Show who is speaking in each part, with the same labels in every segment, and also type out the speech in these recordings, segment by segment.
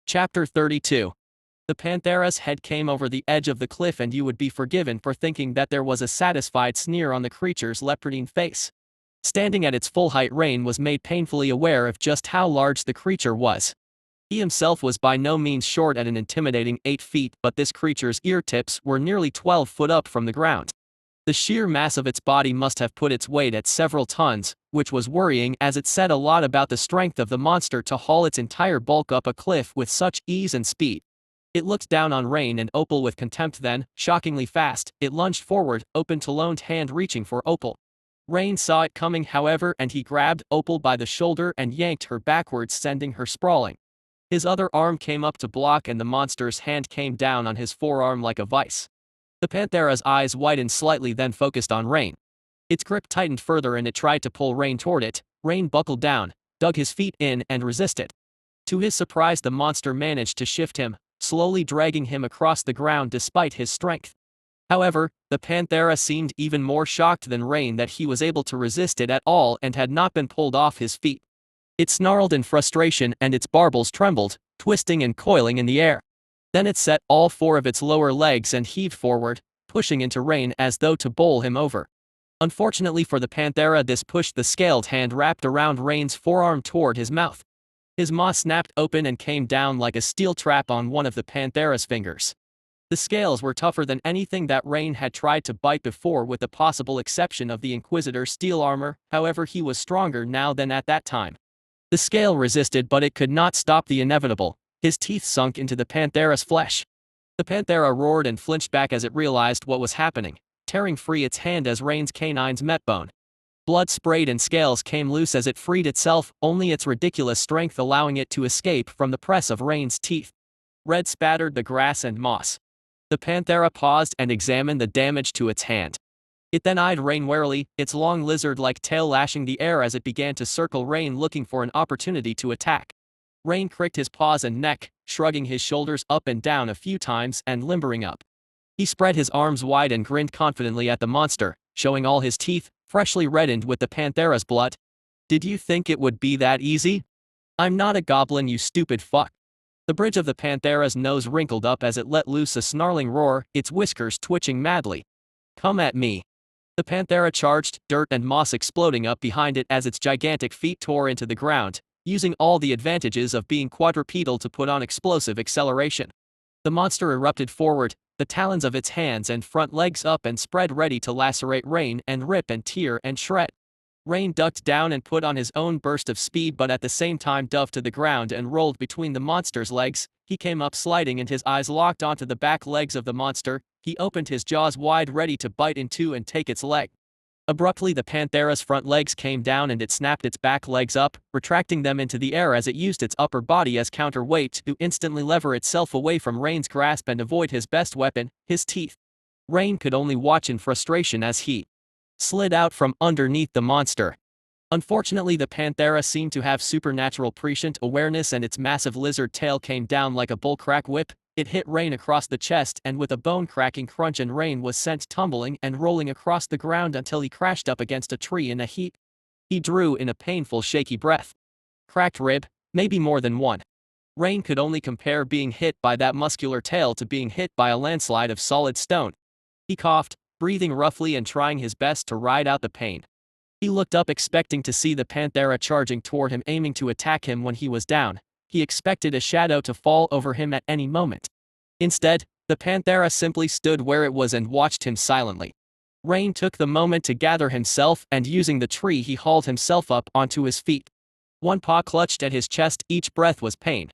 Speaker 1: Chapter 32. The panthera's head came over the edge of the cliff, and you would be forgiven for thinking that there was a satisfied sneer on the creature's leopardine face. Standing at its full height, Rain was made painfully aware of just how large the creature was. He himself was by no means short at an intimidating 8 feet, but this creature's ear tips were nearly 12 foot up from the ground. The sheer mass of its body must have put its weight at several tons, which was worrying, as it said a lot about the strength of the monster to haul its entire bulk up a cliff with such ease and speed. It looked down on Rain and Opal with contempt, then, shockingly fast, it lunged forward, open-taloned hand reaching for Opal. Rain saw it coming, however, and he grabbed Opal by the shoulder and yanked her backwards, sending her sprawling. His other arm came up to block, and the monster's hand came down on his forearm like a vice. The panthera's eyes widened slightly, then focused on Rain. Its grip tightened further and it tried to pull Rain toward it. Rain buckled down, dug his feet in, and resisted. To his surprise, the monster managed to shift him, slowly dragging him across the ground despite his strength. However, the panthera seemed even more shocked than Rain that he was able to resist it at all and had not been pulled off his feet. It snarled in frustration and its barbels trembled, twisting and coiling in the air. Then it set all 4 of its lower legs and heaved forward, pushing into Rain as though to bowl him over. Unfortunately for the panthera, this pushed the scaled hand wrapped around Rain's forearm toward his mouth. His maw snapped open and came down like a steel trap on one of the panthera's fingers. The scales were tougher than anything that Rain had tried to bite before, with the possible exception of the inquisitor's steel armor. However, he was stronger now than at that time. The scale resisted, but it could not stop the inevitable. His teeth sunk into the panthera's flesh. The panthera roared and flinched back as it realized what was happening, tearing free its hand as Rain's canines met bone. Blood sprayed and scales came loose as it freed itself, only its ridiculous strength allowing it to escape from the press of Rain's teeth. Red spattered the grass and moss. The panthera paused and examined the damage to its hand. It then eyed Rain warily, its long lizard-like tail lashing the air as it began to circle Rain, looking for an opportunity to attack. Rain cricked his paws and neck, shrugging his shoulders up and down a few times and limbering up. He spread his arms wide and grinned confidently at the monster, showing all his teeth, freshly reddened with the panthera's blood. "Did you think it would be that easy? I'm not a goblin, you stupid fuck." The bridge of the panthera's nose wrinkled up as it let loose a snarling roar, its whiskers twitching madly. "Come at me." The panthera charged, dirt and moss exploding up behind it as its gigantic feet tore into the ground, using all the advantages of being quadrupedal to put on explosive acceleration. The monster erupted forward, the talons of its hands and front legs up and spread, ready to lacerate Rain and rip and tear and shred. Rain ducked down and put on his own burst of speed, but at the same time dove to the ground and rolled between the monster's legs. He came up sliding and his eyes locked onto the back legs of the monster. He opened his jaws wide, ready to bite into and take its leg. Abruptly, the panthera's front legs came down and it snapped its back legs up, retracting them into the air as it used its upper body as counterweight to instantly lever itself away from Rain's grasp and avoid his best weapon, his teeth. Rain could only watch in frustration as he slid out from underneath the monster. Unfortunately, the panthera seemed to have supernatural prescient awareness, and its massive lizard tail came down like a bullcrack whip. It hit Rain across the chest, and with a bone-cracking crunch, and Rain was sent tumbling and rolling across the ground until he crashed up against a tree in a heap. He drew in a painful, shaky breath. Cracked rib, maybe more than one. Rain could only compare being hit by that muscular tail to being hit by a landslide of solid stone. He coughed, breathing roughly and trying his best to ride out the pain. He looked up, expecting to see the panthera charging toward him, aiming to attack him when he was down. He expected a shadow to fall over him at any moment. Instead, the panthera simply stood where it was and watched him silently. Rain took the moment to gather himself, and using the tree, he hauled himself up onto his feet. One paw clutched at his chest, each breath was pain.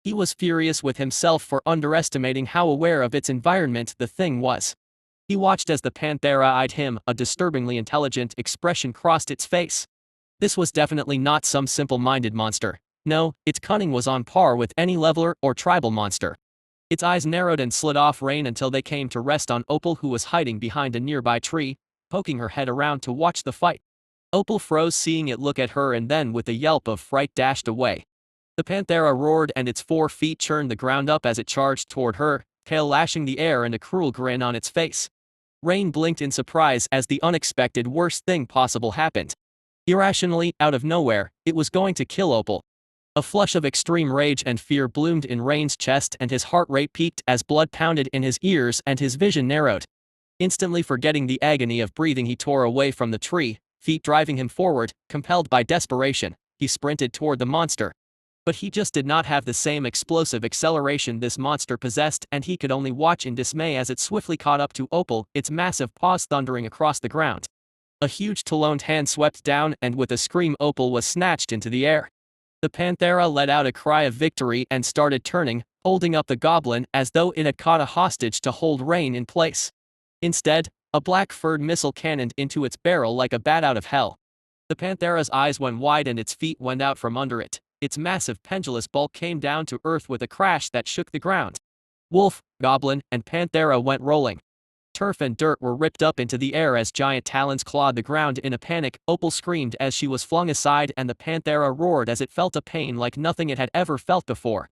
Speaker 1: He was furious with himself for underestimating how aware of its environment the thing was. He watched as the panthera eyed him, a disturbingly intelligent expression crossed its face. This was definitely not some simple-minded monster. No, its cunning was on par with any leveler or tribal monster. Its eyes narrowed and slid off Rain until they came to rest on Opal, who was hiding behind a nearby tree, poking her head around to watch the fight. Opal froze seeing it look at her, and then with a yelp of fright dashed away. The panthera roared and its 4 feet churned the ground up as it charged toward her, tail lashing the air and a cruel grin on its face. Rain blinked in surprise as the unexpected worst thing possible happened. Irrationally, out of nowhere, it was going to kill Opal. A flush of extreme rage and fear bloomed in Rain's chest and his heart rate peaked as blood pounded in his ears and his vision narrowed. Instantly forgetting the agony of breathing, he tore away from the tree, feet driving him forward, compelled by desperation. He sprinted toward the monster. But he just did not have the same explosive acceleration this monster possessed, and he could only watch in dismay as it swiftly caught up to Opal, its massive paws thundering across the ground. A huge taloned hand swept down, and with a scream Opal was snatched into the air. The panthera let out a cry of victory and started turning, holding up the goblin as though it had caught a hostage to hold Rain in place. Instead, a black-furred missile cannoned into its barrel like a bat out of hell. The panthera's eyes went wide and its feet went out from under it. Its massive pendulous bulk came down to earth with a crash that shook the ground. Wolf, goblin, and panthera went rolling. Turf and dirt were ripped up into the air as giant talons clawed the ground in a panic. Opal screamed as she was flung aside, and the panthera roared as it felt a pain like nothing it had ever felt before.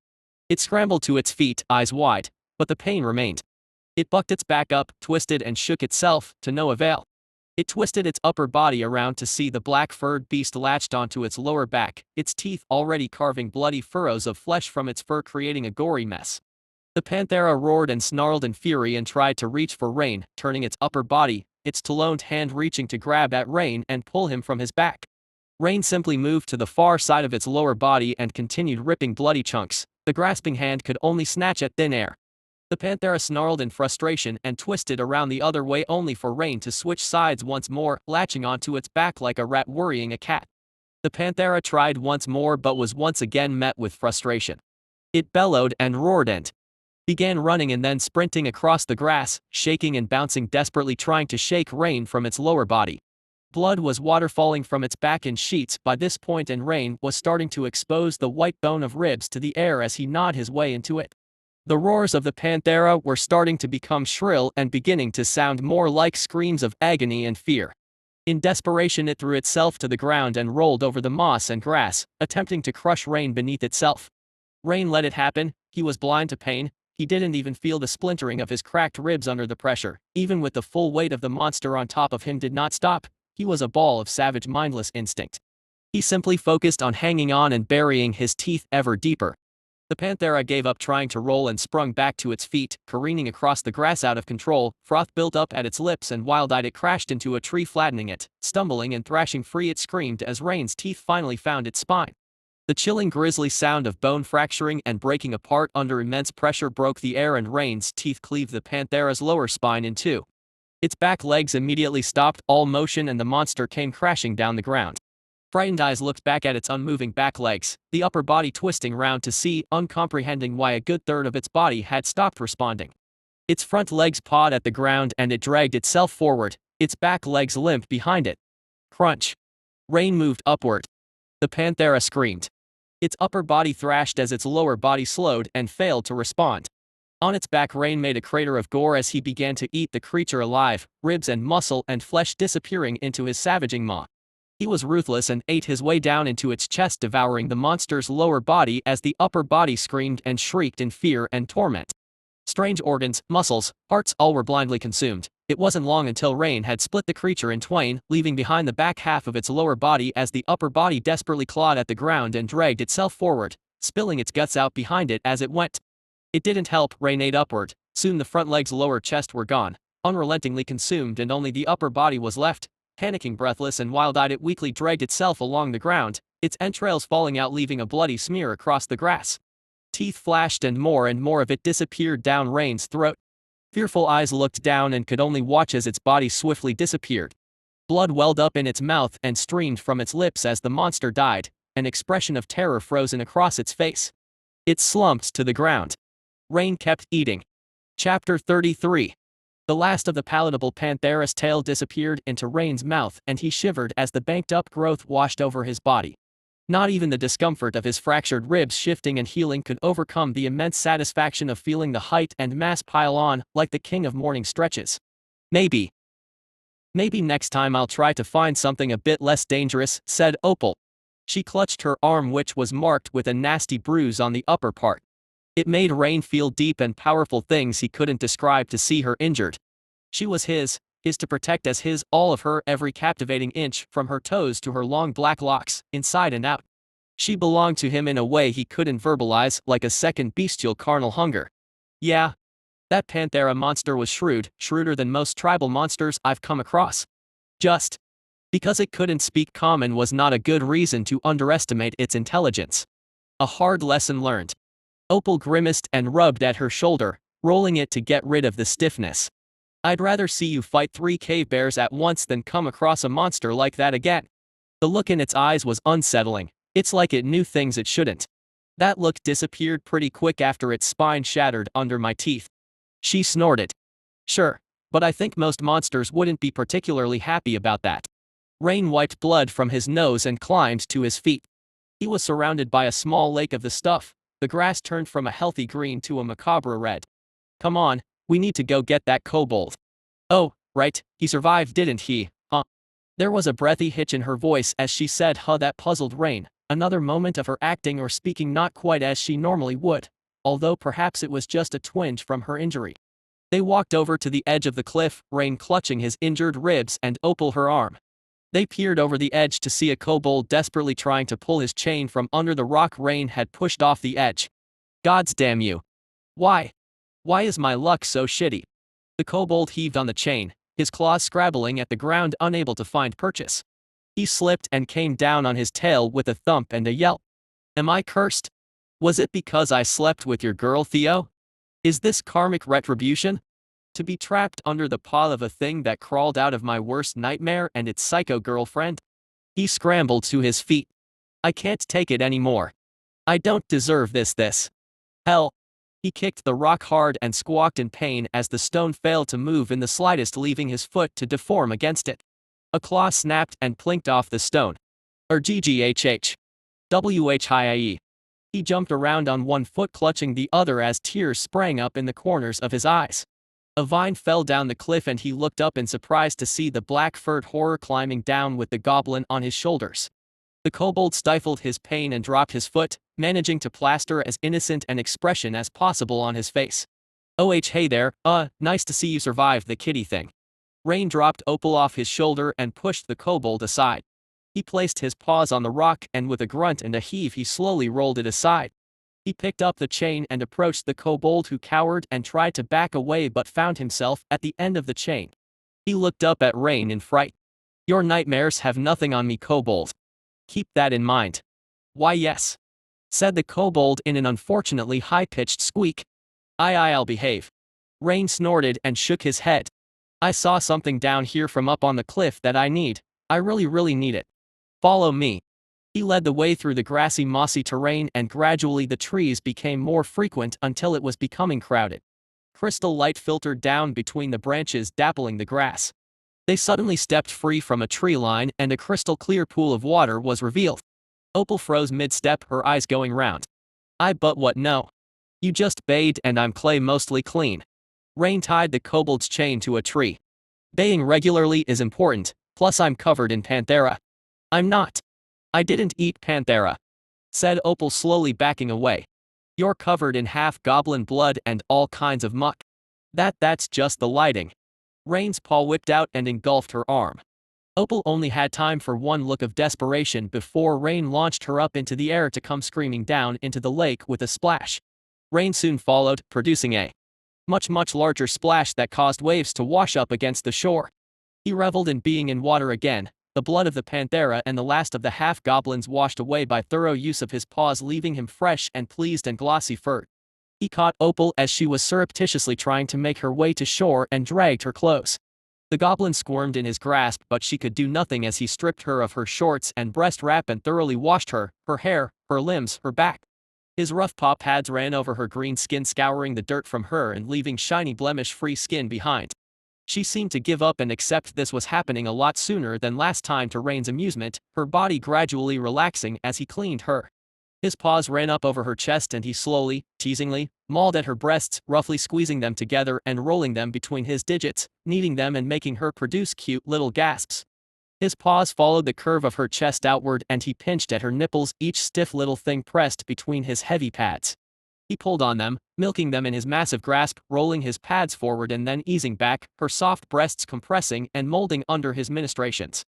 Speaker 1: It scrambled to its feet, eyes wide, but the pain remained. It bucked its back up, twisted and shook itself, to no avail. It twisted its upper body around to see the black-furred beast latched onto its lower back, its teeth already carving bloody furrows of flesh from its fur, creating a gory mess. The panthera roared and snarled in fury and tried to reach for Rain, turning its upper body, its taloned hand reaching to grab at Rain and pull him from his back. Rain simply moved to the far side of its lower body and continued ripping bloody chunks. The grasping hand could only snatch at thin air. The panthera snarled in frustration and twisted around the other way, only for Rain to switch sides once more, latching onto its back like a rat worrying a cat. The panthera tried once more but was once again met with frustration. It bellowed and roared and began running and then sprinting across the grass, shaking and bouncing desperately, trying to shake Rain from its lower body. Blood was waterfalling from its back in sheets by this point, and Rain was starting to expose the white bone of ribs to the air as he gnawed his way into it. The roars of the panthera were starting to become shrill and beginning to sound more like screams of agony and fear. In desperation, it threw itself to the ground and rolled over the moss and grass, attempting to crush Rain beneath itself. Rain let it happen. He was blind to pain. He didn't even feel the splintering of his cracked ribs under the pressure. Even with the full weight of the monster on top of him did not stop. He was a ball of savage, mindless instinct. He simply focused on hanging on and burying his teeth ever deeper. The panthera gave up trying to roll and sprung back to its feet, careening across the grass out of control. Froth built up at its lips, and wild-eyed it crashed into a tree, flattening it. Stumbling and thrashing free, it screamed as Rain's teeth finally found its spine. The chilling, grisly sound of bone fracturing and breaking apart under immense pressure broke the air, and Rain's teeth cleaved the panthera's lower spine in two. Its back legs immediately stopped all motion, and the monster came crashing down the ground. Frightened eyes looked back at its unmoving back legs, the upper body twisting round to see, uncomprehending why a good third of its body had stopped responding. Its front legs pawed at the ground and it dragged itself forward, its back legs limp behind it. Crunch. Rain moved upward. The panthera screamed. Its upper body thrashed as its lower body slowed and failed to respond. On its back, Rain made a crater of gore as he began to eat the creature alive, ribs and muscle and flesh disappearing into his savaging maw. He was ruthless and ate his way down into its chest, devouring the monster's lower body as the upper body screamed and shrieked in fear and torment. Strange organs, muscles, parts, all were blindly consumed. It wasn't long until Rain had split the creature in twain, leaving behind the back half of its lower body as the upper body desperately clawed at the ground and dragged itself forward, spilling its guts out behind it as it went. It didn't help. Rain ate upward. Soon the front legs, lower chest were gone, unrelentingly consumed, and only the upper body was left. Panicking, breathless and wild-eyed, it weakly dragged itself along the ground, its entrails falling out, leaving a bloody smear across the grass. Teeth flashed and more of it disappeared down Rain's throat. Fearful eyes looked down and could only watch as its body swiftly disappeared. Blood welled up in its mouth and streamed from its lips as the monster died, an expression of terror frozen across its face. It slumped to the ground. Rain kept eating. Chapter 33. The last of the palatable panthera's tail disappeared into Rain's mouth, and he shivered as the banked-up growth washed over his body. Not even the discomfort of his fractured ribs shifting and healing could overcome the immense satisfaction of feeling the height and mass pile on, like the king of morning stretches. Maybe next time I'll try to find something a bit less dangerous, said Opal. She clutched her arm, which was marked with a nasty bruise on the upper part. It made Rain feel deep and powerful things he couldn't describe to see her injured. She was his to protect, as all of her, every captivating inch, from her toes to her long black locks, inside and out. She belonged to him in a way he couldn't verbalize, like a second bestial carnal hunger. Yeah. That panthera monster was shrewd, shrewder than most tribal monsters I've come across. Just because it couldn't speak common was not a good reason to underestimate its intelligence. A hard lesson learned. Opal grimaced and rubbed at her shoulder, rolling it to get rid of the stiffness. I'd rather see you fight 3 cave bears at once than come across a monster like that again. The look in its eyes was unsettling. It's like it knew things it shouldn't. That look disappeared pretty quick after its spine shattered under my teeth. She snorted. Sure, but I think most monsters wouldn't be particularly happy about that. Rain wiped blood from his nose and climbed to his feet. He was surrounded by a small lake of the stuff. The grass turned from a healthy green to a macabre red. Come on, we need to go get that kobold. Oh, right, he survived, didn't he, huh? There was a breathy hitch in her voice as she said huh that puzzled Rain, another moment of her acting or speaking not quite as she normally would, although perhaps it was just a twinge from her injury. They walked over to the edge of the cliff, Rain clutching his injured ribs and Opal her arm. They peered over the edge to see a kobold desperately trying to pull his chain from under the rock Rain had pushed off the edge. Gods damn you. Why? Why is my luck so shitty? The kobold heaved on the chain, his claws scrabbling at the ground, unable to find purchase. He slipped and came down on his tail with a thump and a yelp. Am I cursed? Was it because I slept with your girl, Theo? Is this karmic retribution? To be trapped under the paw of a thing that crawled out of my worst nightmare and its psycho girlfriend? He scrambled to his feet. I can't take it anymore. I don't deserve this. Hell. He kicked the rock hard and squawked in pain as the stone failed to move in the slightest, leaving his foot to deform against it. A claw snapped and plinked off the stone. Rgghh. Whie. He jumped around on one foot, clutching the other as tears sprang up in the corners of his eyes. A vine fell down the cliff and he looked up in surprise to see the black-furred horror climbing down with the goblin on his shoulders. The kobold stifled his pain and dropped his foot, managing to plaster as innocent an expression as possible on his face. Oh hey there, nice to see you survived the kitty thing. Rain dropped Opal off his shoulder and pushed the kobold aside. He placed his paws on the rock and with a grunt and a heave he slowly rolled it aside. He picked up the chain and approached the kobold, who cowered and tried to back away but found himself at the end of the chain. He looked up at Rain in fright. Your nightmares have nothing on me, kobold. Keep that in mind. Why yes, said the kobold in an unfortunately high-pitched squeak. I'll behave. Rain snorted and shook his head. I saw something down here from up on the cliff that I need. I really need it. Follow me. He led the way through the grassy, mossy terrain, and gradually the trees became more frequent until it was becoming crowded. Crystal light filtered down between the branches, dappling the grass. They suddenly stepped free from a tree line and a crystal-clear pool of water was revealed. Opal froze mid-step, her eyes going round. But what, no? You just bathed and I'm clay mostly clean. Rain tied the kobold's chain to a tree. Baying regularly is important, plus I'm covered in panthera. I'm not. I didn't eat panthera, said Opal, slowly backing away. You're covered in half-goblin blood and all kinds of muck. That's just the lighting. Rain's paw whipped out and engulfed her arm. Opal only had time for one look of desperation before Rain launched her up into the air to come screaming down into the lake with a splash. Rain soon followed, producing a much larger splash that caused waves to wash up against the shore. He reveled in being in water again, the blood of the panthera and the last of the half-goblins washed away by thorough use of his paws, leaving him fresh and pleased and glossy furred. He caught Opal as she was surreptitiously trying to make her way to shore and dragged her close. The goblin squirmed in his grasp, but she could do nothing as he stripped her of her shorts and breast wrap and thoroughly washed her hair, her limbs, her back. His rough paw pads ran over her green skin, scouring the dirt from her and leaving shiny blemish-free skin behind. She seemed to give up and accept this was happening a lot sooner than last time, to Rain's amusement, her body gradually relaxing as he cleaned her. His paws ran up over her chest and he slowly, teasingly, mauled at her breasts, roughly squeezing them together and rolling them between his digits, kneading them and making her produce cute little gasps. His paws followed the curve of her chest outward and he pinched at her nipples, each stiff little thing pressed between his heavy pads. He pulled on them, milking them in his massive grasp, rolling his pads forward and then easing back, her soft breasts compressing and molding under his ministrations.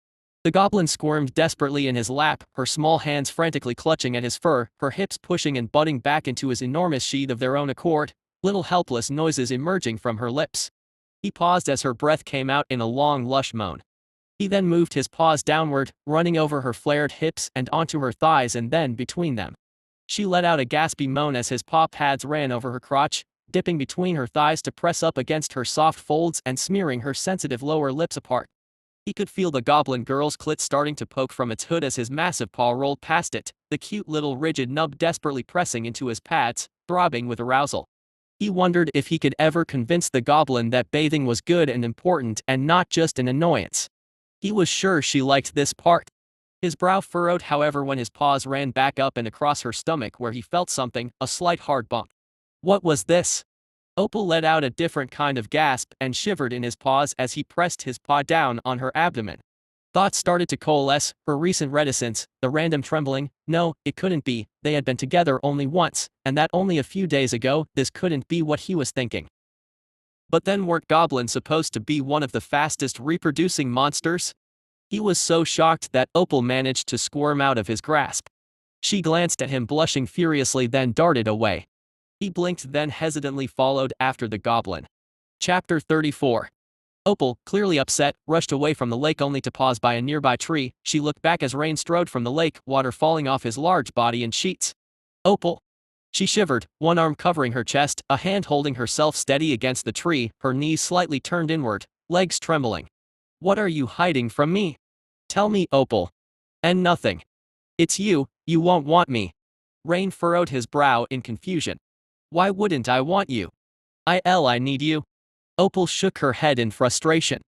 Speaker 1: The goblin squirmed desperately in his lap, her small hands frantically clutching at his fur, her hips pushing and butting back into his enormous sheath of their own accord, little helpless noises emerging from her lips. He paused as her breath came out in a long lush moan. He then moved his paws downward, running over her flared hips and onto her thighs and then between them. She let out a gaspy moan as his paw pads ran over her crotch, dipping between her thighs to press up against her soft folds and smearing her sensitive lower lips apart. He could feel the goblin girl's clit starting to poke from its hood as his massive paw rolled past it, the cute little rigid nub desperately pressing into his pads, throbbing with arousal. He wondered if he could ever convince the goblin that bathing was good and important and not just an annoyance. He was sure she liked this part. His brow furrowed, however, when his paws ran back up and across her stomach where he felt something, a slight hard bump. What was this? Opal let out a different kind of gasp and shivered in his paws as he pressed his paw down on her abdomen. Thoughts started to coalesce, her recent reticence, the random trembling. No, it couldn't be, they had been together only once, and that only a few days ago. This couldn't be what he was thinking. But then weren't goblins supposed to be one of the fastest reproducing monsters? He was so shocked that Opal managed to squirm out of his grasp. She glanced at him blushing furiously, then darted away. He blinked, then hesitantly followed after the goblin. Chapter 34. Opal, clearly upset, rushed away from the lake only to pause by a nearby tree. She looked back as rain strode from the lake, water falling off his large body in sheets. Opal. She shivered, one arm covering her chest, a hand holding herself steady against the tree, her knees slightly turned inward, legs trembling. What are you hiding from me? Tell me, Opal. And nothing. It's you, you won't want me. Rain furrowed his brow in confusion. Why wouldn't I want you? I need you. Opal shook her head in frustration.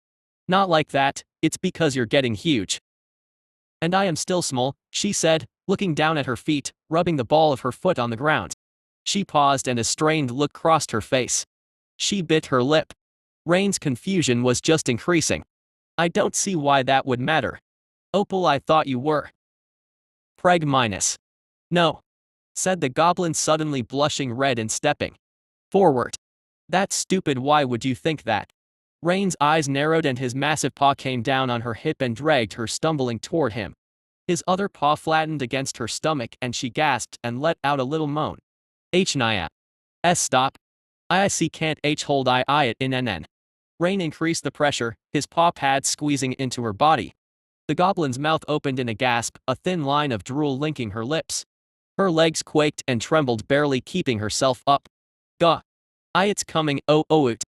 Speaker 1: Not like that, it's because you're getting huge. And I am still small, she said, looking down at her feet, rubbing the ball of her foot on the ground. She paused and a strained look crossed her face. She bit her lip. Rain's confusion was just increasing. I don't see why that would matter. Opal, I thought you were. Preg minus. No. Said the goblin, suddenly blushing red and stepping forward. That's stupid, why would you think that? Rain's eyes narrowed and his massive paw came down on her hip and dragged her stumbling toward him. His other paw flattened against her stomach and she gasped and let out a little moan. Naya. Stop. I see can't hold I it in NN. Rain increased the pressure, his paw pads squeezing into her body. The goblin's mouth opened in a gasp, a thin line of drool linking her lips. Her legs quaked and trembled, barely keeping herself up. Gah. It's coming, it.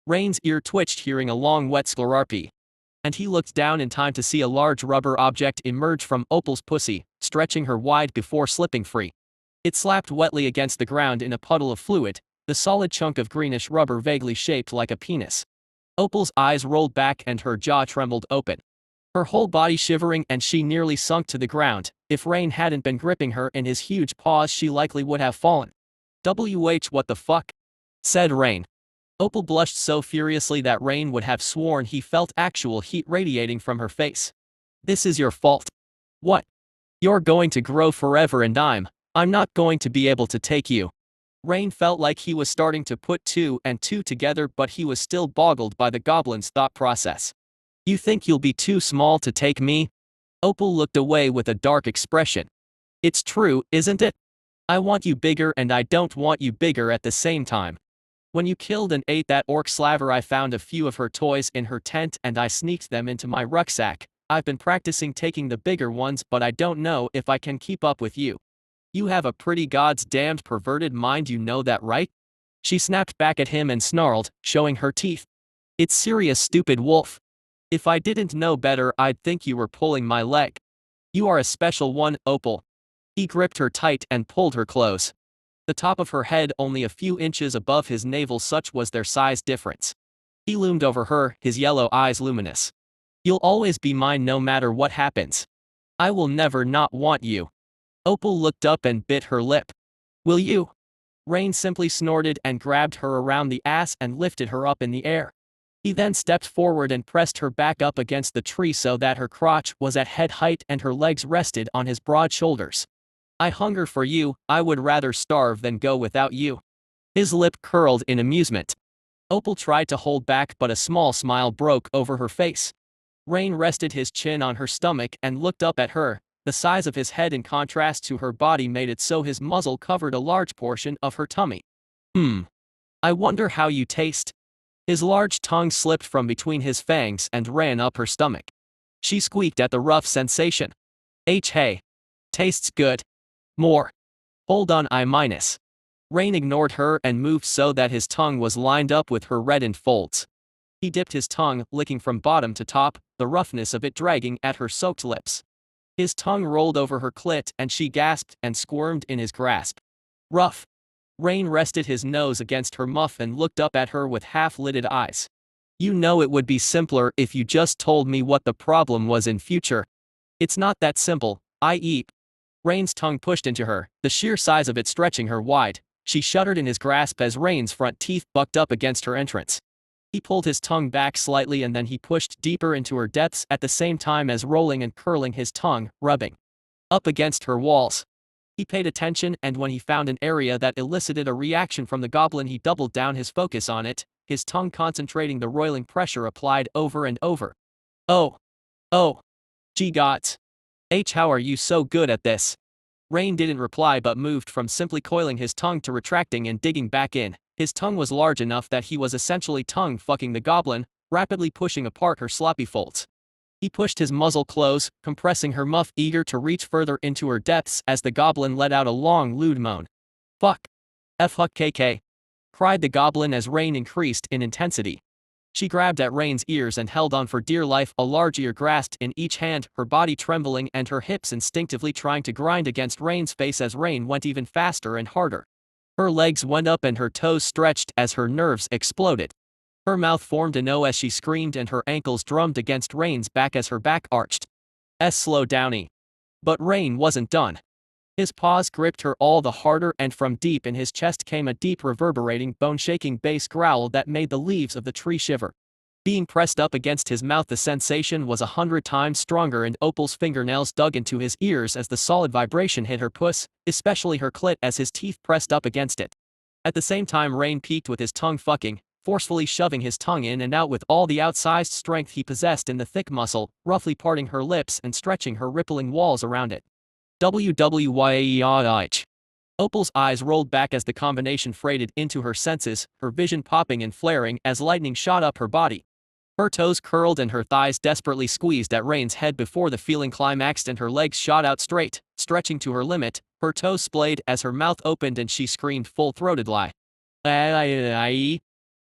Speaker 1: Rain's ear twitched hearing a long wet sklararpy. And he looked down in time to see a large rubber object emerge from Opal's pussy, stretching her wide before slipping free. It slapped wetly against the ground in a puddle of fluid, the solid chunk of greenish rubber vaguely shaped like a penis. Opal's eyes rolled back and her jaw trembled open. Her whole body shivering and she nearly sunk to the ground. If Rain hadn't been gripping her in his huge paws, she likely would have fallen. What the fuck? Said Rain. Opal blushed so furiously that Rain would have sworn he felt actual heat radiating from her face. This is your fault. What? You're going to grow forever and I'm not going to be able to take you. Rain felt like he was starting to put two and two together, but he was still boggled by the goblin's thought process. You think you'll be too small to take me? Opal looked away with a dark expression. It's true, isn't it? I want you bigger and I don't want you bigger at the same time. When you killed and ate that orc slaver, I found a few of her toys in her tent and I sneaked them into my rucksack. I've been practicing taking the bigger ones, but I don't know if I can keep up with you. You have a pretty goddamned perverted mind, you know that, right? She snapped back at him and snarled, showing her teeth. It's serious, stupid wolf. If I didn't know better, I'd think you were pulling my leg. You are a special one, Opal. He gripped her tight and pulled her close. The top of her head only a few inches above his navel, such was their size difference. He loomed over her, his yellow eyes luminous. You'll always be mine no matter what happens. I will never not want you. Opal looked up and bit her lip. Will you? Rain simply snorted and grabbed her around the ass and lifted her up in the air. He then stepped forward and pressed her back up against the tree so that her crotch was at head height and her legs rested on his broad shoulders. I hunger for you, I would rather starve than go without you. His lip curled in amusement. Opal tried to hold back, but a small smile broke over her face. Rain rested his chin on her stomach and looked up at her. The size of his head in contrast to her body made it so his muzzle covered a large portion of her tummy. I wonder how you taste. His large tongue slipped from between his fangs and ran up her stomach. She squeaked at the rough sensation. Hey. Tastes good. More. Hold on I-. Rain ignored her and moved so that his tongue was lined up with her reddened folds. He dipped his tongue, licking from bottom to top, the roughness of it dragging at her soaked lips. His tongue rolled over her clit and she gasped and squirmed in his grasp. Rough. Rain rested his nose against her muff and looked up at her with half-lidded eyes. You know it would be simpler if you just told me what the problem was in future. It's not that simple, i.e. Rain's tongue pushed into her, the sheer size of it stretching her wide. She shuddered in his grasp as Rain's front teeth bucked up against her entrance. He pulled his tongue back slightly and then he pushed deeper into her depths at the same time as rolling and curling his tongue, rubbing up against her walls. He paid attention, and when he found an area that elicited a reaction from the goblin he doubled down his focus on it, his tongue concentrating the roiling pressure applied over and over. Oh. Gee gods. How are you so good at this? Rain didn't reply but moved from simply coiling his tongue to retracting and digging back in. His tongue was large enough that he was essentially tongue-fucking the goblin, rapidly pushing apart her sloppy folds. He pushed his muzzle close, compressing her muff, eager to reach further into her depths as the goblin let out a long lewd moan. Fuck. FHKK. Cried the goblin as Rain increased in intensity. She grabbed at Rain's ears and held on for dear life, a large ear grasped in each hand, her body trembling and her hips instinctively trying to grind against Rain's face as Rain went even faster and harder. Her legs went up and her toes stretched as her nerves exploded. Her mouth formed an O as she screamed and her ankles drummed against Rain's back as her back arched. Slow downy. But Rain wasn't done. His paws gripped her all the harder and from deep in his chest came a deep reverberating bone-shaking bass growl that made the leaves of the tree shiver. Being pressed up against his mouth, the sensation was 100 times stronger and Opal's fingernails dug into his ears as the solid vibration hit her puss, especially her clit as his teeth pressed up against it. At the same time Rain peaked with his tongue fucking, forcefully shoving his tongue in and out with all the outsized strength he possessed in the thick muscle, roughly parting her lips and stretching her rippling walls around it. WWYAEIH. Opal's eyes rolled back as the combination freighted into her senses, her vision popping and flaring as lightning shot up her body. Her toes curled and her thighs desperately squeezed at Rain's head before the feeling climaxed and her legs shot out straight, stretching to her limit, her toes splayed as her mouth opened and she screamed full-throatedly.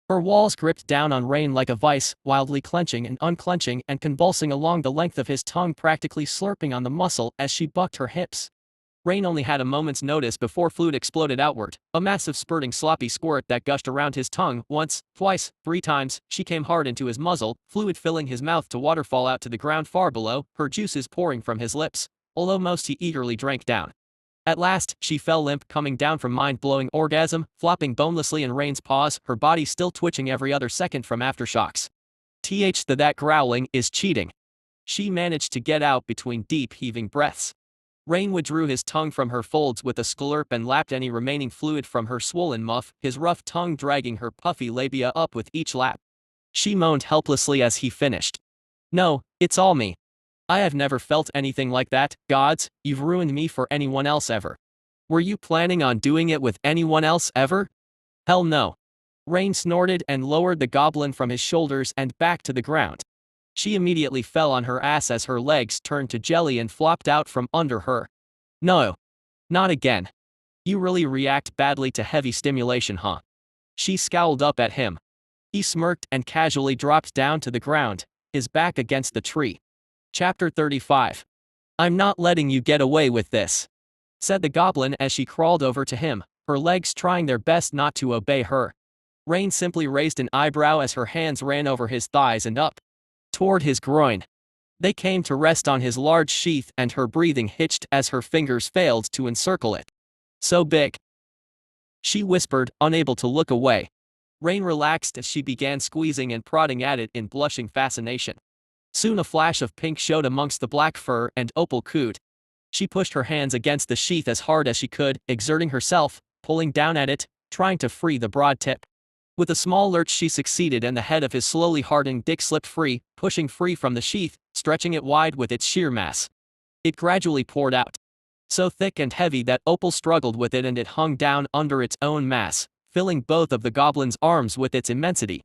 Speaker 1: Her walls gripped down on Rain like a vice, wildly clenching and unclenching and convulsing along the length of his tongue, practically slurping on the muscle as she bucked her hips. Rain only had a moment's notice before fluid exploded outward, a massive spurting sloppy squirt that gushed around his tongue. Once, twice, 3 times, she came hard into his muzzle, fluid filling his mouth to waterfall out to the ground far below, her juices pouring from his lips, although most he eagerly drank down. At last, she fell limp, coming down from mind-blowing orgasm, flopping bonelessly in Rain's paws, her body still twitching every other second from aftershocks. That growling is cheating. She managed to get out between deep heaving breaths. Rain withdrew his tongue from her folds with a slurp and lapped any remaining fluid from her swollen muff, his rough tongue dragging her puffy labia up with each lap. She moaned helplessly as he finished. No, it's all me. I have never felt anything like that. Gods, you've ruined me for anyone else ever. Were you planning on doing it with anyone else ever? Hell no. Rain snorted and lowered the goblin from his shoulders and back to the ground. She immediately fell on her ass as her legs turned to jelly and flopped out from under her. No. Not again. You really react badly to heavy stimulation, huh? She scowled up at him. He smirked and casually dropped down to the ground, his back against the tree. Chapter 35. I'm not letting you get away with this, said the goblin as she crawled over to him, her legs trying their best not to obey her. Rain simply raised an eyebrow as her hands ran over his thighs and up toward his groin. They came to rest on his large sheath and her breathing hitched as her fingers failed to encircle it. So big, she whispered, unable to look away. Rain relaxed as she began squeezing and prodding at it in blushing fascination. Soon a flash of pink showed amongst the black fur and Opal cooed. She pushed her hands against the sheath as hard as she could, exerting herself, pulling down at it, trying to free the broad tip. With a small lurch she succeeded and the head of his slowly hardening dick slipped free, pushing free from the sheath, stretching it wide with its sheer mass. It gradually poured out. So thick and heavy that Opal struggled with it and it hung down under its own mass, filling both of the goblin's arms with its immensity.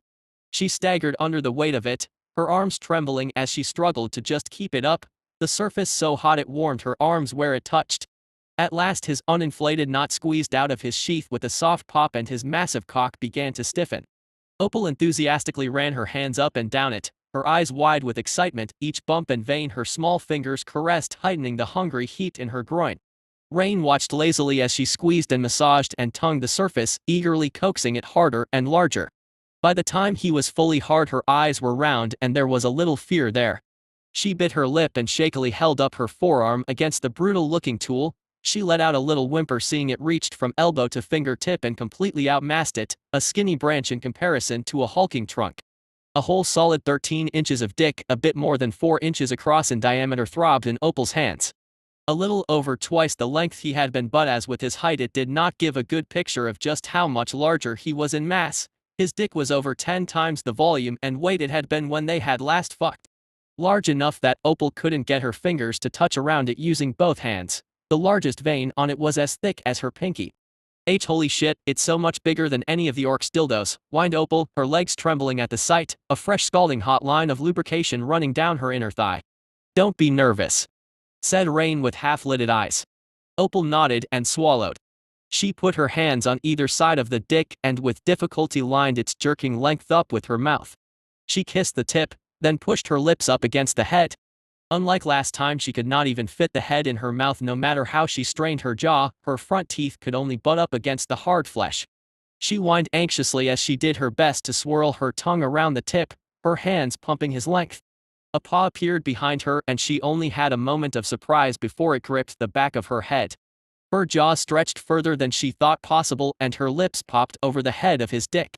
Speaker 1: She staggered under the weight of it, her arms trembling as she struggled to just keep it up, the surface so hot it warmed her arms where it touched. At last his uninflated knot squeezed out of his sheath with a soft pop and his massive cock began to stiffen. Opal enthusiastically ran her hands up and down it, her eyes wide with excitement, each bump and vein her small fingers caressed heightening the hungry heat in her groin. Rain watched lazily as she squeezed and massaged and tongued the surface, eagerly coaxing it harder and larger. By the time he was fully hard her eyes were round and there was a little fear there. She bit her lip and shakily held up her forearm against the brutal-looking tool. She let out a little whimper seeing it reached from elbow to fingertip and completely outmassed it, a skinny branch in comparison to a hulking trunk. A whole solid 13 inches of dick, a bit more than 4 inches across in diameter, throbbed in Opal's hands. A little over twice the length he had been, but as with his height it did not give a good picture of just how much larger he was in mass. His dick was over 10 times the volume and weight it had been when they had last fucked. Large enough that Opal couldn't get her fingers to touch around it using both hands. The largest vein on it was as thick as her pinky. Holy shit, it's so much bigger than any of the orc's dildos, whined Opal, her legs trembling at the sight, a fresh scalding hot line of lubrication running down her inner thigh. Don't be nervous, said Rain with half-lidded eyes. Opal nodded and swallowed. She put her hands on either side of the dick and with difficulty lined its jerking length up with her mouth. She kissed the tip, then pushed her lips up against the head. Unlike last time, she could not even fit the head in her mouth no matter how she strained her jaw, her front teeth could only butt up against the hard flesh. She whined anxiously as she did her best to swirl her tongue around the tip, her hands pumping his length. A paw appeared behind her and she only had a moment of surprise before it gripped the back of her head. Her jaw stretched further than she thought possible and her lips popped over the head of his dick.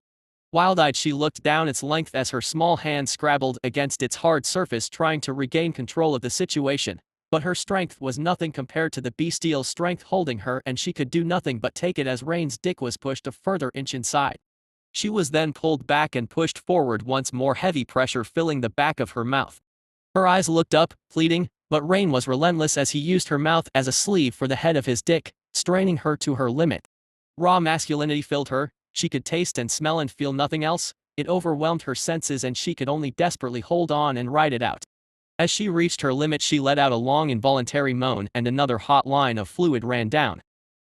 Speaker 1: Wild-eyed she looked down its length as her small hand scrabbled against its hard surface trying to regain control of the situation, but her strength was nothing compared to the bestial strength holding her and she could do nothing but take it as Rain's dick was pushed a further inch inside. She was then pulled back and pushed forward once more, heavy pressure filling the back of her mouth. Her eyes looked up, pleading, but Rain was relentless as he used her mouth as a sleeve for the head of his dick, straining her to her limit. Raw masculinity filled her. She could taste and smell and feel nothing else. It overwhelmed her senses and she could only desperately hold on and ride it out. As she reached her limit she let out a long involuntary moan and another hot line of fluid ran down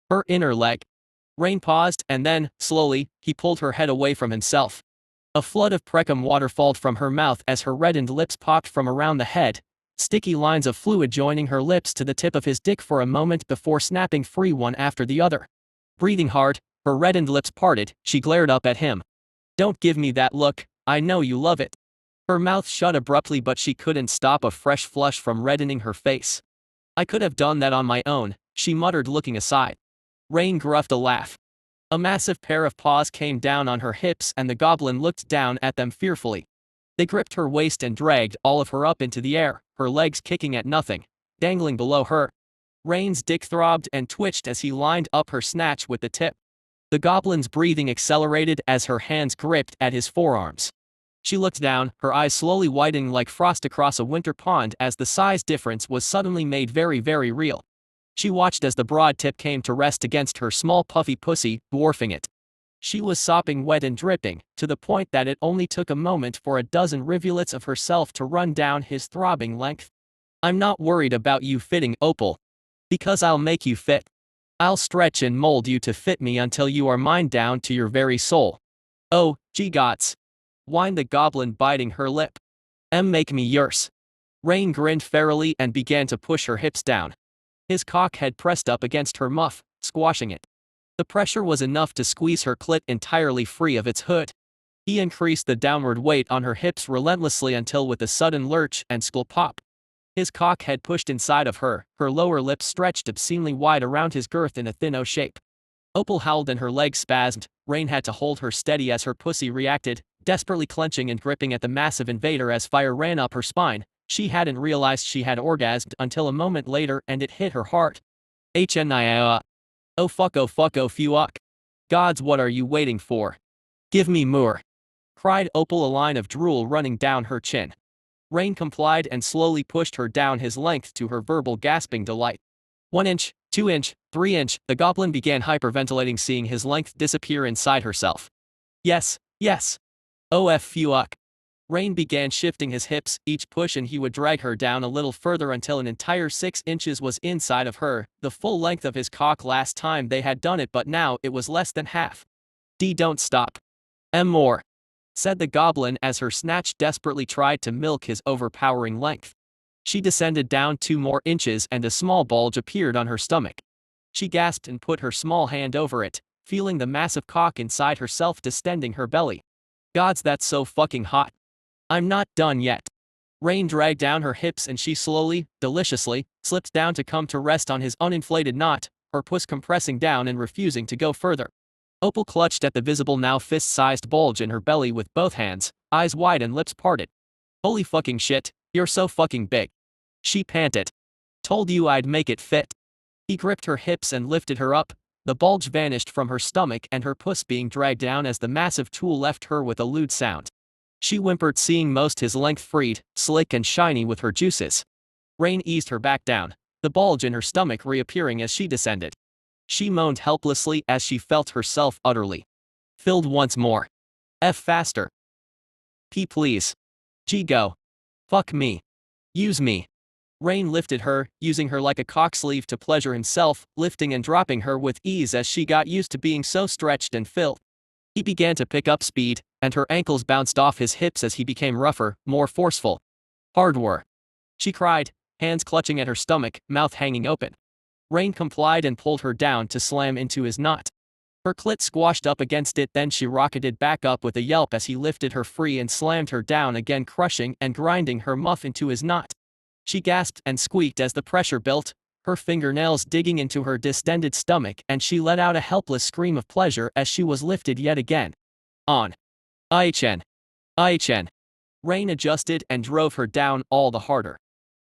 Speaker 1: her inner leg. Rain paused and then, slowly, he pulled her head away from himself. A flood of precum waterfalled from her mouth as her reddened lips popped from around the head, sticky lines of fluid joining her lips to the tip of his dick for a moment before snapping free one after the other. Breathing hard, her reddened lips parted, she glared up at him. Don't give me that look, I know you love it. Her mouth shut abruptly but she couldn't stop a fresh flush from reddening her face. I could have done that on my own, she muttered looking aside. Rain gruffed a laugh. A massive pair of paws came down on her hips and the goblin looked down at them fearfully. They gripped her waist and dragged all of her up into the air, her legs kicking at nothing, dangling below her. Rain's dick throbbed and twitched as he lined up her snatch with the tip. The goblin's breathing accelerated as her hands gripped at his forearms. She looked down, her eyes slowly widening like frost across a winter pond as the size difference was suddenly made very, very real. She watched as the broad tip came to rest against her small puffy pussy, dwarfing it. She was sopping wet and dripping, to the point that it only took a moment for a dozen rivulets of herself to run down his throbbing length. I'm not worried about you fitting, Opal. Because I'll make you fit. I'll stretch and mold you to fit me until you are mine down to your very soul. Oh, gee gots, whined the goblin biting her lip. Make me yours. Rain grinned ferally and began to push her hips down. His cock had pressed up against her muff, squashing it. The pressure was enough to squeeze her clit entirely free of its hood. He increased the downward weight on her hips relentlessly until with a sudden lurch and skull pop, his cock had pushed inside of her, her lower lip stretched obscenely wide around his girth in a thin O shape. Opal howled and her legs spasmed. Rain had to hold her steady as her pussy reacted, desperately clenching and gripping at the massive invader as fire ran up her spine. She hadn't realized she had orgasmed until a moment later and it hit her heart. HNIA. Oh fuck, oh fuck, oh fuck. Gods, what are you waiting for? Give me more, cried Opal, a line of drool running down her chin. Rain complied and slowly pushed her down his length to her verbal gasping delight. 1 inch, 2 inch, 3 inch, the goblin began hyperventilating, seeing his length disappear inside herself. Yes, yes. Oh fuck. Rain began shifting his hips, each push and he would drag her down a little further until an entire 6 inches was inside of her, the full length of his cock last time they had done it, but now it was less than half. Don't stop. More, said the goblin as her snatch desperately tried to milk his overpowering length. She descended down 2 more inches and a small bulge appeared on her stomach. She gasped and put her small hand over it, feeling the massive cock inside herself distending her belly. Gods, that's so fucking hot. I'm not done yet. Rain dragged down her hips and she slowly, deliciously, slipped down to come to rest on his uninflated knot, her puss compressing down and refusing to go further. Opal clutched at the visible now fist-sized bulge in her belly with both hands, eyes wide and lips parted. Holy fucking shit, you're so fucking big. She panted. Told you I'd make it fit. He gripped her hips and lifted her up. The bulge vanished from her stomach and her puss being dragged down as the massive tool left her with a lewd sound. She whimpered, seeing most his length freed, slick and shiny with her juices. Rain eased her back down, the bulge in her stomach reappearing as she descended. She moaned helplessly as she felt herself utterly filled once more. Faster. P please. G go. Fuck me. Use me. Rain lifted her, using her like a cock sleeve to pleasure himself, lifting and dropping her with ease as she got used to being so stretched and filled. He began to pick up speed, and her ankles bounced off his hips as he became rougher, more forceful. Hardware. She cried, hands clutching at her stomach, mouth hanging open. Rain complied and pulled her down to slam into his knot. Her clit squashed up against it, then she rocketed back up with a yelp as he lifted her free and slammed her down again, crushing and grinding her muff into his knot. She gasped and squeaked as the pressure built, her fingernails digging into her distended stomach, and she let out a helpless scream of pleasure as she was lifted yet again. On. IHN. IHN. Rain adjusted and drove her down all the harder.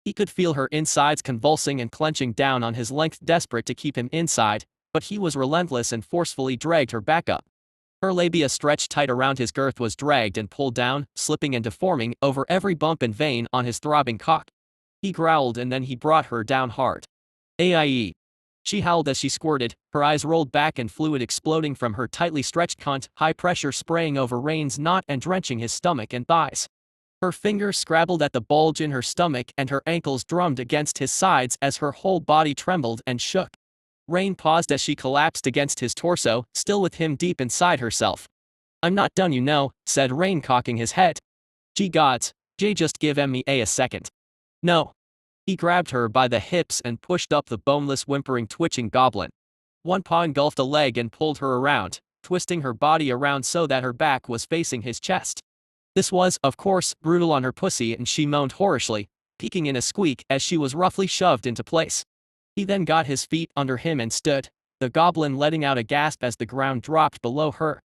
Speaker 1: He could feel her insides convulsing and clenching down on his length, desperate to keep him inside, but he was relentless and forcefully dragged her back up. Her labia stretched tight around his girth was dragged and pulled down, slipping and deforming over every bump and vein on his throbbing cock. He growled and then he brought her down hard. AIE. She howled as she squirted, her eyes rolled back and fluid exploding from her tightly stretched cunt, high pressure spraying over Rain's knot and drenching his stomach and thighs. Her fingers scrabbled at the bulge in her stomach and her ankles drummed against his sides as her whole body trembled and shook. Rain paused as she collapsed against his torso, still with him deep inside herself. I'm not done, you know, said Rain, cocking his head. Gee gods, Jay, just give me a second. No. He grabbed her by the hips and pushed up the boneless, whimpering, twitching goblin. One paw engulfed a leg and pulled her around, twisting her body around so that her back was facing his chest. This was, of course, brutal on her pussy, and she moaned whorishly, peaking in a squeak as she was roughly shoved into place. He then got his feet under him and stood, the goblin letting out a gasp as the ground dropped below her.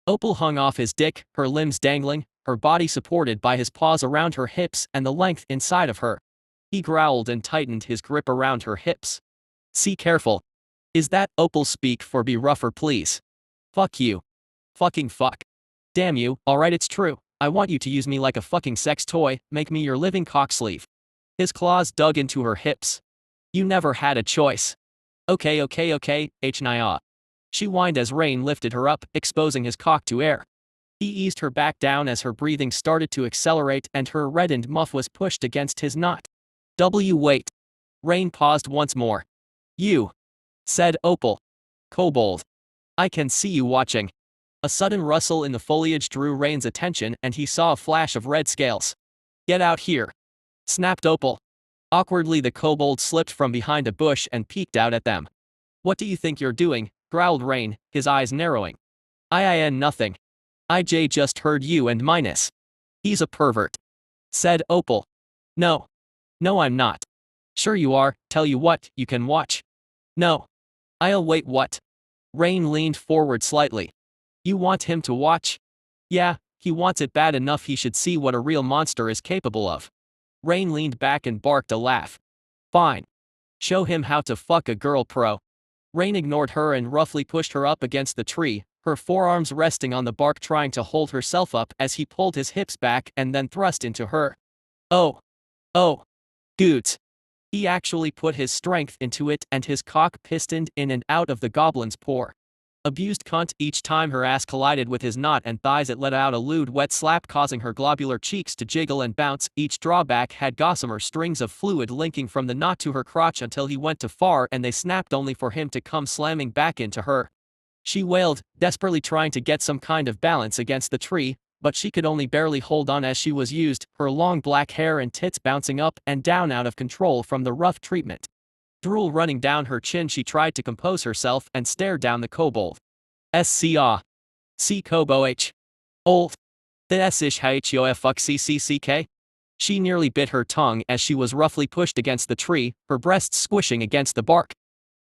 Speaker 1: Opal hung off his dick, her limbs dangling, her body supported by his paws around her hips and the length inside of her. He growled and tightened his grip around her hips. See careful. Is that Opal? Speak for be rougher please. Fuck you. Fucking fuck. Damn you, alright, it's true. I want you to use me like a fucking sex toy, make me your living cock sleeve. His claws dug into her hips. You never had a choice. Okay, h-nia. She whined as Rain lifted her up, exposing his cock to air. He eased her back down as her breathing started to accelerate and her reddened muff was pushed against his knot. Wait. Rain paused once more. You. Said Opal. Kobold. I can see you watching. A sudden rustle in the foliage drew Rain's attention and he saw a flash of red scales. Get out here. Snapped Opal. Awkwardly the kobold slipped from behind a bush and peeked out at them. What do you think you're doing? Growled Rain, his eyes narrowing. Nothing. IJ just heard you and minus. He's a pervert. Said Opal. No. No, I'm not. Sure you are, tell you what, you can watch. No. I'll wait, what? Rain leaned forward slightly. You want him to watch? Yeah, he wants it bad enough, he should see what a real monster is capable of. Rain leaned back and barked a laugh. Fine. Show him how to fuck a girl pro. Rain ignored her and roughly pushed her up against the tree, her forearms resting on the bark trying to hold herself up as he pulled his hips back and then thrust into her. Oh. Oh. Dudes. He actually put his strength into it and his cock pistoned in and out of the goblin's pore. Abused cunt. Each time her ass collided with his knot and thighs it let out a lewd wet slap causing her globular cheeks to jiggle and bounce. Each drawback had gossamer strings of fluid linking from the knot to her crotch until he went too far and they snapped only for him to come slamming back into her. She wailed, desperately trying to get some kind of balance against the tree, but she could only barely hold on as she was used, her long black hair and tits bouncing up and down out of control from the rough treatment. Drool running down her chin, she tried to compose herself and stared down the kobold. SCA. C Kobo H. Old. The S-ish HOFUCCCK. She nearly bit her tongue as she was roughly pushed against the tree, her breasts squishing against the bark.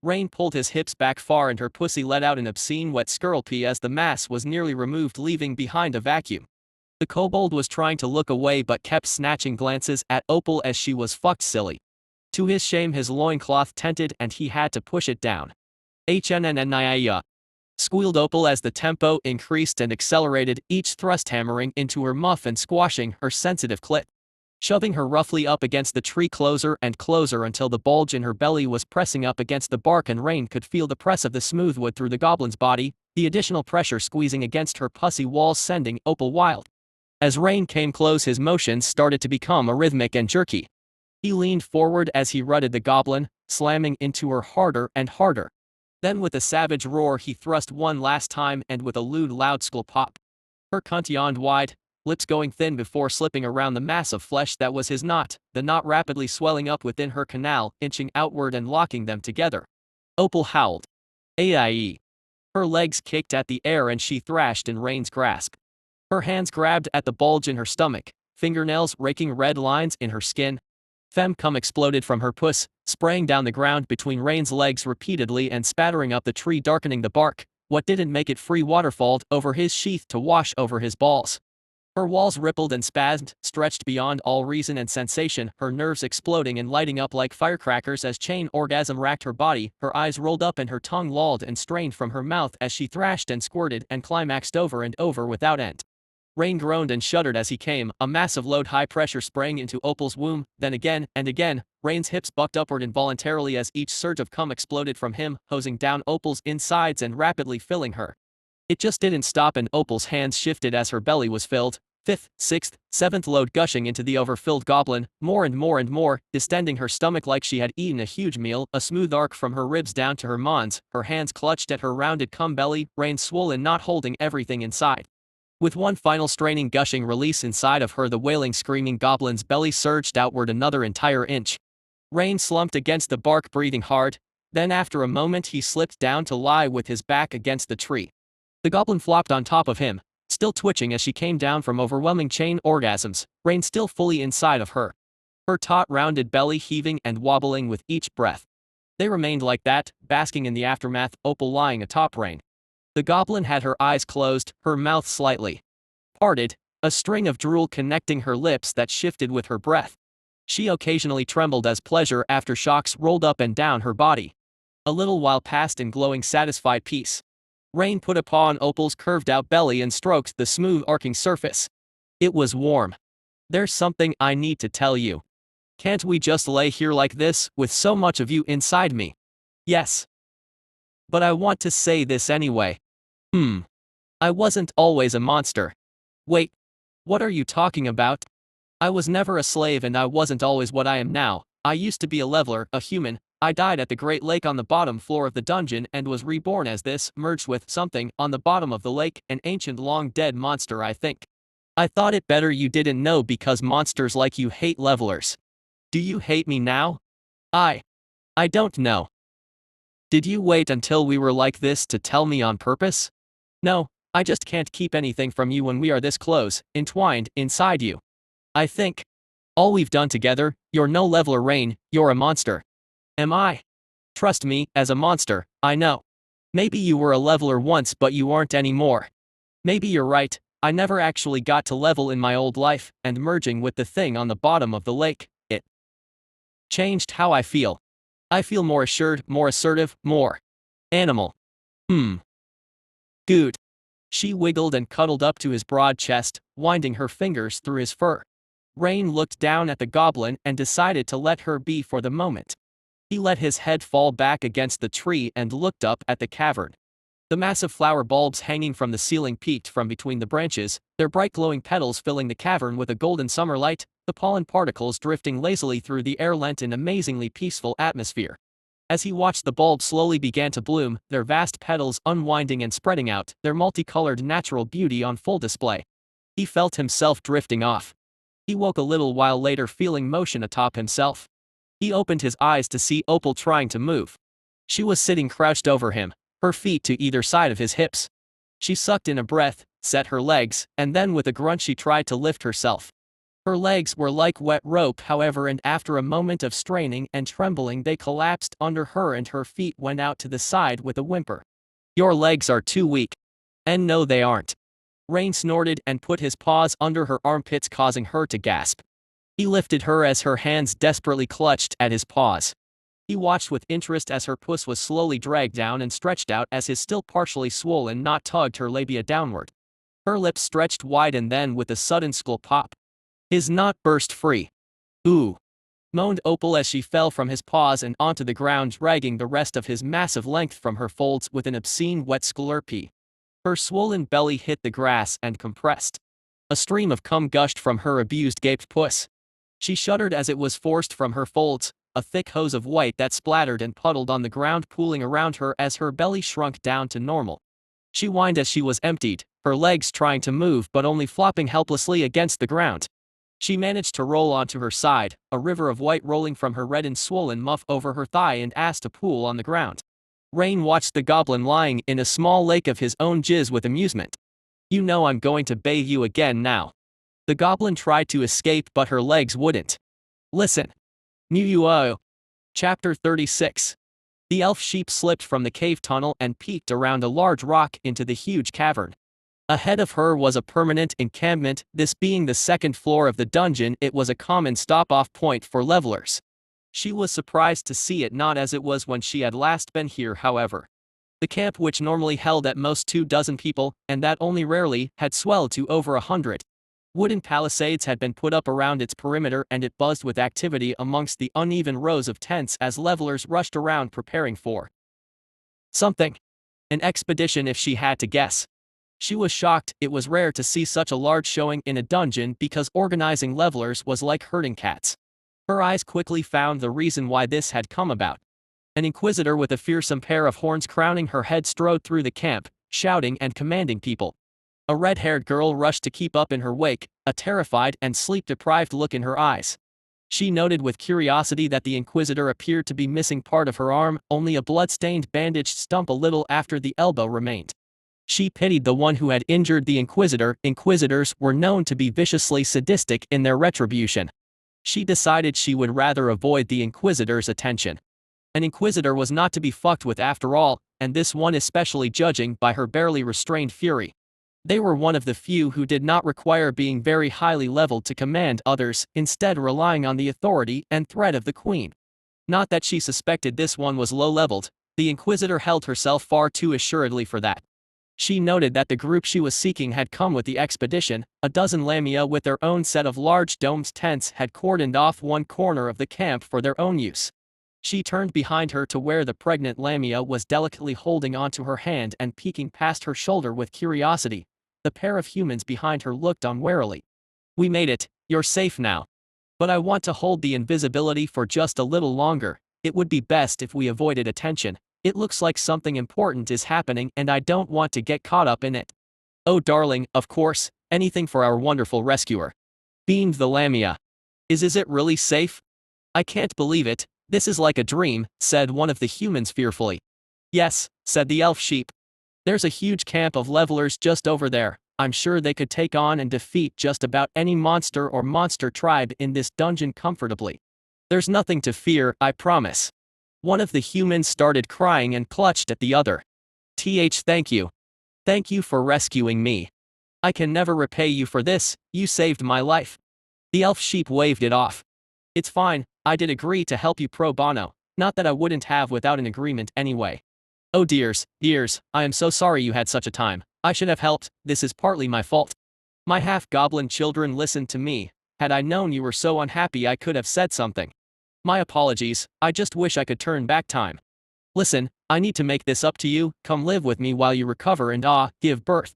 Speaker 1: Rain pulled his hips back far and her pussy let out an obscene wet skirl-pee as the mass was nearly removed, leaving behind a vacuum. The kobold was trying to look away but kept snatching glances at Opal as she was fucked silly. To his shame his loincloth tented and he had to push it down. HNNNIA. Squealed Opal as the tempo increased and accelerated, each thrust hammering into her muff and squashing her sensitive clit. Shoving her roughly up against the tree closer and closer until the bulge in her belly was pressing up against the bark and Rain could feel the press of the smooth wood through the goblin's body, the additional pressure squeezing against her pussy walls sending Opal wild. As Rain came close his motions started to become rhythmic and jerky. He leaned forward as he rutted the goblin, slamming into her harder and harder. Then with a savage roar he thrust one last time and with a lewd loud skull pop. Her cunt yawned wide, lips going thin before slipping around the mass of flesh that was his knot, the knot rapidly swelling up within her canal, inching outward and locking them together. Opal howled. AIE. Her legs kicked at the air and she thrashed in Rain's grasp. Her hands grabbed at the bulge in her stomach, fingernails raking red lines in her skin. Fem cum exploded from her puss, spraying down the ground between Rain's legs repeatedly and spattering up the tree, darkening the bark. What didn't make it free waterfalled over his sheath to wash over his balls. Her walls rippled and spasmed, stretched beyond all reason and sensation, her nerves exploding and lighting up like firecrackers as chain orgasm racked her body, her eyes rolled up and her tongue lolled and strained from her mouth as she thrashed and squirted and climaxed over and over without end. Rain groaned and shuddered as he came, a massive load high pressure spraying into Opal's womb, then again and again, Rain's hips bucked upward involuntarily as each surge of cum exploded from him, hosing down Opal's insides and rapidly filling her. It just didn't stop and Opal's hands shifted as her belly was filled, fifth, sixth, seventh load gushing into the overfilled goblin, more and more and more, distending her stomach like she had eaten a huge meal, a smooth arc from her ribs down to her mons, her hands clutched at her rounded cum belly, Rain swollen not holding everything inside. With one final straining gushing release inside of her, the wailing screaming goblin's belly surged outward another entire inch. Rain slumped against the bark breathing hard, then after a moment he slipped down to lie with his back against the tree. The goblin flopped on top of him, still twitching as she came down from overwhelming chain orgasms, Rain still fully inside of her. Her taut rounded belly heaving and wobbling with each breath. They remained like that, basking in the aftermath, Opal lying atop Rain. The goblin had her eyes closed, her mouth slightly parted, a string of drool connecting her lips that shifted with her breath. She occasionally trembled as pleasure aftershocks rolled up and down her body. A little while passed in glowing satisfied peace. Rain put a paw on Opal's curved-out belly and stroked the smooth arcing surface. It was warm. There's something I need to tell you. Can't we just lay here like this, with so much of you inside me? Yes. But I want to say this anyway. I wasn't always a monster. Wait. What are you talking about? I was never a slave and I wasn't always what I am now. I used to be a leveler, a human. I died at the Great Lake on the bottom floor of the dungeon and was reborn as this, merged with something on the bottom of the lake, an ancient long-dead monster I think. I thought it better you didn't know because monsters like you hate levelers. Do you hate me now? I don't know. Did you wait until we were like this to tell me on purpose? No, I just can't keep anything from you when we are this close, entwined, inside you. I think. All we've done together, you're no leveler Rain, you're a monster. Am I? Trust me, as a monster, I know. Maybe you were a leveler once but you aren't anymore. Maybe you're right, I never actually got to level in my old life, and merging with the thing on the bottom of the lake, it changed how I feel. I feel more assured, more assertive, more animal. Good. She wiggled and cuddled up to his broad chest, winding her fingers through his fur. Rain looked down at the goblin and decided to let her be for the moment. He let his head fall back against the tree and looked up at the cavern. The massive flower bulbs hanging from the ceiling peeked from between the branches, their bright glowing petals filling the cavern with a golden summer light. The pollen particles drifting lazily through the air lent an amazingly peaceful atmosphere. As he watched the bulbs slowly began to bloom, their vast petals unwinding and spreading out, their multicolored natural beauty on full display. He felt himself drifting off. He woke a little while later feeling motion atop himself. He opened his eyes to see Opal trying to move. She was sitting crouched over him, her feet to either side of his hips. She sucked in a breath, set her legs, and then with a grunt she tried to lift herself. Her legs were like wet rope, however, and after a moment of straining and trembling they collapsed under her and her feet went out to the side with a whimper. "Your legs are too weak." "And no they aren't." Rain snorted and put his paws under her armpits, causing her to gasp. He lifted her as her hands desperately clutched at his paws. He watched with interest as her puss was slowly dragged down and stretched out as his still partially swollen knot tugged her labia downward. Her lips stretched wide and then with a sudden skull pop, his knot burst free. "Ooh," moaned Opal as she fell from his paws and onto the ground, dragging the rest of his massive length from her folds with an obscene wet schlurpee. Her swollen belly hit the grass and compressed. A stream of cum gushed from her abused gaped puss. She shuddered as it was forced from her folds, a thick hose of white that splattered and puddled on the ground pooling around her as her belly shrunk down to normal. She whined as she was emptied, her legs trying to move but only flopping helplessly against the ground. She managed to roll onto her side, a river of white rolling from her red and swollen muff over her thigh and ass to pool on the ground. Rain watched the goblin lying in a small lake of his own jizz with amusement. "You know I'm going to bathe you again now." The goblin tried to escape but her legs wouldn't. "Listen." Mew. Chapter 36. The elf sheep slipped from the cave tunnel and peeked around a large rock into the huge cavern. Ahead of her was a permanent encampment, this being the second floor of the dungeon. It was a common stop-off point for levelers. She was surprised to see it not as it was when she had last been here, however. The camp, which normally held at most 24 people, and that only rarely, had swelled to over 100. Wooden palisades had been put up around its perimeter and it buzzed with activity amongst the uneven rows of tents as levelers rushed around preparing for something. An expedition if she had to guess. She was shocked. It was rare to see such a large showing in a dungeon because organizing levelers was like herding cats. Her eyes quickly found the reason why this had come about. An inquisitor with a fearsome pair of horns crowning her head strode through the camp, shouting and commanding people. A red-haired girl rushed to keep up in her wake, a terrified and sleep-deprived look in her eyes. She noted with curiosity that the inquisitor appeared to be missing part of her arm, only a blood-stained bandaged stump a little after the elbow remained. She pitied the one who had injured the inquisitor. Inquisitors were known to be viciously sadistic in their retribution. She decided she would rather avoid the inquisitor's attention. An inquisitor was not to be fucked with after all, and this one especially, judging by her barely restrained fury. They were one of the few who did not require being very highly leveled to command others, instead relying on the authority and threat of the queen. Not that she suspected this one was low-leveled, the inquisitor held herself far too assuredly for that. She noted that the group she was seeking had come with the expedition. A dozen lamia with their own set of large domed tents had cordoned off one corner of the camp for their own use. She turned behind her to where the pregnant lamia was delicately holding onto her hand and peeking past her shoulder with curiosity. The pair of humans behind her looked on warily. "We made it, you're safe now. But I want to hold the invisibility for just a little longer. It would be best if we avoided attention. It looks like something important is happening and I don't want to get caught up in it." "Oh darling, of course, anything for our wonderful rescuer," beamed the lamia. Is it really safe?" "I can't believe it, this is like a dream," said one of the humans fearfully. "Yes," said the elf sheep. "There's a huge camp of levelers just over there. I'm sure they could take on and defeat just about any monster or monster tribe in this dungeon comfortably. There's nothing to fear, I promise." One of the humans started crying and clutched at the other. Thank you. Thank you for rescuing me. I can never repay you for this, you saved my life." The elf sheep waved it off. "It's fine, I did agree to help you pro bono, not that I wouldn't have without an agreement anyway." "Oh dears, I am so sorry you had such a time. I should have helped, this is partly my fault. My half-goblin children listened to me. Had I known you were so unhappy I could have said something. My apologies, I just wish I could turn back time. Listen, I need to make this up to you, come live with me while you recover and give birth.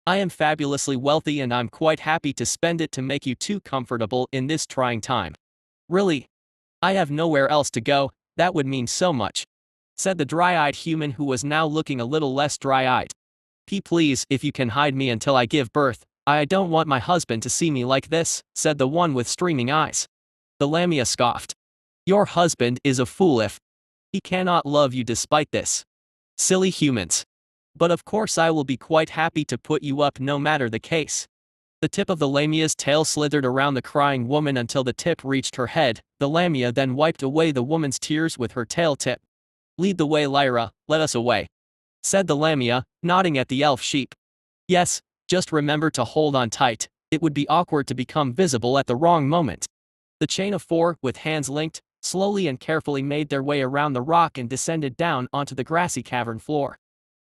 Speaker 1: I am fabulously wealthy and I'm quite happy to spend it to make you too comfortable in this trying time. Really? I have nowhere else to go, that would mean so much. Said the dry-eyed human who was now looking a little less dry-eyed. Please, if you can hide me until I give birth, I don't want my husband to see me like this, said the one with streaming eyes. The Lamia scoffed. Your husband is a fool if he cannot love you despite this. Silly humans. But of course I will be quite happy to put you up no matter the case. The tip of the Lamia's tail slithered around the crying woman until the tip reached her head. The Lamia then wiped away the woman's tears with her tail tip. Lead the way, Lyra, let us away, said the Lamia, nodding at the elf sheep. Yes, just remember to hold on tight, it would be awkward to become visible at the wrong moment. The chain of four, with hands linked, slowly and carefully made their way around the rock and descended down onto the grassy cavern floor.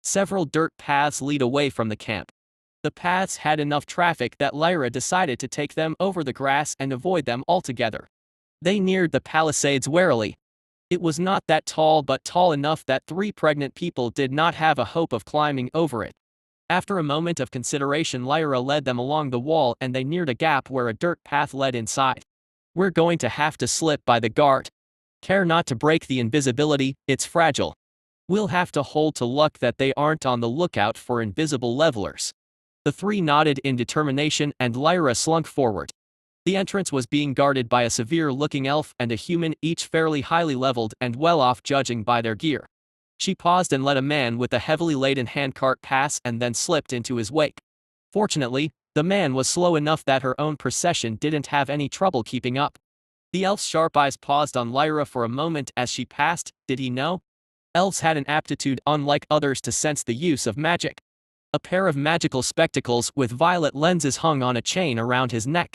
Speaker 1: Several dirt paths lead away from the camp. The paths had enough traffic that Lyra decided to take them over the grass and avoid them altogether. They neared the palisades warily. It was not that tall but tall enough that 3 pregnant people did not have a hope of climbing over it. After a moment of consideration, Lyra led them along the wall and they neared a gap where a dirt path led inside. We're going to have to slip by the guard. Care not to break the invisibility, it's fragile. We'll have to hold to luck that they aren't on the lookout for invisible levelers. The 3 nodded in determination and Lyra slunk forward. The entrance was being guarded by a severe-looking elf and a human, each fairly highly leveled and well off judging by their gear. She paused and let a man with a heavily laden handcart pass and then slipped into his wake. Fortunately, the man was slow enough that her own procession didn't have any trouble keeping up. The elf's sharp eyes paused on Lyra for a moment as she passed. Did he know? Elves had an aptitude unlike others to sense the use of magic. A pair of magical spectacles with violet lenses hung on a chain around his neck.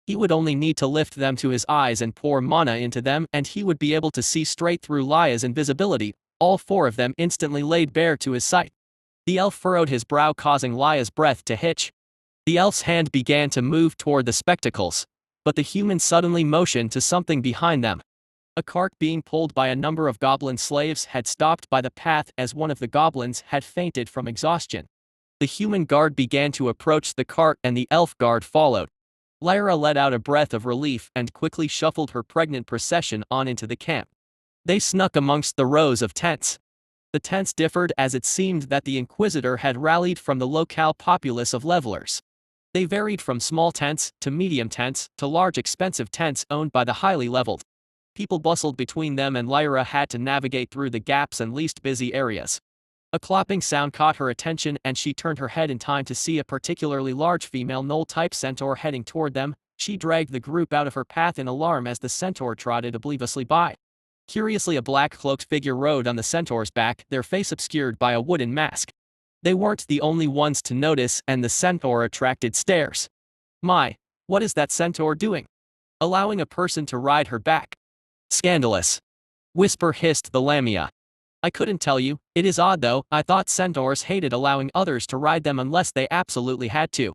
Speaker 1: He would only need to lift them to his eyes and pour mana into them and he would be able to see straight through Lya's invisibility, all 4 of them instantly laid bare to his sight. The elf furrowed his brow, causing Lya's breath to hitch. The elf's hand began to move toward the spectacles, but the human suddenly motioned to something behind them. A cart being pulled by a number of goblin slaves had stopped by the path as one of the goblins had fainted from exhaustion. The human guard began to approach the cart and the elf guard followed. Lyra let out a breath of relief and quickly shuffled her pregnant procession on into the camp. They snuck amongst the rows of tents. The tents differed as it seemed that the inquisitor had rallied from the locale populace of levelers. They varied from small tents to medium tents to large expensive tents owned by the highly leveled. People bustled between them and Lyra had to navigate through the gaps and least busy areas. A clopping sound caught her attention and she turned her head in time to see a particularly large female gnoll-type centaur heading toward them. She dragged the group out of her path in alarm as the centaur trotted obliviously by. Curiously, a black-cloaked figure rode on the centaur's back, their face obscured by a wooden mask. They weren't the only ones to notice and the centaur attracted stares. My, what is that centaur doing? Allowing a person to ride her back? Scandalous. Whisper hissed the Lamia. I couldn't tell you, it is odd though, I thought centaurs hated allowing others to ride them unless they absolutely had to.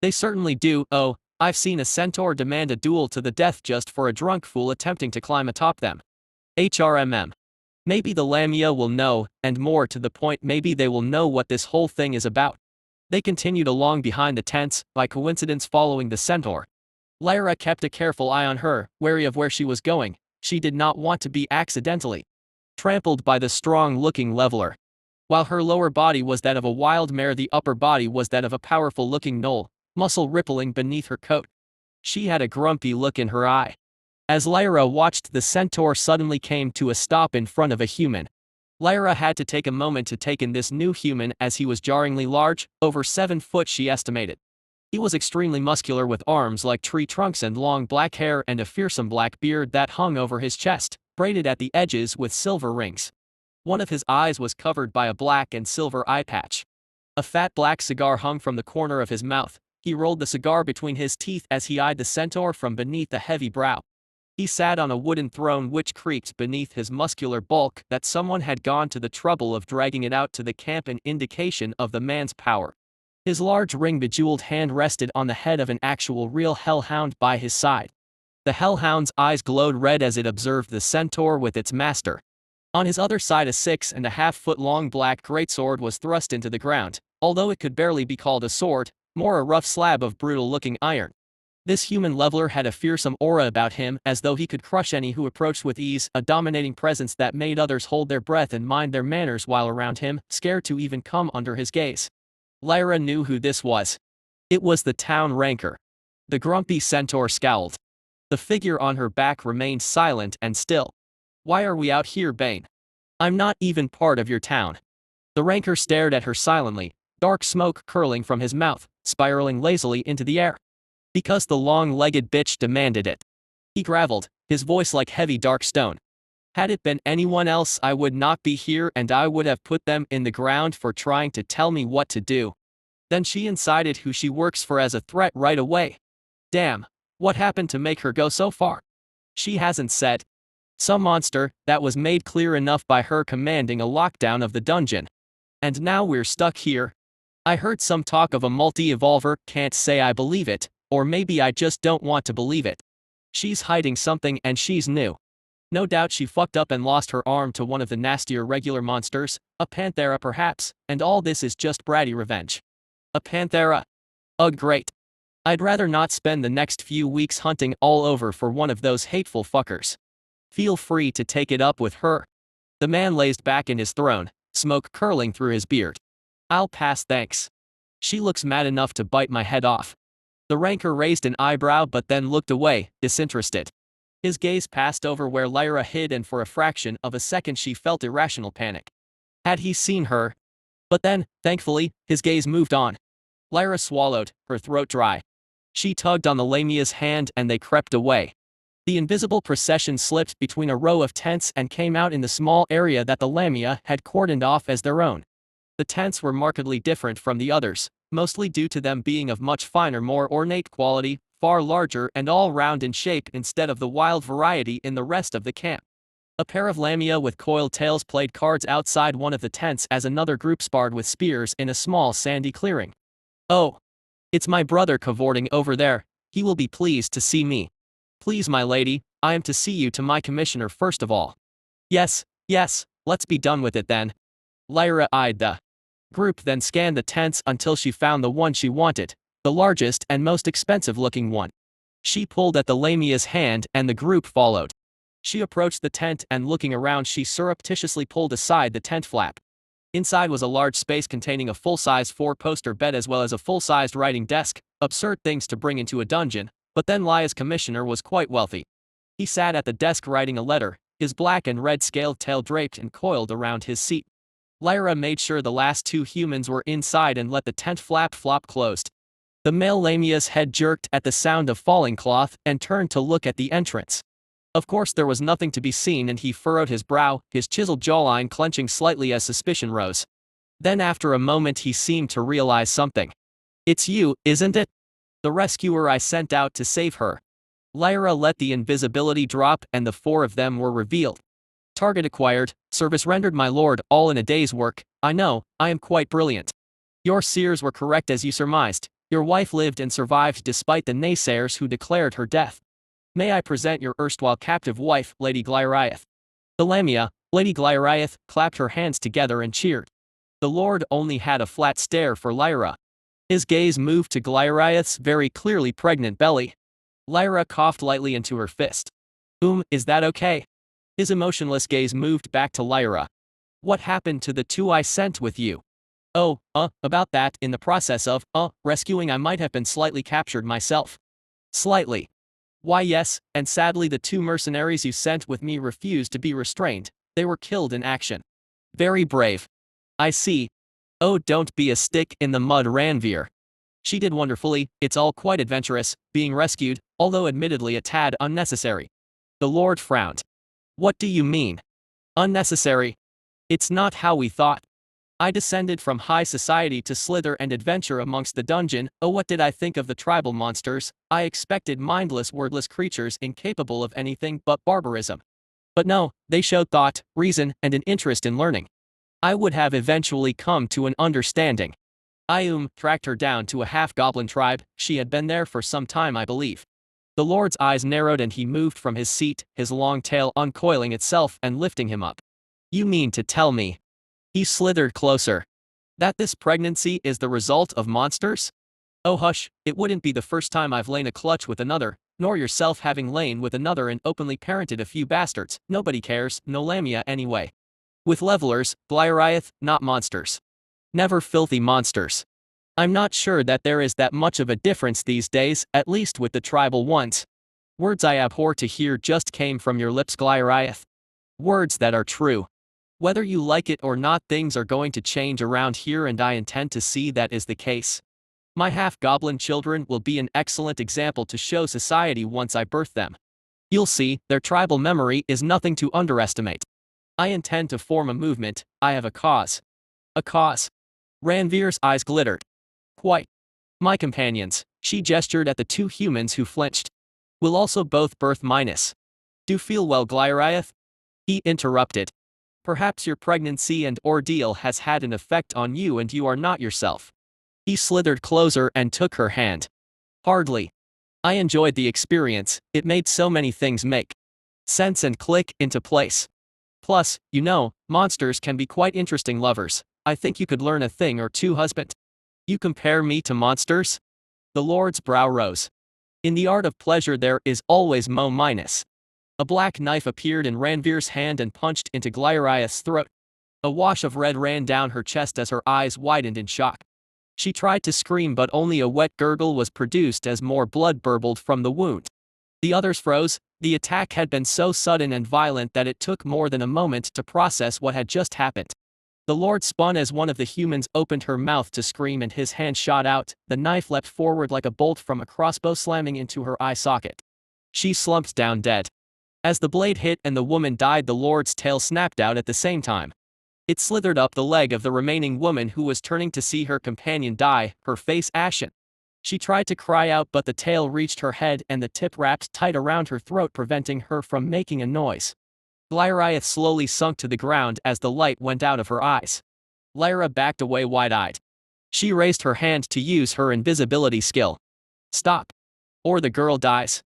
Speaker 1: They certainly do. Oh, I've seen a centaur demand a duel to the death just for a drunk fool attempting to climb atop them. HRMM. Maybe the Lamia will know, and more to the point maybe they will know what this whole thing is about. They continued along behind the tents, by coincidence following the centaur. Lyra kept a careful eye on her, wary of where she was going. She did not want to be accidentally trampled by the strong-looking leveler. While her lower body was that of a wild mare, the upper body was that of a powerful-looking gnoll, muscle rippling beneath her coat. She had a grumpy look in her eye. As Lyra watched, the centaur suddenly came to a stop in front of a human. Lyra had to take a moment to take in this new human as he was jarringly large, over 7 foot she estimated. He was extremely muscular with arms like tree trunks and long black hair and a fearsome black beard that hung over his chest, braided at the edges with silver rings. One of his eyes was covered by a black and silver eye patch. A fat black cigar hung from the corner of his mouth. He rolled the cigar between his teeth as he eyed the centaur from beneath a heavy brow. He sat on a wooden throne which creaked beneath his muscular bulk. That someone had gone to the trouble of dragging it out to the camp, an indication of the man's power. His large ring-bejeweled hand rested on the head of an actual real hellhound by his side. The hellhound's eyes glowed red as it observed the centaur with its master. On his other side a 6.5-foot-long black greatsword was thrust into the ground, although it could barely be called a sword, more a rough slab of brutal-looking iron. This human leveler had a fearsome aura about him, as though he could crush any who approached with ease, a dominating presence that made others hold their breath and mind their manners while around him, scared to even come under his gaze. Lyra knew who this was. It was the town ranker. The grumpy centaur scowled. The figure on her back remained silent and still. "Why are we out here, Bane? I'm not even part of your town." The ranker stared at her silently, dark smoke curling from his mouth, spiraling lazily into the air. "Because the long-legged bitch demanded it," he graveled, his voice like heavy dark stone. "Had it been anyone else I would not be here and I would have put them in the ground for trying to tell me what to do." Then she incited who she works for as a threat right away. Damn, what happened to make her go so far? She hasn't said. Some monster, that was made clear enough by her commanding a lockdown of the dungeon. And now we're stuck here. I heard some talk of a multi-evolver, can't say I believe it, or maybe I just don't want to believe it. She's hiding something and she's new. No doubt she fucked up and lost her arm to one of the nastier regular monsters, a panthera perhaps, and all this is just bratty revenge. A panthera? Ugh, great. I'd rather not spend the next few weeks hunting all over for one of those hateful fuckers. Feel free to take it up with her. The man lazed back in his throne, smoke curling through his beard. I'll pass, thanks. She looks mad enough to bite my head off. The ranker raised an eyebrow but then looked away, disinterested. His gaze passed over where Lyra hid and for a fraction of a second she felt irrational panic. Had he seen her? But then, thankfully, his gaze moved on. Lyra swallowed, her throat dry. She tugged on the lamia's hand and they crept away. The invisible procession slipped between a row of tents and came out in the small area that the lamia had cordoned off as their own. The tents were markedly different from the others, mostly due to them being of much finer, more ornate quality, far larger and all round in shape instead of the wild variety in the rest of the camp. A pair of lamia with coiled tails played cards outside one of the tents as another group sparred with spears in a small sandy clearing. "Oh. It's my brother cavorting over there, he will be pleased to see me." "Please, my lady, I am to see you to my commissioner first of all." Yes, let's be done with it then." Lyra eyed the group then scanned the tents until she found the one she wanted, the largest and most expensive-looking one. She pulled at the lamia's hand and the group followed. She approached the tent and looking around she surreptitiously pulled aside the tent flap. Inside was a large space containing a full-size 4-poster bed as well as a full-sized writing desk, absurd things to bring into a dungeon, but then Lya's commissioner was quite wealthy. He sat at the desk writing a letter, his black and red scaled tail draped and coiled around his seat. Lyra made sure the last two humans were inside and let the tent flap flop closed. The male lamia's head jerked at the sound of falling cloth and turned to look at the entrance. Of course there was nothing to be seen and he furrowed his brow, his chiseled jawline clenching slightly as suspicion rose. Then after a moment he seemed to realize something. "It's you, isn't it? The rescuer I sent out to save her." Lyra let the invisibility drop and the four of them were revealed. "Target acquired, service rendered, my lord, all in a day's work. I know, I am quite brilliant. Your seers were correct as you surmised. Your wife lived and survived despite the naysayers who declared her death. May I present your erstwhile captive wife, Lady Glyriath." The lamia, Lady Glyriath, clapped her hands together and cheered. The lord only had a flat stare for Lyra. His gaze moved to Glyriath's very clearly pregnant belly. Lyra coughed lightly into her fist. Is that okay?" His emotionless gaze moved back to Lyra. "What happened to the two I sent with you?" "Oh, about that, in the process of, rescuing I might have been slightly captured myself." "Slightly?" "Why yes, and sadly the two mercenaries you sent with me refused to be restrained, they were killed in action." "Very brave." "I see. Oh, don't be a stick in the mud, Ranveer. She did wonderfully, it's all quite adventurous, being rescued, although admittedly a tad unnecessary." The lord frowned. "What do you mean? Unnecessary? It's not how we thought. I descended from high society to slither and adventure amongst the dungeon. Oh, what did I think of the tribal monsters? I expected mindless, wordless creatures incapable of anything but barbarism. But no, they showed thought, reason, and an interest in learning. I would have eventually come to an understanding. I tracked her down to a half-goblin tribe. She had been there for some time, I believe. The Lord's eyes narrowed and he moved from his seat, his long tail uncoiling itself and lifting him up. You mean to tell me? He slithered closer. That this pregnancy is the result of monsters? Oh hush, it wouldn't be the first time I've lain a clutch with another, nor yourself having lain with another and openly parented a few bastards. Nobody cares, no Lamia anyway. With levelers, Glyriath, not monsters. Never filthy monsters. I'm not sure that there is that much of a difference these days, at least with the tribal ones. Words I abhor to hear just came from your lips, Glyriath. Words that are true. Whether you like it or not, things are going to change around here and I intend to see that is the case. My half-goblin children will be an excellent example to show society once I birth them. You'll see, their tribal memory is nothing to underestimate. I intend to form a movement. I have a cause. A cause. Ranveer's eyes glittered. Quite. My companions, she gestured at the two humans who flinched. Will also both birth minus. Do feel well, Glyriath? He interrupted. Perhaps your pregnancy and ordeal has had an effect on you and you are not yourself. He slithered closer and took her hand. Hardly. I enjoyed the experience, it made so many things make sense and click into place. Plus, you know, monsters can be quite interesting lovers. I think you could learn a thing or two, husband. You compare me to monsters? The Lord's brow rose. In the art of pleasure there is always mo minus. A black knife appeared in Ranveer's hand and punched into Glyriath's throat. A wash of red ran down her chest as her eyes widened in shock. She tried to scream but only a wet gurgle was produced as more blood burbled from the wound. The others froze. The attack had been so sudden and violent that it took more than a moment to process what had just happened. The Lord spun as one of the humans opened her mouth to scream and his hand shot out. The knife leapt forward like a bolt from a crossbow, slamming into her eye socket. She slumped down dead. As the blade hit and the woman died, the Lord's tail snapped out at the same time. It slithered up the leg of the remaining woman who was turning to see her companion die, her face ashen. She tried to cry out but the tail reached her head and the tip wrapped tight around her throat, preventing her from making a noise. Glyriath slowly sunk to the ground as the light went out of her eyes. Lyra backed away wide-eyed. She raised her hand to use her invisibility skill. Stop. Or the girl dies.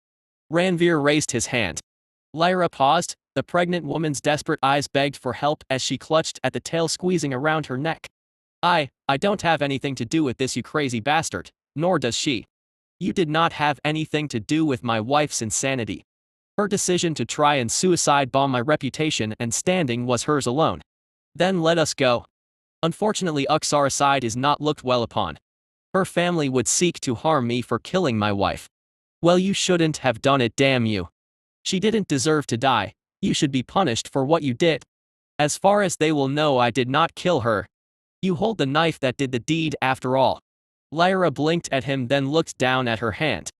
Speaker 1: Ranveer raised his hand. Lyra paused. The pregnant woman's desperate eyes begged for help as she clutched at the tail squeezing around her neck. I don't have anything to do with this, you crazy bastard, nor does she. You did not have anything to do with my wife's insanity. Her decision to try and suicide bomb my reputation and standing was hers alone. Then let us go. Unfortunately, Uxaricide is not looked well upon. Her family would seek to harm me for killing my wife. Well, you shouldn't have done it, damn you. She didn't deserve to die. You should be punished for what you did. As far as they will know, I did not kill her. You hold the knife that did the deed after all. Lyra blinked at him, then looked down at her hand.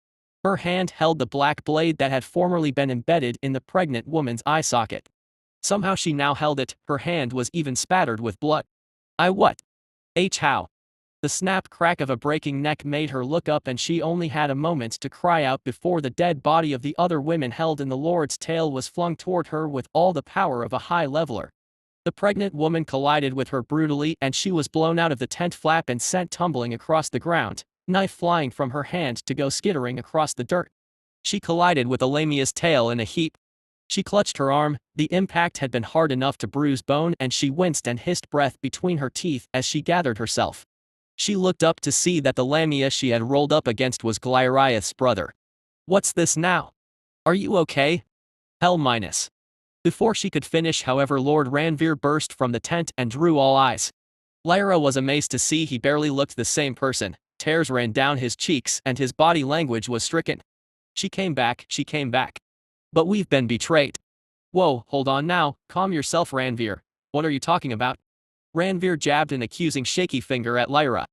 Speaker 1: Her hand held the black blade that had formerly been embedded in the pregnant woman's eye socket. Somehow she now held it. Her hand was even spattered with blood. I what? How? The snap crack of a breaking neck made her look up and she only had a moment to cry out before the dead body of the other women held in the Lord's tail was flung toward her with all the power of a high leveler. The pregnant woman collided with her brutally and she was blown out of the tent flap and sent tumbling across the ground, knife flying from her hand to go skittering across the dirt. She collided with Alamia's tail in a heap. She clutched her arm. The impact had been hard enough to bruise bone and she winced and hissed breath between her teeth as she gathered herself. She looked up to see that the Lamia she had rolled up against was Glyriath's brother. What's this now? Are you okay? Hell minus. Before she could finish, however, Lord Ranveer burst from the tent and drew all eyes. Lyra was amazed to see he barely looked the same person. Tears ran down his cheeks and his body language was stricken. She came back. But we've been betrayed. Whoa, hold on now, calm yourself, Ranveer. What are you talking about? Ranveer jabbed an accusing shaky finger at Lyra.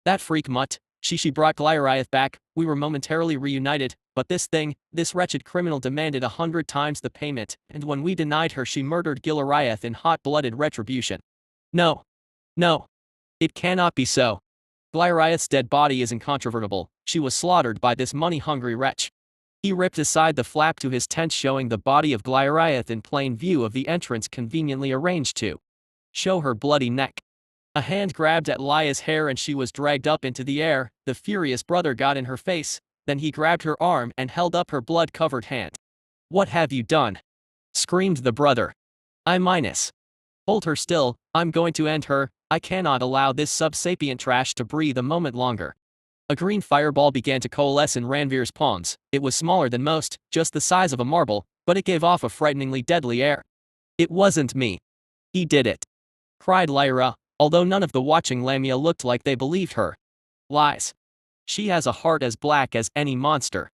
Speaker 1: That freak mutt, she brought Glyriath back. We were momentarily reunited, but this wretched criminal demanded 100 times the payment, and when we denied her she murdered Glyriath in hot-blooded retribution. No. It cannot be so. Glyriath's dead body is incontrovertible. She was slaughtered by this money-hungry wretch. He ripped aside the flap to his tent, showing the body of Glyriath in plain view of the entrance conveniently arranged to show her bloody neck. A hand grabbed at Laya's hair and she was dragged up into the air. The furious brother got in her face, then he grabbed her arm and held up her blood-covered hand. "What have you done?" screamed the brother. Hold her still, I'm going to end her, I cannot allow this subsapient trash to breathe a moment longer. A green fireball began to coalesce in Ranveer's palms. It was smaller than most, just the size of a marble, but it gave off a frighteningly deadly air. "It wasn't me. He did it," cried Lyra, although none of the watching Lamia looked like they believed her. "Lies. She has a heart as black as any monster.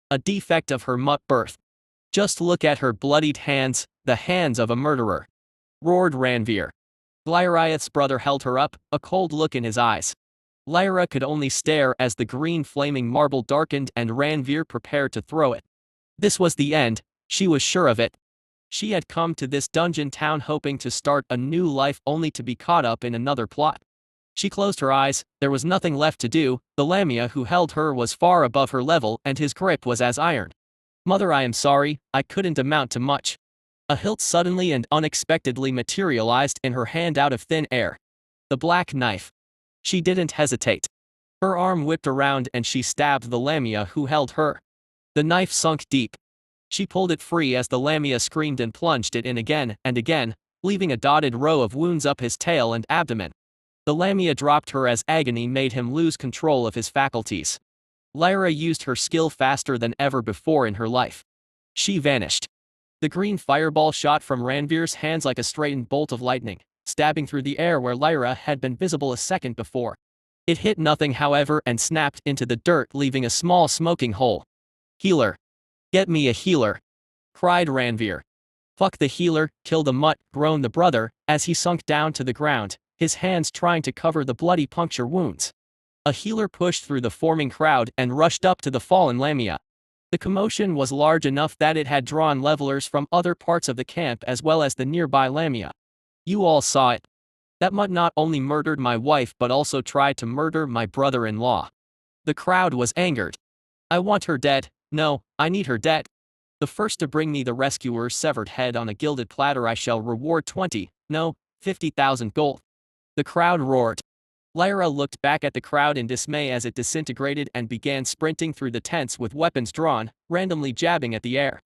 Speaker 1: A defect of her mutt birth. Just look at her bloodied hands, the hands of a murderer," roared Ranveer. Glyriath's brother held her up, a cold look in his eyes. Lyra could only stare as the green flaming marble darkened and Ranveer prepared to throw it. This was the end, she was sure of it. She had come to this dungeon town hoping to start a new life only to be caught up in another plot. She closed her eyes, there was nothing left to do, the Lamia who held her was far above her level and his grip was as iron. "Mother, I am sorry, I couldn't amount to much." A hilt suddenly and unexpectedly materialized in her hand out of thin air. The black knife. She didn't hesitate. Her arm whipped around and she stabbed the Lamia who held her. The knife sunk deep. She pulled it free as the Lamia screamed and plunged it in again and again, leaving a dotted row of wounds up his tail and abdomen. The Lamia dropped her as agony made him lose control of his faculties. Lyra used her skill faster than ever before in her life. She vanished. The green fireball shot from Ranveer's hands like a straightened bolt of lightning, stabbing through the air where Lyra had been visible a second before. It hit nothing however and snapped into the dirt leaving a small smoking hole. "Healer. Get me a healer," cried Ranveer. "Fuck the healer, kill the mutt," groaned the brother, as he sunk down to the ground, his hands trying to cover the bloody puncture wounds. A healer pushed through the forming crowd and rushed up to the fallen Lamia. The commotion was large enough that it had drawn levelers from other parts of the camp as well as the nearby Lamia. "You all saw it. That mutt not only murdered my wife but also tried to murder my brother-in-law." The crowd was angered. "I want her dead. No, I need her dead. The first to bring me the rescuer's severed head on a gilded platter I shall reward 20, no, 50,000 gold." The crowd roared. Lyra looked back at the crowd in dismay as it disintegrated and began sprinting through the tents with weapons drawn, randomly jabbing at the air.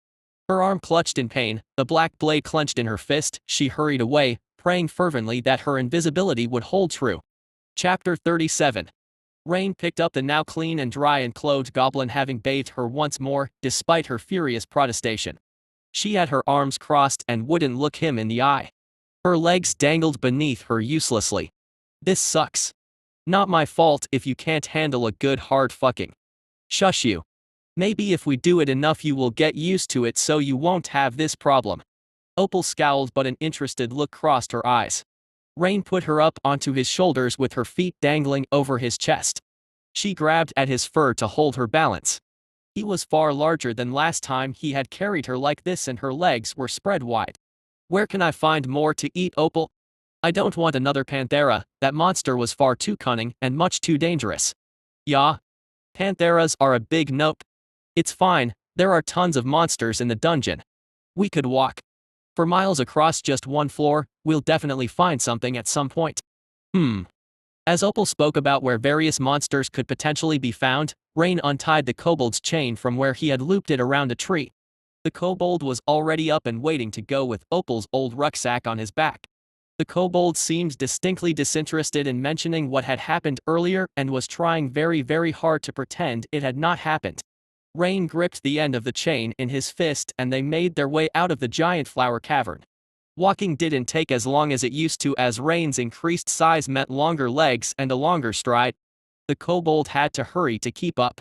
Speaker 1: Her arm clutched in pain, the black blade clenched in her fist, she hurried away, praying fervently that her invisibility would hold true. Chapter 37. Rain picked up the now clean and dry and clothed goblin having bathed her once more, despite her furious protestation. She had her arms crossed and wouldn't look him in the eye. Her legs dangled beneath her uselessly. "This sucks. Not my fault if you can't handle a good hard fucking. Shush you. Maybe if we do it enough you will get used to it so you won't have this problem." Opal scowled but an interested look crossed her eyes. Rain put her up onto his shoulders with her feet dangling over his chest. She grabbed at his fur to hold her balance. He was far larger than last time he had carried her like this and her legs were spread wide. "Where can I find more to eat, Opal? I don't want another panthera, that monster was far too cunning and much too dangerous." "Yeah? Pantheras are a big nope. It's fine, there are tons of monsters in the dungeon. We could walk for miles across just one floor, we'll definitely find something at some point." As Opal spoke about where various monsters could potentially be found, Rain untied the kobold's chain from where he had looped it around a tree. The kobold was already up and waiting to go with Opal's old rucksack on his back. The kobold seemed distinctly disinterested in mentioning what had happened earlier and was trying very hard to pretend it had not happened. Rain gripped the end of the chain in his fist and they made their way out of the giant flower cavern. Walking didn't take as long as it used to as Rain's increased size meant longer legs and a longer stride. The kobold had to hurry to keep up.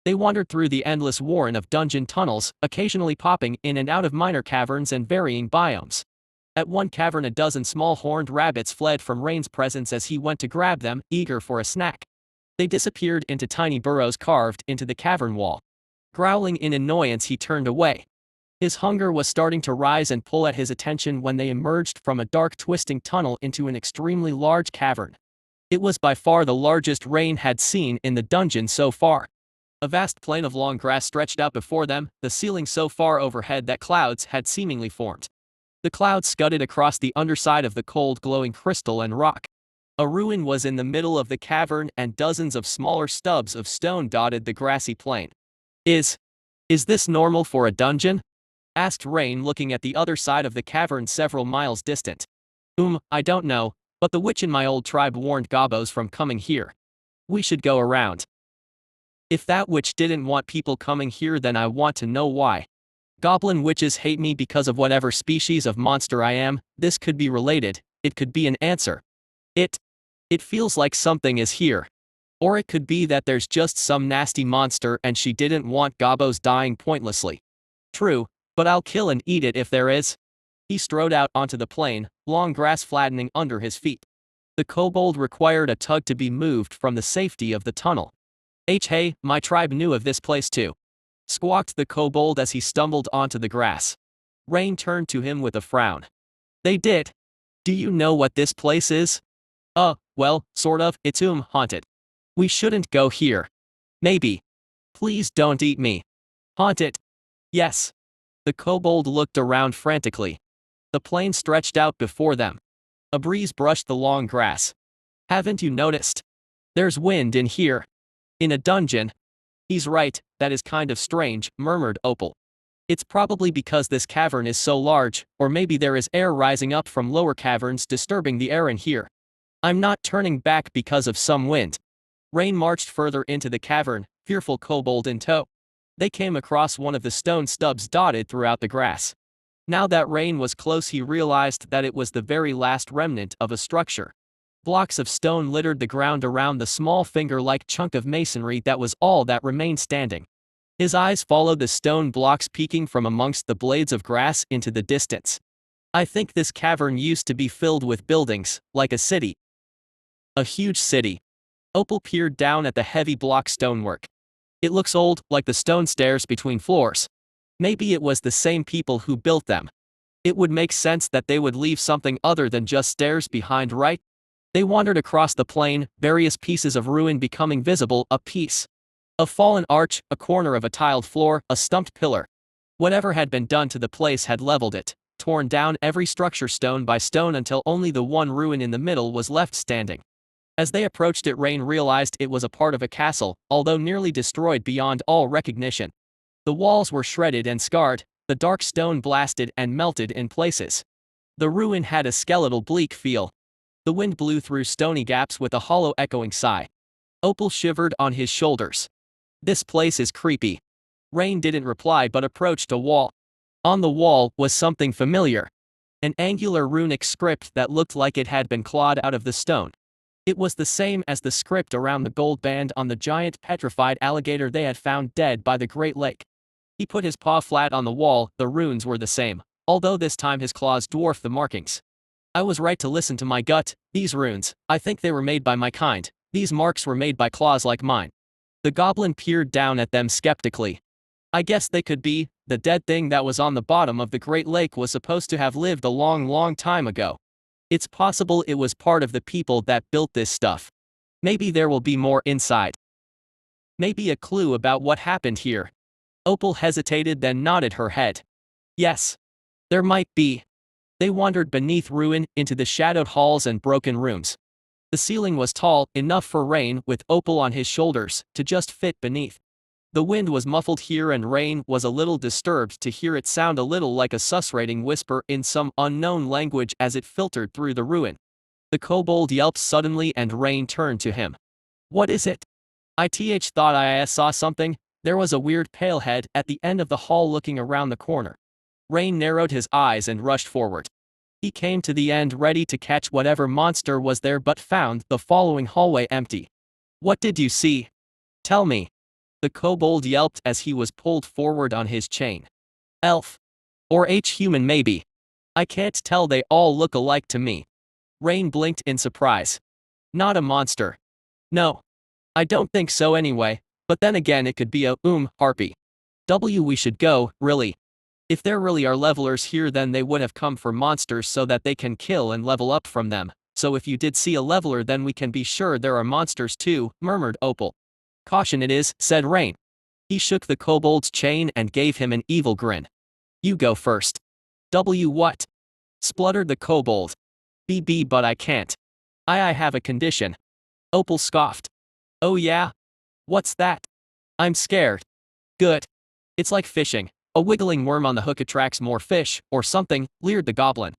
Speaker 1: They wandered through the endless warren of dungeon tunnels, occasionally popping in and out of minor caverns and varying biomes. At one cavern a dozen small horned rabbits fled from Rain's presence as he went to grab them, eager for a snack. They disappeared into tiny burrows carved into the cavern wall. Growling in annoyance he turned away. His hunger was starting to rise and pull at his attention when they emerged from a dark twisting tunnel into an extremely large cavern. It was by far the largest Rain had seen in the dungeon so far. A vast plain of long grass stretched out before them, the ceiling so far overhead that clouds had seemingly formed. The clouds scudded across the underside of the cold glowing crystal and rock. A ruin was in the middle of the cavern and dozens of smaller stubs of stone dotted the grassy plain. Is this normal for a dungeon? Asked Rain, looking at the other side of the cavern several miles distant. I don't know, but the witch in my old tribe warned gobos from coming here. We should go around. If that witch didn't want people coming here, then I want to know why. Goblin witches hate me because of whatever species of monster I am. This could be related, it could be an answer. It feels like something is here. Or it could be that there's just some nasty monster and she didn't want gobos dying pointlessly. True, but I'll kill and eat it if there is. He strode out onto the plain, long grass flattening under his feet. The kobold required a tug to be moved from the safety of the tunnel. Hey, my tribe knew of this place too. Squawked the kobold as he stumbled onto the grass. Rain turned to him with a frown. They did. Do you know what this place is? Well, sort of, it's haunted. We shouldn't go here. Maybe. Please don't eat me. Haunted. Yes. The kobold looked around frantically. The plain stretched out before them. A breeze brushed the long grass. Haven't you noticed? There's wind in here. In a dungeon. He's right, that is kind of strange, murmured Opal. It's probably because this cavern is so large, or maybe there is air rising up from lower caverns disturbing the air in here. I'm not turning back because of some wind. Rain marched further into the cavern, fearful kobold in tow. They came across one of the stone stubs dotted throughout the grass. Now that Rain was close, he realized that it was the very last remnant of a structure. Blocks of stone littered the ground around the small finger-like chunk of masonry that was all that remained standing. His eyes followed the stone blocks peeking from amongst the blades of grass into the distance. I think this cavern used to be filled with buildings, like a city. A huge city. Opal peered down at the heavy block stonework. It looks old, like the stone stairs between floors. Maybe it was the same people who built them. It would make sense that they would leave something other than just stairs behind, right? They wandered across the plain, various pieces of ruin becoming visible, a piece of fallen arch, a corner of a tiled floor, a stumped pillar. Whatever had been done to the place had leveled it, torn down every structure stone by stone until only the one ruin in the middle was left standing. As they approached it, Rain realized it was a part of a castle, although nearly destroyed beyond all recognition. The walls were shredded and scarred, the dark stone blasted and melted in places. The ruin had a skeletal, bleak feel. The wind blew through stony gaps with a hollow, echoing sigh. Opal shivered on his shoulders. This place is creepy. Rain didn't reply but approached a wall. On the wall was something familiar. An angular runic script that looked like it had been clawed out of the stone. It was the same as the script around the gold band on the giant petrified alligator they had found dead by the Great Lake. He put his paw flat on the wall. The runes were the same, although this time his claws dwarfed the markings. I was right to listen to my gut. These runes, I think they were made by my kind. These marks were made by claws like mine. The goblin peered down at them skeptically. I guess they could be. The dead thing that was on the bottom of the Great Lake was supposed to have lived a long, long time ago. It's possible it was part of the people that built this stuff. Maybe there will be more inside. Maybe a clue about what happened here. Opal hesitated, then nodded her head. Yes. There might be. They wandered beneath ruin, into the shadowed halls and broken rooms. The ceiling was tall, enough for Rain, with Opal on his shoulders, to just fit beneath. The wind was muffled here and Rain was a little disturbed to hear it sound a little like a susurrating whisper in some unknown language as it filtered through the ruin. The kobold yelped suddenly and Rain turned to him. What is it? I thought I saw something. There was a weird pale head at the end of the hall looking around the corner. Rain narrowed his eyes and rushed forward. He came to the end ready to catch whatever monster was there but found the following hallway empty. What did you see? Tell me. The kobold yelped as he was pulled forward on his chain. Elf. Or human maybe. I can't tell, they all look alike to me. Rain blinked in surprise. Not a monster. No. I don't think so anyway, but then again it could be a, harpy. We should go, really. If there really are levelers here, then they would have come for monsters so that they can kill and level up from them. So if you did see a leveler, then we can be sure there are monsters too, murmured Opal. Caution it is, said Rain. He shook the kobold's chain and gave him an evil grin. You go first. What? Spluttered the kobold. But I can't. I have a condition. Opal scoffed. Oh yeah? What's that? I'm scared. Good. It's like fishing. A wiggling worm on the hook attracts more fish, or something, leered the goblin.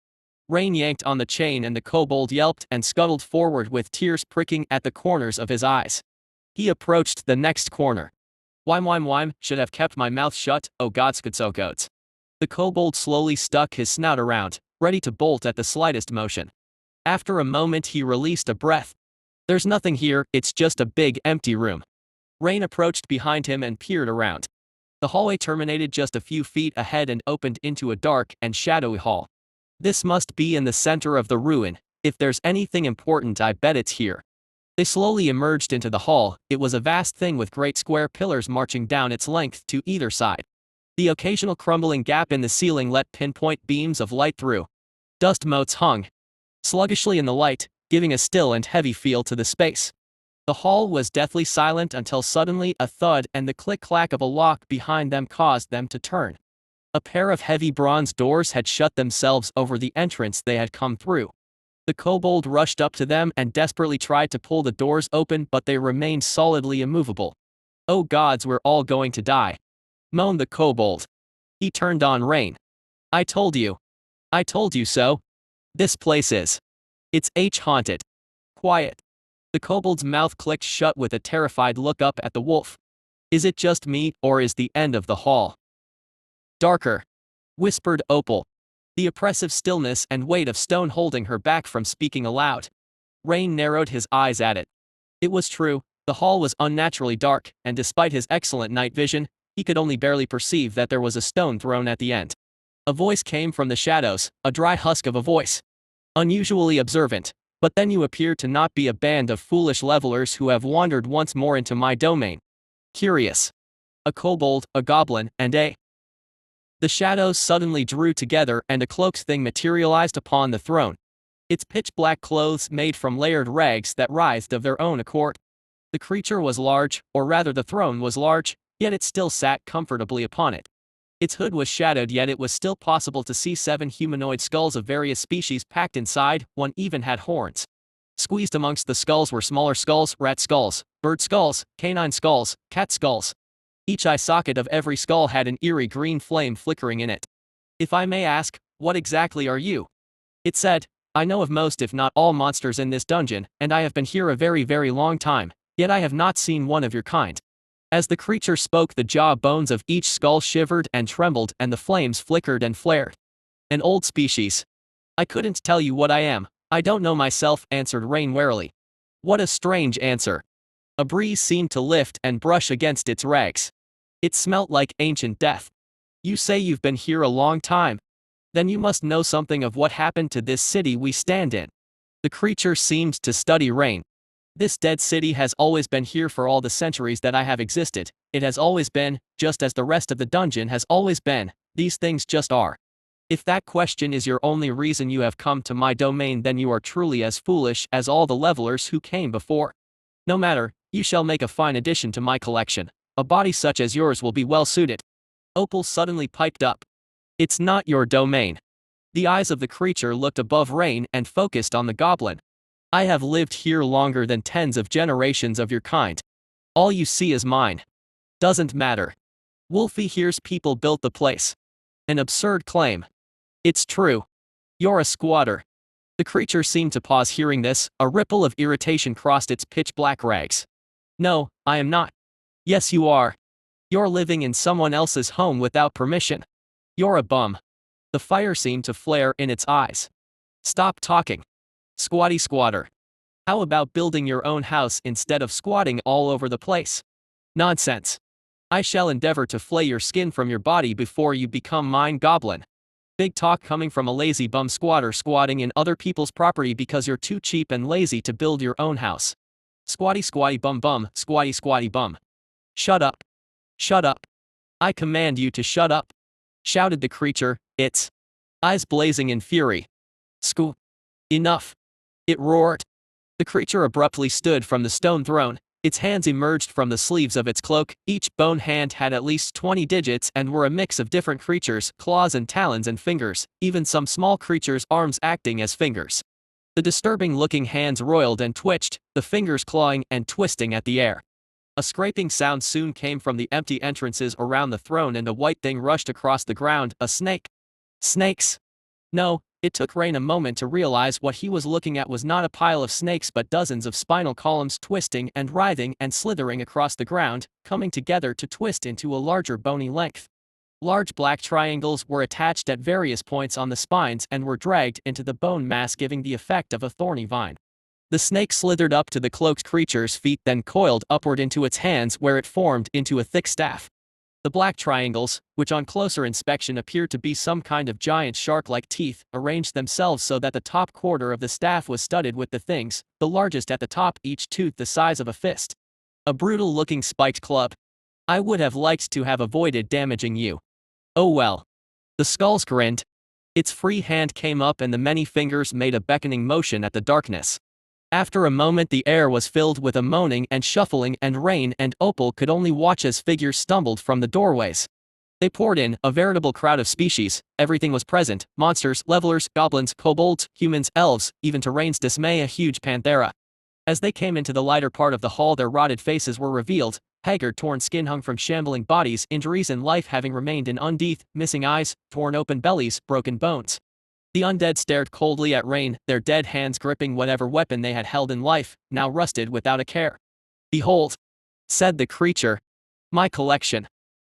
Speaker 1: Rain yanked on the chain and the kobold yelped and scuttled forward with tears pricking at the corners of his eyes. He approached the next corner. Whime, should have kept my mouth shut, oh gods. The kobold slowly stuck his snout around, ready to bolt at the slightest motion. After a moment he released a breath. There's nothing here, it's just a big empty room. Rain approached behind him and peered around. The hallway terminated just a few feet ahead and opened into a dark and shadowy hall. This must be in the center of the ruin. If there's anything important, I bet it's here. They slowly emerged into the hall. It was a vast thing with great square pillars marching down its length to either side. The occasional crumbling gap in the ceiling let pinpoint beams of light through. Dust motes hung sluggishly in the light, giving a still and heavy feel to the space. The hall was deathly silent until suddenly a thud and the click-clack of a lock behind them caused them to turn. A pair of heavy bronze doors had shut themselves over the entrance they had come through. The kobold rushed up to them and desperately tried to pull the doors open, but they remained solidly immovable. Oh gods, we're all going to die, moaned the kobold. He turned on Rain. I told you so. This place is. It's haunted. Quiet. The kobold's mouth clicked shut with a terrified look up at the wolf. Is it just me, or is the end of the hall darker? Whispered Opal. The oppressive stillness and weight of stone holding her back from speaking aloud. Rain narrowed his eyes at it. It was true, the hall was unnaturally dark, and despite his excellent night vision, he could only barely perceive that there was a stone thrown at the end. A voice came from the shadows, a dry husk of a voice. Unusually observant, but then you appear to not be a band of foolish levelers who have wandered once more into my domain. Curious. A kobold, a goblin, and a... The shadows suddenly drew together and a cloaked thing materialized upon the throne. Its pitch-black clothes made from layered rags that writhed of their own accord. The creature was large, or rather the throne was large, yet it still sat comfortably upon it. Its hood was shadowed, yet it was still possible to see 7 humanoid skulls of various species packed inside. One even had horns. Squeezed amongst the skulls were smaller skulls, rat skulls, bird skulls, canine skulls, cat skulls. Each eye socket of every skull had an eerie green flame flickering in it. If I may ask, what exactly are you? It said, I know of most if not all monsters in this dungeon, and I have been here a very, very long time, yet I have not seen one of your kind. As the creature spoke, the jaw bones of each skull shivered and trembled and the flames flickered and flared. An old species. I couldn't tell you what I am. I don't know myself, answered Rain warily. What a strange answer. A breeze seemed to lift and brush against its rags. It smelt like ancient death. You say you've been here a long time. Then you must know something of what happened to this city we stand in. The creature seemed to study Rain. This dead city has always been here for all the centuries that I have existed. It has always been, just as the rest of the dungeon has always been. These things just are. If that question is your only reason you have come to my domain, then you are truly as foolish as all the levelers who came before. No matter, you shall make a fine addition to my collection. A body such as yours will be well suited. Opal suddenly piped up. It's not your domain. The eyes of the creature looked above Rain and focused on the goblin. I have lived here longer than tens of generations of your kind. All you see is mine. Doesn't matter. Wolfie hears people built the place. An absurd claim. It's true. You're a squatter. The creature seemed to pause hearing this. A ripple of irritation crossed its pitch-black rags. No, I am not. Yes, you are. You're living in someone else's home without permission. You're a bum. The fire seemed to flare in its eyes. Stop talking. Squatty squatter. How about building your own house instead of squatting all over the place? Nonsense. I shall endeavor to flay your skin from your body before you become mine, goblin. Big talk coming from a lazy bum squatter squatting in other people's property because you're too cheap and lazy to build your own house. Squatty squatty bum bum, squatty squatty bum. Shut up. Shut up. I command you to shut up, shouted the creature, its eyes blazing in fury. Enough. It roared. The creature abruptly stood from the stone throne. Its hands emerged from the sleeves of its cloak. Each bone hand had at least 20 digits and were a mix of different creatures, claws and talons and fingers, even some small creatures' arms acting as fingers. The disturbing-looking hands roiled and twitched, the fingers clawing and twisting at the air. A scraping sound soon came from the empty entrances around the throne and a white thing rushed across the ground, a snake. Snakes! No, it took Rain a moment to realize what he was looking at was not a pile of snakes but dozens of spinal columns twisting and writhing and slithering across the ground, coming together to twist into a larger bony length. Large black triangles were attached at various points on the spines and were dragged into the bone mass, giving the effect of a thorny vine. The snake slithered up to the cloaked creature's feet, then coiled upward into its hands where it formed into a thick staff. The black triangles, which on closer inspection appeared to be some kind of giant shark-like teeth, arranged themselves so that the top quarter of the staff was studded with the things, the largest at the top, each tooth the size of a fist. A brutal-looking spiked club. I would have liked to have avoided damaging you. Oh well. The skulls grinned. Its free hand came up and the many fingers made a beckoning motion at the darkness. After a moment the air was filled with a moaning and shuffling, and Rain and Opal could only watch as figures stumbled from the doorways. They poured in, a veritable crowd of species. Everything was present: monsters, levelers, goblins, kobolds, humans, elves, even to Rain's dismay a huge panthera. As they came into the lighter part of the hall, their rotted faces were revealed, haggard torn skin hung from shambling bodies, injuries and life having remained in undeath, missing eyes, torn open bellies, broken bones. The undead stared coldly at Rain, their dead hands gripping whatever weapon they had held in life, now rusted without a care. "Behold," said the creature, "my collection."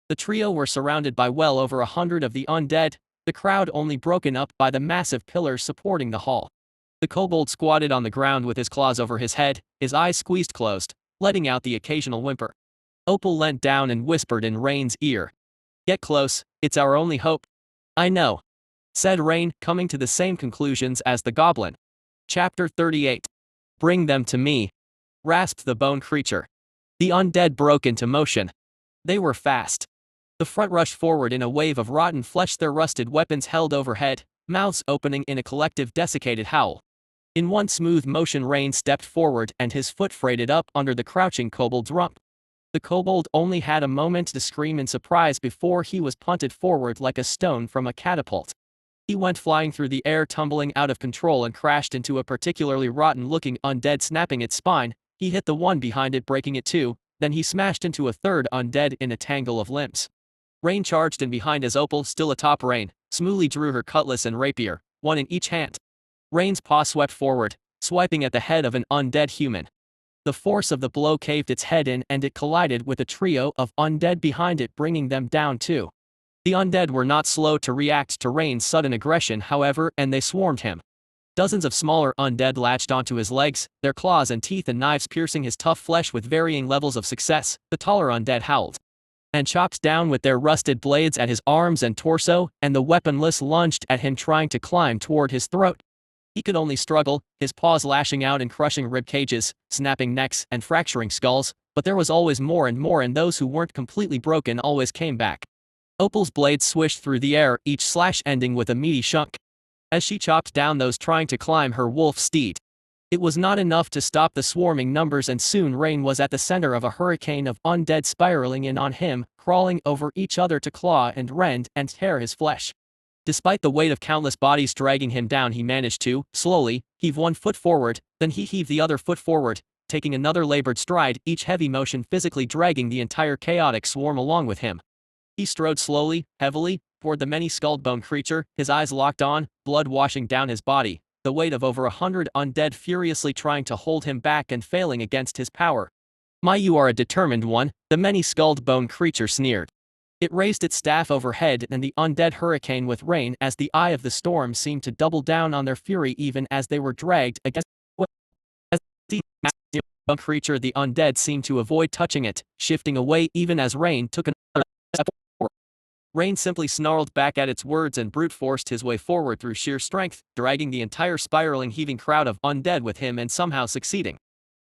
Speaker 1: The trio were surrounded by well over 100 of the undead, the crowd only broken up by the massive pillars supporting the hall. The kobold squatted on the ground with his claws over his head, his eyes squeezed closed, letting out the occasional whimper. Opal leant down and whispered in Rain's ear. "Get close, it's our only hope." "I know," said Rain, coming to the same conclusions as the goblin. Chapter 38. "Bring them to me," rasped the bone creature. The undead broke into motion. They were fast. The front rushed forward in a wave of rotten flesh, their rusted weapons held overhead, mouths opening in a collective desiccated howl. In one smooth motion Rain stepped forward and his foot freighted up under the crouching kobold's rump. The kobold only had a moment to scream in surprise before he was punted forward like a stone from a catapult. He went flying through the air, tumbling out of control, and crashed into a particularly rotten-looking undead, snapping its spine. He hit the one behind it, breaking it too, then he smashed into a third undead in a tangle of limbs. Rain charged in behind as Opal, still atop Rain, smoothly drew her cutlass and rapier, one in each hand. Rain's paw swept forward, swiping at the head of an undead human. The force of the blow caved its head in and it collided with a trio of undead behind it, bringing them down too. The undead were not slow to react to Rain's sudden aggression, however, and they swarmed him. Dozens of smaller undead latched onto his legs, their claws and teeth and knives piercing his tough flesh with varying levels of success. The taller undead howled and chopped down with their rusted blades at his arms and torso, and the weaponless lunged at him, trying to climb toward his throat. He could only struggle, his paws lashing out and crushing rib cages, snapping necks and fracturing skulls, but there was always more and more, and those who weren't completely broken always came back. Opal's blade swished through the air, each slash ending with a meaty shunk, as she chopped down those trying to climb her wolf steed. It was not enough to stop the swarming numbers, and soon Rain was at the center of a hurricane of undead spiraling in on him, crawling over each other to claw and rend and tear his flesh. Despite the weight of countless bodies dragging him down, he managed to, slowly, heave one foot forward, then he heaved the other foot forward, taking another labored stride, each heavy motion physically dragging the entire chaotic swarm along with him. He strode slowly, heavily, toward the many-skulled bone creature, his eyes locked on, blood washing down his body, the weight of over 100 undead furiously trying to hold him back and failing against his power. "My, you are a determined one," the many-skulled bone creature sneered. It raised its staff overhead and the undead hurricane with Rain as the eye of the storm seemed to double down on their fury even as they were dragged against the bone creature. The undead seemed to avoid touching it, shifting away even as Rain took another step forward. Rain simply snarled back at its words and brute forced his way forward through sheer strength, dragging the entire spiraling, heaving crowd of undead with him and somehow succeeding.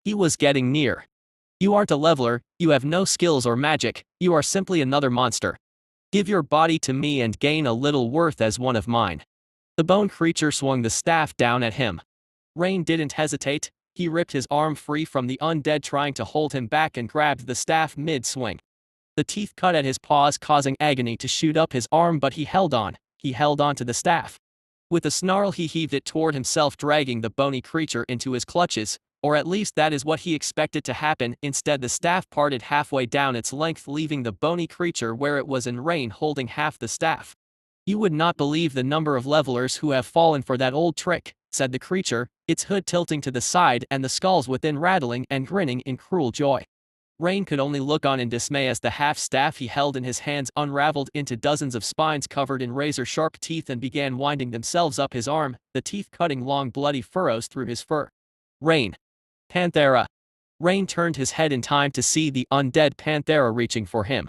Speaker 1: He was getting near. "You aren't a leveler, you have no skills or magic, you are simply another monster. Give your body to me and gain a little worth as one of mine." The bone creature swung the staff down at him. Rain didn't hesitate, he ripped his arm free from the undead trying to hold him back and grabbed the staff mid-swing. The teeth cut at his paws, causing agony to shoot up his arm, but he held on to the staff. With a snarl he heaved it toward himself, dragging the bony creature into his clutches, or at least that is what he expected to happen. Instead, the staff parted halfway down its length, leaving the bony creature where it was, and Rain holding half the staff. "You would not believe the number of levelers who have fallen for that old trick," said the creature, its hood tilting to the side and the skulls within rattling and grinning in cruel joy. Rain could only look on in dismay as the half-staff he held in his hands unraveled into dozens of spines covered in razor-sharp teeth and began winding themselves up his arm, the teeth cutting long bloody furrows through his fur. "Rain! Panthera!" Rain turned his head in time to see the undead panthera reaching for him.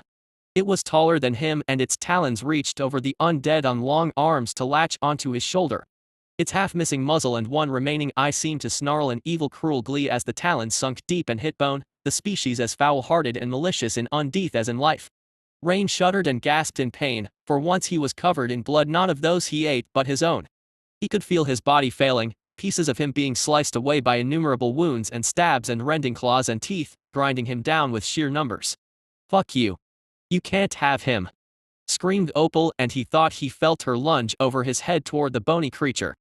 Speaker 1: It was taller than him and its talons reached over the undead on long arms to latch onto his shoulder. Its half-missing muzzle and one remaining eye seemed to snarl in evil cruel glee as the talons sunk deep and hit bone, the species as foul-hearted and malicious in undeath as in life. Rain shuddered and gasped in pain, for once he was covered in blood, not of those he ate but his own. He could feel his body failing, pieces of him being sliced away by innumerable wounds and stabs and rending claws and teeth, grinding him down with sheer numbers. "Fuck you. You can't have him!" screamed Opal, and he thought he felt her lunge over his head toward the bony creature.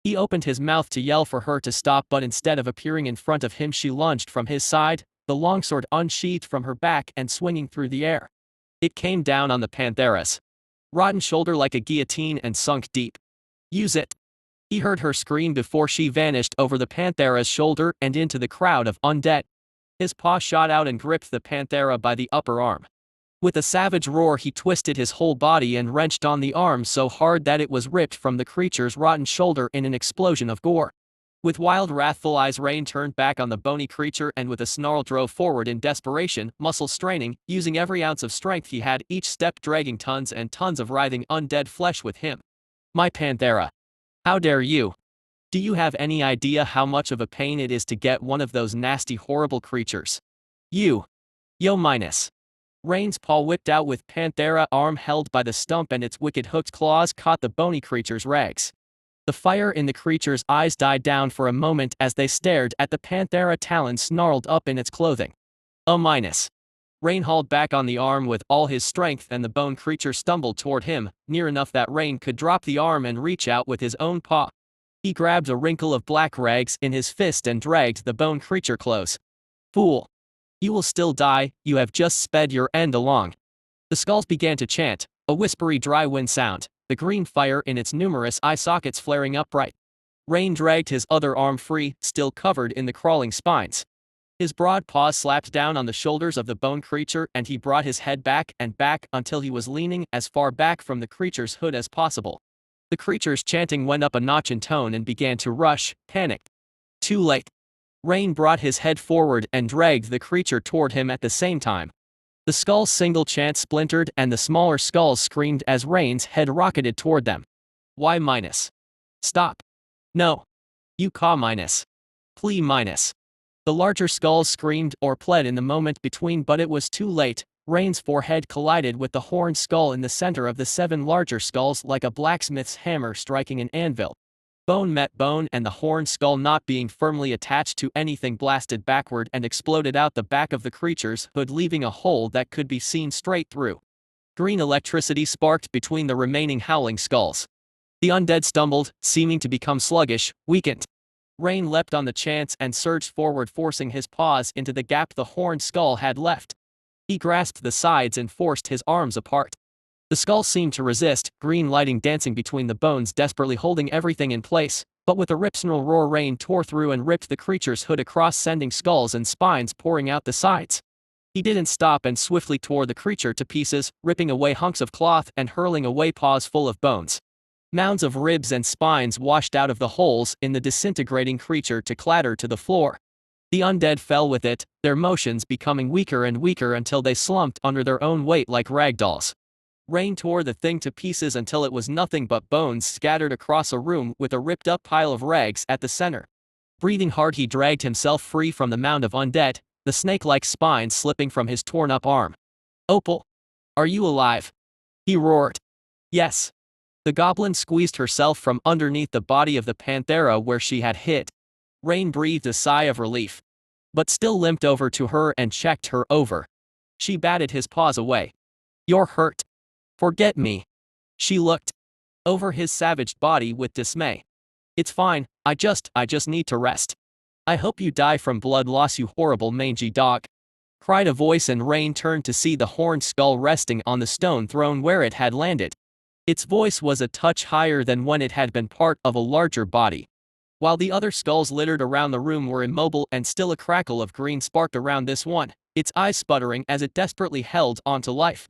Speaker 1: He opened his mouth to yell for her to stop, but instead of appearing in front of him she lunged from his side, the longsword unsheathed from her back and swinging through the air. It came down on the panthera's rotten shoulder like a guillotine and sunk deep. "Use it!" He heard her scream before she vanished over the panthera's shoulder and into the crowd of undead. His paw shot out and gripped the panthera by the upper arm. With a savage roar he twisted his whole body and wrenched on the arm so hard that it was ripped from the creature's rotten shoulder in an explosion of gore. With wild, wrathful eyes, Rain turned back on the bony creature and with a snarl drove forward in desperation, muscles straining, using every ounce of strength he had, each step dragging tons and tons of writhing undead flesh with him. "My panthera! How dare you? Do you have any idea how much of a pain it is to get one of those nasty, horrible creatures? You! Yo minus!" Rain's paw whipped out with panthera arm held by the stump and its wicked hooked claws caught the bony creature's rags. The fire in the creature's eyes died down for a moment as they stared at the panthera talons snarled up in its clothing. Minus. Rain hauled back on the arm with all his strength and the bone creature stumbled toward him, near enough that Rain could drop the arm and reach out with his own paw. He grabbed a wrinkle of black rags in his fist and dragged the bone creature close. "Fool! You will still die, you have just sped your end along." The skulls began to chant, a whispery dry wind sound, the green fire in its numerous eye sockets flaring upright. Rain dragged his other arm free, still covered in the crawling spines. His broad paws slapped down on the shoulders of the bone creature and he brought his head back and back until he was leaning as far back from the creature's hood as possible. The creature's chanting went up a notch in tone and began to rush, panicked. Too late. Rain brought his head forward and dragged the creature toward him at the same time. The skull's single chant splintered and the smaller skulls screamed as Rain's head rocketed toward them. "Y minus. Stop. No. You caw minus. Plea minus." The larger skulls screamed or pled in the moment between, but it was too late. Rain's forehead collided with the horned skull in the center of the 7 larger skulls like a blacksmith's hammer striking an anvil. Bone met bone and the horned skull, not being firmly attached to anything, blasted backward and exploded out the back of the creature's hood, leaving a hole that could be seen straight through. Green electricity sparked between the remaining howling skulls. The undead stumbled, seeming to become sluggish, weakened. Rain leapt on the chance and surged forward, forcing his paws into the gap the horned skull had left. He grasped the sides and forced his arms apart. The skull seemed to resist, green lighting dancing between the bones, desperately holding everything in place, but with a rip-snarl roar Rain tore through and ripped the creature's hood across, sending skulls and spines pouring out the sides. He didn't stop and swiftly tore the creature to pieces, ripping away hunks of cloth and hurling away paws full of bones. Mounds of ribs and spines washed out of the holes in the disintegrating creature to clatter to the floor. The undead fell with it, their motions becoming weaker and weaker until they slumped under their own weight like ragdolls. Rain tore the thing to pieces until it was nothing but bones scattered across a room with a ripped-up pile of rags at the center. Breathing hard he dragged himself free from the mound of undead, the snake-like spines slipping from his torn-up arm. "Opal! Are you alive?" he roared. "Yes." The goblin squeezed herself from underneath the body of the panthera where she had hid. Rain breathed a sigh of relief, but still limped over to her and checked her over. She batted his paws away. "You're hurt. Forget me." She looked over his savaged body with dismay. It's fine, I just need to rest. I hope you die from blood loss, you horrible mangy dog, cried a voice, and Rain turned to see the horned skull resting on the stone throne where it had landed. Its voice was a touch higher than when it had been part of a larger body. While the other skulls littered around the room were immobile, and still a crackle of green sparked around this one, its eyes sputtering as it desperately held onto life.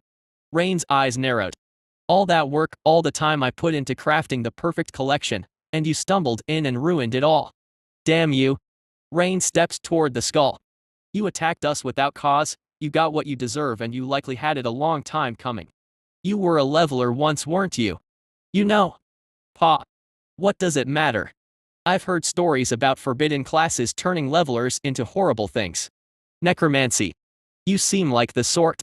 Speaker 1: Rain's eyes narrowed. All that work, all the time I put into crafting the perfect collection, and you stumbled in and ruined it all. Damn you. Rain stepped toward the skull. You attacked us without cause, you got what you deserve, and you likely had it a long time coming. You were a leveler once, weren't you? You know. Pa. What does it matter? I've heard stories about forbidden classes turning levelers into horrible things. Necromancy. You seem like the sort.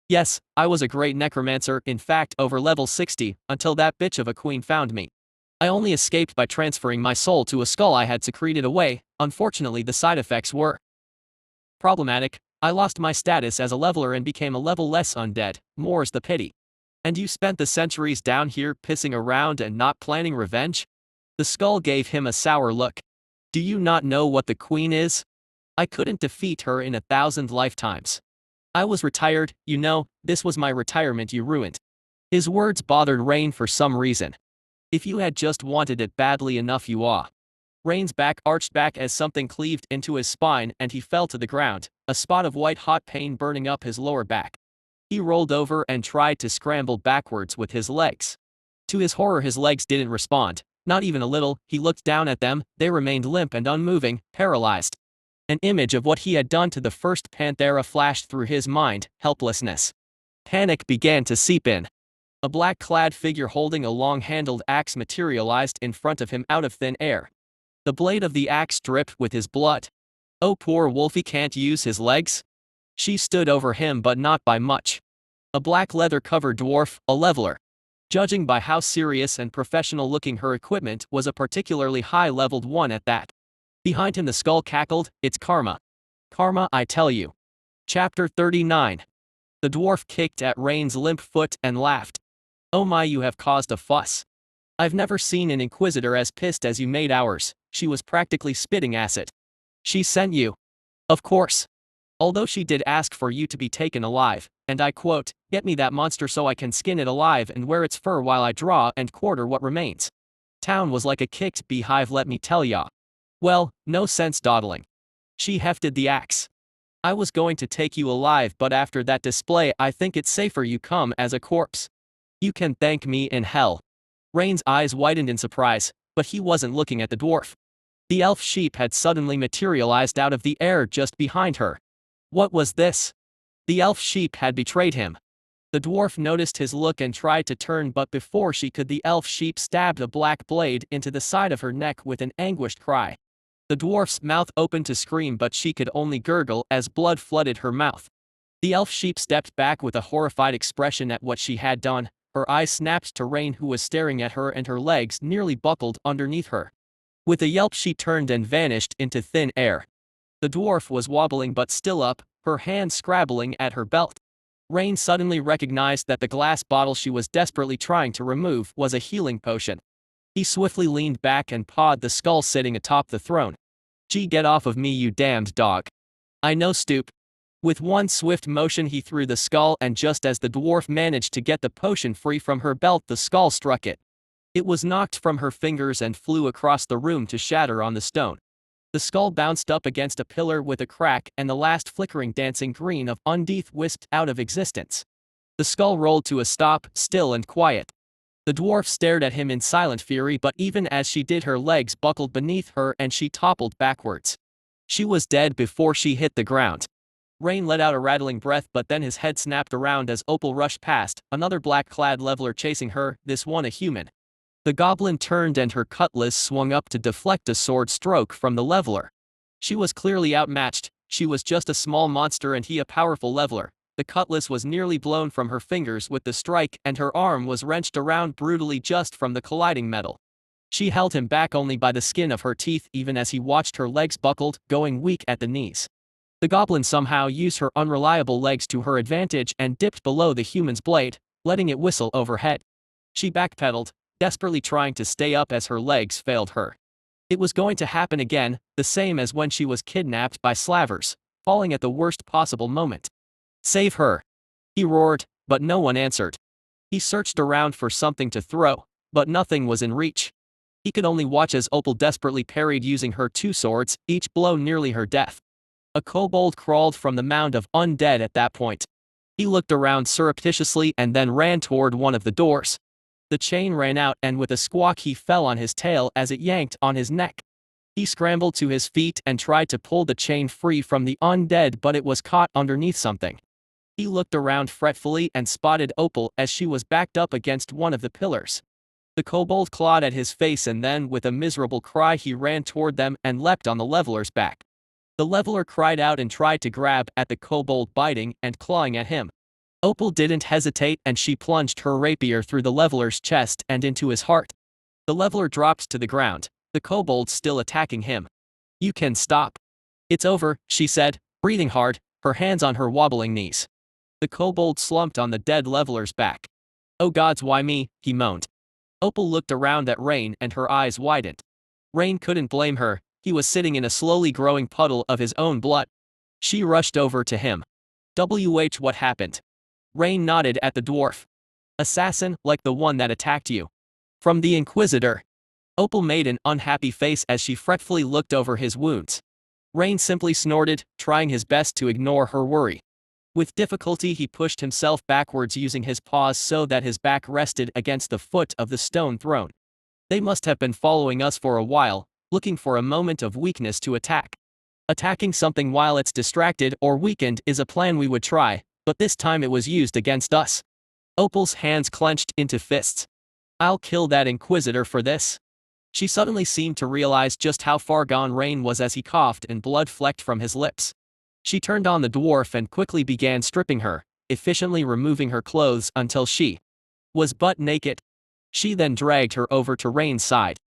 Speaker 1: Yes, I was a great necromancer, in fact over level 60, until that bitch of a queen found me. I only escaped by transferring my soul to a skull I had secreted away. Unfortunately, the side effects were problematic. I lost my status as a leveler and became a level less undead, more's the pity. And you spent the centuries down here pissing around and not planning revenge? The skull gave him a sour look. Do you not know what the queen is? I couldn't defeat her in 1,000 lifetimes. I was retired, you know, this was my retirement you ruined. His words bothered Rain for some reason. If you had just wanted it badly enough, you ought. Rain's back arched back as something cleaved into his spine and he fell to the ground, a spot of white-hot pain burning up his lower back. He rolled over and tried to scramble backwards with his legs. To his horror, his legs didn't respond, not even a little. He looked down at them, they remained limp and unmoving, paralyzed. An image of what he had done to the first panthera flashed through his mind, helplessness. Panic began to seep in. A black-clad figure holding a long-handled axe materialized in front of him out of thin air. The blade of the axe dripped with his blood. Oh, poor Wolfie can't use his legs? She stood over him, but not by much. A black leather-covered dwarf, a leveler. Judging by how serious and professional-looking her equipment was, a particularly high-leveled one at that. Behind him the skull cackled, it's karma. Karma, I tell you. Chapter 39. The dwarf kicked at Rain's limp foot and laughed. Oh my, you have caused a fuss. I've never seen an inquisitor as pissed as you made ours. She was practically spitting acid. She sent you. Of course. Although she did ask for you to be taken alive, and I quote, get me that monster so I can skin it alive and wear its fur while I draw and quarter what remains. Town was like a kicked beehive, let me tell ya. Well, no sense dawdling. She hefted the axe. I was going to take you alive, but after that display I think it's safer you come as a corpse. You can thank me in hell. Rain's eyes widened in surprise, but he wasn't looking at the dwarf. The elf sheep had suddenly materialized out of the air just behind her. What was this? The elf sheep had betrayed him. The dwarf noticed his look and tried to turn, but before she could, the elf sheep stabbed a black blade into the side of her neck with an anguished cry. The dwarf's mouth opened to scream, but she could only gurgle as blood flooded her mouth. The elf sheep stepped back with a horrified expression at what she had done. Her eyes snapped to Rain, who was staring at her, and her legs nearly buckled underneath her. With a yelp she turned and vanished into thin air. The dwarf was wobbling but still up, her hand scrabbling at her belt. Rain suddenly recognized that the glass bottle she was desperately trying to remove was a healing potion. He swiftly leaned back and pawed the skull sitting atop the throne. Gee, get off of me, you damned dog. I know, stoop. With one swift motion he threw the skull, and just as the dwarf managed to get the potion free from her belt, the skull struck it. It was knocked from her fingers and flew across the room to shatter on the stone. The skull bounced up against a pillar with a crack, and the last flickering dancing green of undeath whisked out of existence. The skull rolled to a stop, still and quiet. The dwarf stared at him in silent fury, but even as she did, her legs buckled beneath her and she toppled backwards. She was dead before she hit the ground. Rain let out a rattling breath, but then his head snapped around as Opal rushed past, another black-clad leveler chasing her, this one a human. The goblin turned and her cutlass swung up to deflect a sword stroke from the leveler. She was clearly outmatched. She was just a small monster and he a powerful leveler. The cutlass was nearly blown from her fingers with the strike, and her arm was wrenched around brutally just from the colliding metal. She held him back only by the skin of her teeth, even as he watched her legs buckled, going weak at the knees. The goblin somehow used her unreliable legs to her advantage and dipped below the human's blade, letting it whistle overhead. She backpedaled, desperately trying to stay up as her legs failed her. It was going to happen again, the same as when she was kidnapped by slavers, falling at the worst possible moment. Save her! He roared, but no one answered. He searched around for something to throw, but nothing was in reach. He could only watch as Opal desperately parried using her two swords, each blow nearly her death. A kobold crawled from the mound of undead at that point. He looked around surreptitiously and then ran toward one of the doors. The chain ran out and with a squawk he fell on his tail as it yanked on his neck. He scrambled to his feet and tried to pull the chain free from the undead, but it was caught underneath something. He looked around fretfully and spotted Opal as she was backed up against one of the pillars. The kobold clawed at his face and then with a miserable cry he ran toward them and leapt on the leveler's back. The leveler cried out and tried to grab at the kobold, biting and clawing at him. Opal didn't hesitate and she plunged her rapier through the leveler's chest and into his heart. The leveler dropped to the ground, the kobold still attacking him. "You can stop. It's over," she said, breathing hard, her hands on her wobbling knees. The kobold slumped on the dead leveler's back. "Oh gods, why me?" he moaned. Opal looked around at Rain and her eyes widened. Rain couldn't blame her, he was sitting in a slowly growing puddle of his own blood. She rushed over to him. What happened?" Rain nodded at the dwarf. "Assassin, like the one that attacked you. From the Inquisitor." Opal made an unhappy face as she fretfully looked over his wounds. Rain simply snorted, trying his best to ignore her worry. With difficulty he pushed himself backwards using his paws so that his back rested against the foot of the stone throne. "They must have been following us for a while, looking for a moment of weakness to attack. Attacking something while it's distracted or weakened is a plan we would try, but this time it was used against us." Opal's hands clenched into fists. "I'll kill that Inquisitor for this." She suddenly seemed to realize just how far gone Rain was as he coughed and blood flecked from his lips. She turned on the dwarf and quickly began stripping her, efficiently removing her clothes until she was butt naked. She then dragged her over to Rain's side.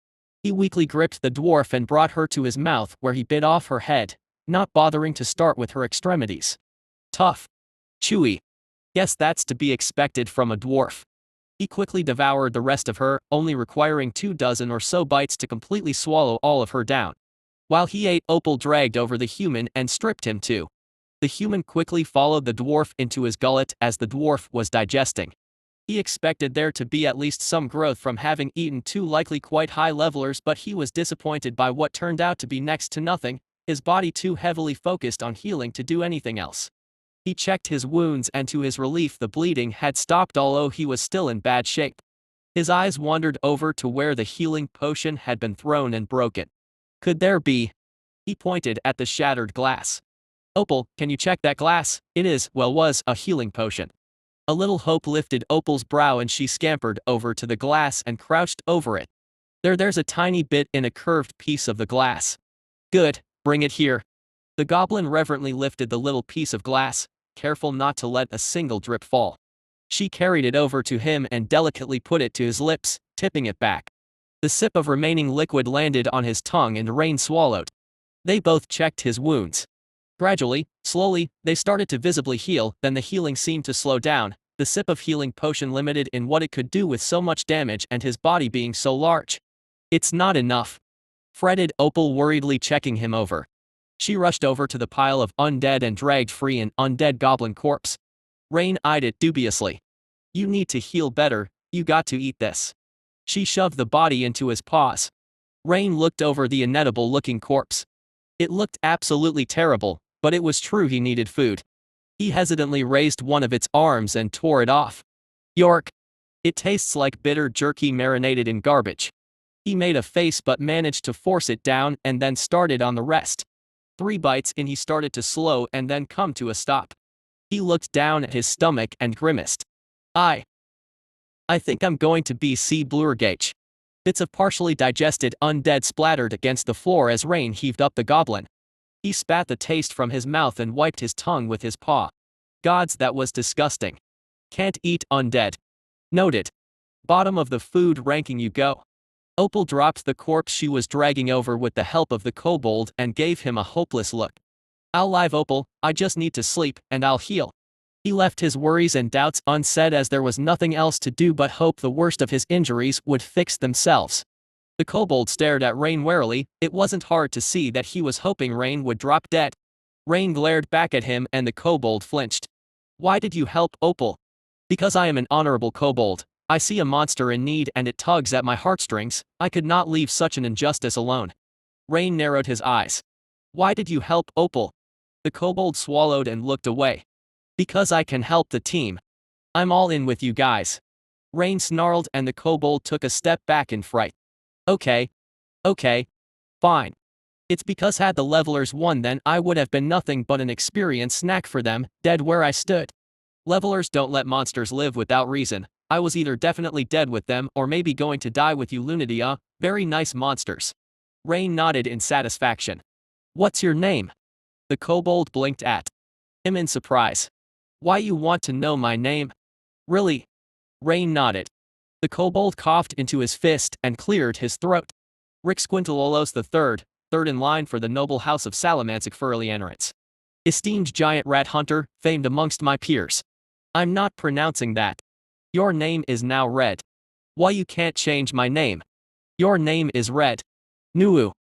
Speaker 1: He weakly gripped the dwarf and brought her to his mouth where he bit off her head, not bothering to start with her extremities. Tough. Chewy. Guess that's to be expected from a dwarf. He quickly devoured the rest of her, only requiring 24 or so bites to completely swallow all of her down. While he ate, Opal dragged over the human and stripped him too. The human quickly followed the dwarf into his gullet as the dwarf was digesting. He expected there to be at least some growth from having eaten two likely quite high levelers, but he was disappointed by what turned out to be next to nothing, his body too heavily focused on healing to do anything else. He checked his wounds and to his relief the bleeding had stopped, although he was still in bad shape. His eyes wandered over to where the healing potion had been thrown and broken. "Could there be?" He pointed at the shattered glass. "Opal, can you check that glass? It was a healing potion." A little hope lifted Opal's brow and she scampered over to the glass and crouched over it. There's a tiny bit in a curved piece of the glass." "Good, bring it here." The goblin reverently lifted the little piece of glass, careful not to let a single drip fall. She carried it over to him and delicately put it to his lips, tipping it back. The sip of remaining liquid landed on his tongue and Rain swallowed. They both checked his wounds. Gradually, slowly, they started to visibly heal, then the healing seemed to slow down, the sip of healing potion limited in what it could do with so much damage and his body being so large. "It's not enough," fretted Opal, worriedly checking him over. She rushed over to the pile of undead and dragged free an undead goblin corpse. Rain eyed it dubiously. "You need to heal better, you got to eat this." She shoved the body into his paws. Rain looked over the inedible-looking corpse. It looked absolutely terrible, but it was true he needed food. He hesitantly raised one of its arms and tore it off. "York! It tastes like bitter jerky marinated in garbage." He made a face but managed to force it down and then started on the rest. 3 bites in he started to slow and then come to a stop. He looked down at his stomach and grimaced. I think I'm going to be Blurgage." Bits of partially digested undead splattered against the floor as Rain heaved up the goblin. He spat the taste from his mouth and wiped his tongue with his paw. "Gods, that was disgusting. Can't eat undead." "Noted. Bottom of the food ranking you go." Opal dropped the corpse she was dragging over with the help of the kobold and gave him a hopeless look. "I'll live, Opal, I just need to sleep and I'll heal." He left his worries and doubts unsaid as there was nothing else to do but hope the worst of his injuries would fix themselves. The kobold stared at Rain warily. It wasn't hard to see that he was hoping Rain would drop dead. Rain glared back at him and the kobold flinched. Why did you help Opal? Because I am an honorable kobold. I see a monster in need and it tugs at my heartstrings. I could not leave such an injustice alone. Rain narrowed his eyes. Why did you help Opal? The kobold swallowed and looked away. Because I can help the team. I'm all in with you guys. Rain snarled and the kobold took a step back in fright. Okay. Fine. It's because had the levelers won then I would have been nothing but an experienced snack for them, dead where I stood. Levelers don't let monsters live without reason. I was either definitely dead with them or maybe going to die with you Lunatia, very nice monsters. Rain nodded in satisfaction. What's your name? The kobold blinked at him in surprise. Why you want to know my name? Really? Rain nodded. The kobold coughed into his fist and cleared his throat. Rick Squintalolos III, third in line for the noble house of Salamansic Furlianerites. Esteemed giant rat hunter, famed amongst my peers. I'm not pronouncing that. Your name is now Red. Why you can't change my name? Your name is Red. Nuwu.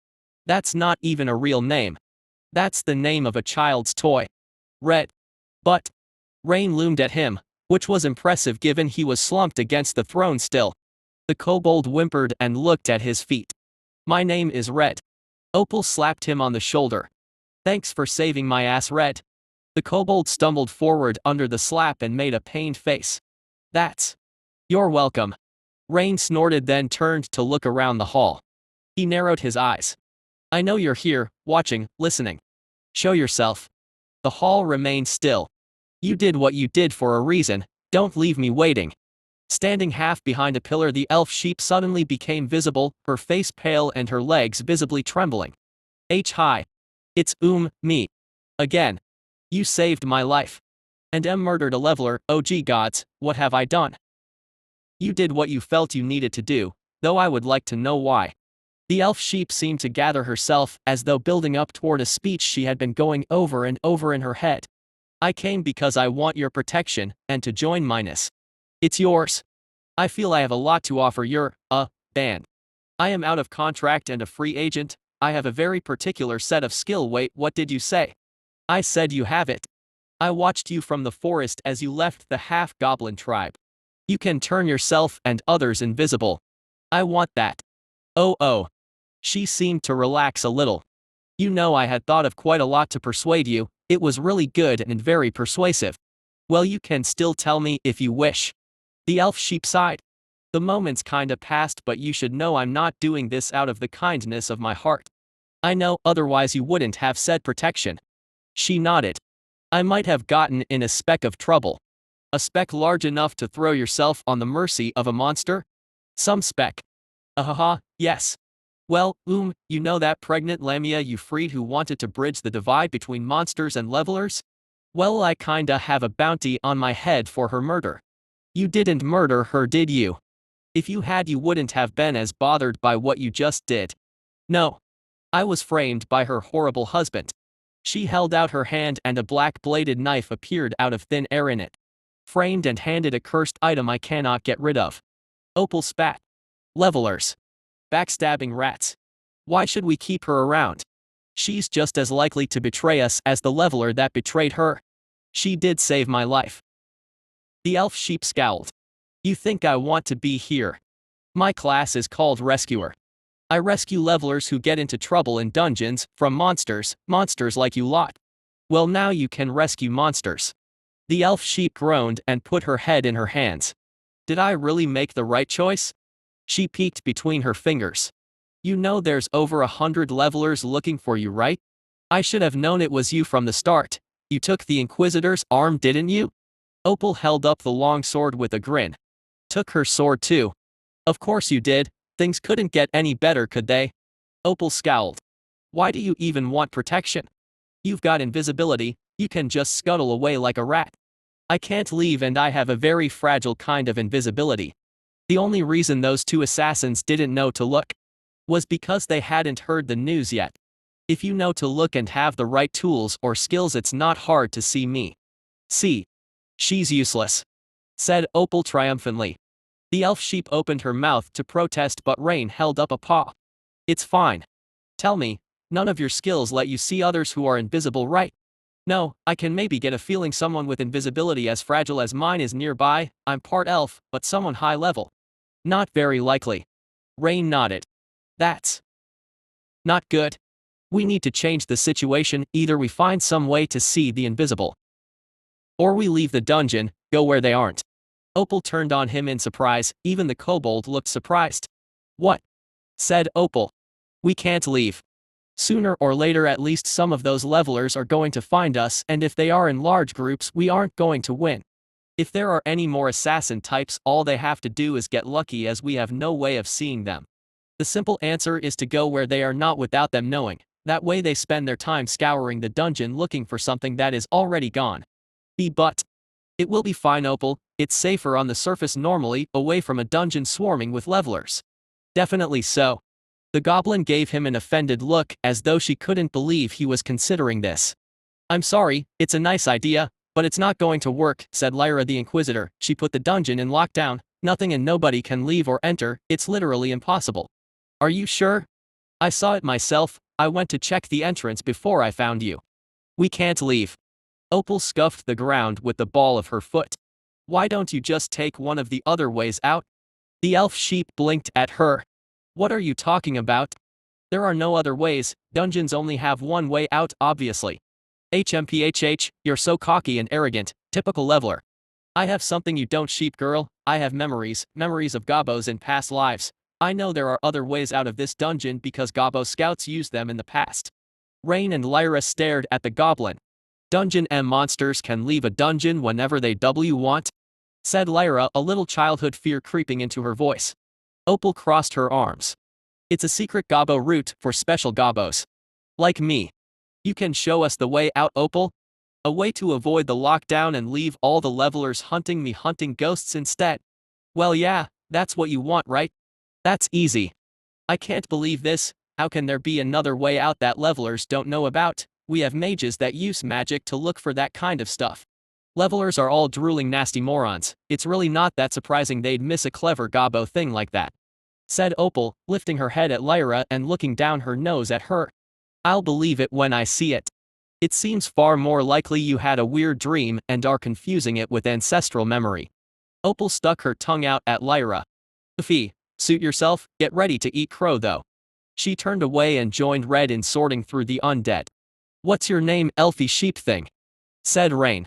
Speaker 1: That's not even a real name. That's the name of a child's toy. Red. But. Rain loomed at him, which was impressive given he was slumped against the throne still. The kobold whimpered and looked at his feet. My name is Red. Opal slapped him on the shoulder. Thanks for saving my ass, Red. The kobold stumbled forward under the slap and made a pained face. That's. You're welcome. Rain snorted then turned to look around the hall. He narrowed his eyes. I know you're here, watching, listening. Show yourself. The hall remained still. You did what you did for a reason, don't leave me waiting. Standing half behind a pillar the elf sheep suddenly became visible, her face pale and her legs visibly trembling. Hi. It's me. Again. You saved my life. And murdered a leveler, oh gee gods, what have I done? You did what you felt you needed to do, though I would like to know why. The elf sheep seemed to gather herself as though building up toward a speech she had been going over and over in her head. I came because I want your protection, and to join Minus. It's yours. I feel I have a lot to offer your, band. I am out of contract and a free agent, I have a very particular set of skill. Wait, what did you say? I said you have it. I watched you from the forest as you left the half-goblin tribe. You can turn yourself and others invisible. I want that. Oh. She seemed to relax a little. You know I had thought of quite a lot to persuade you, it was really good and very persuasive. Well, you can still tell me if you wish. The elf sheep sighed. The moments kinda passed, but you should know I'm not doing this out of the kindness of my heart. I know, otherwise you wouldn't have said protection. She nodded. I might have gotten in a speck of trouble. A speck large enough to throw yourself on the mercy of a monster? Some speck. Yes. Well, you know that pregnant lamia you freed who wanted to bridge the divide between monsters and levelers? Well, I kinda have a bounty on my head for her murder. You didn't murder her, did you? If you had, you wouldn't have been as bothered by what you just did. No. I was framed by her horrible husband. She held out her hand and a black-bladed knife appeared out of thin air in it. Framed and handed a cursed item I cannot get rid of. Opal spat. Levelers. Backstabbing rats. Why should we keep her around? She's just as likely to betray us as the leveler that betrayed her. She did save my life. The elf sheep scowled. You think I want to be here? My class is called Rescuer. I rescue levelers who get into trouble in dungeons, from monsters like you lot. Well, now you can rescue monsters. The elf sheep groaned and put her head in her hands. Did I really make the right choice? She peeked between her fingers. You know there's over 100 levelers looking for you, right? I should have known it was you from the start. You took the inquisitor's arm, didn't you? Opal held up the long sword with a grin. Took her sword too. Of course you did, things couldn't get any better, could they? Opal scowled. Why do you even want protection? You've got invisibility, you can just scuttle away like a rat. I can't leave and I have a very fragile kind of invisibility. The only reason those two assassins didn't know to look was because they hadn't heard the news yet. If you know to look and have the right tools or skills, it's not hard to see me. See. She's useless, said Opal triumphantly. The elf sheep opened her mouth to protest, but Rain held up a paw. It's fine. Tell me, none of your skills let you see others who are invisible, right? No, I can maybe get a feeling someone with invisibility as fragile as mine is nearby. I'm part elf, but someone high level. Not very likely. Rain nodded. That's not good. We need to change the situation. Either we find some way to see the invisible, or we leave the dungeon, go where they aren't. Opal turned on him in surprise. Even the kobold looked surprised. What? Said Opal. We can't leave. Sooner or later at least some of those levelers are going to find us, and if they are in large groups we aren't going to win. If there are any more assassin types, all they have to do is get lucky, as we have no way of seeing them. The simple answer is to go where they are not without them knowing. That way they spend their time scouring the dungeon looking for something that is already gone. But it will be fine, Opal. It's safer on the surface normally, away from a dungeon swarming with levelers. Definitely so. The goblin gave him an offended look, as though she couldn't believe he was considering this. I'm sorry, it's a nice idea, but it's not going to work, said Lyra the Inquisitor. She put the dungeon in lockdown. Nothing and nobody can leave or enter. It's literally impossible. Are you sure? I saw it myself. I went to check the entrance before I found you. We can't leave. Opal scuffed the ground with the ball of her foot. Why don't you just take one of the other ways out? The elf sheep blinked at her. What are you talking about? There are no other ways. Dungeons only have one way out, obviously. HMPHH, you're so cocky and arrogant, typical leveler. I have something you don't, sheep girl. I have memories of gobos in past lives. I know there are other ways out of this dungeon because gobbo scouts used them in the past. Rain and Lyra stared at the goblin. Dungeon monsters can leave a dungeon whenever they want, said Lyra, a little childhood fear creeping into her voice. Opal crossed her arms. It's a secret gobbo route for special gobbos. Like me. You can show us the way out, Opal? A way to avoid the lockdown and leave all the levelers hunting me, hunting ghosts instead? Well, yeah, that's what you want, right? That's easy. I can't believe this. How can there be another way out that levelers don't know about? We have mages that use magic to look for that kind of stuff. Levelers are all drooling nasty morons. It's really not that surprising they'd miss a clever gobbo thing like that, said Opal, lifting her head at Lyra and looking down her nose at her. I'll believe it when I see it. It seems far more likely you had a weird dream and are confusing it with ancestral memory. Opal stuck her tongue out at Lyra. Fee, suit yourself, get ready to eat crow though. She turned away and joined Red in sorting through the undead. What's your name, elfie sheep thing? Said Rain.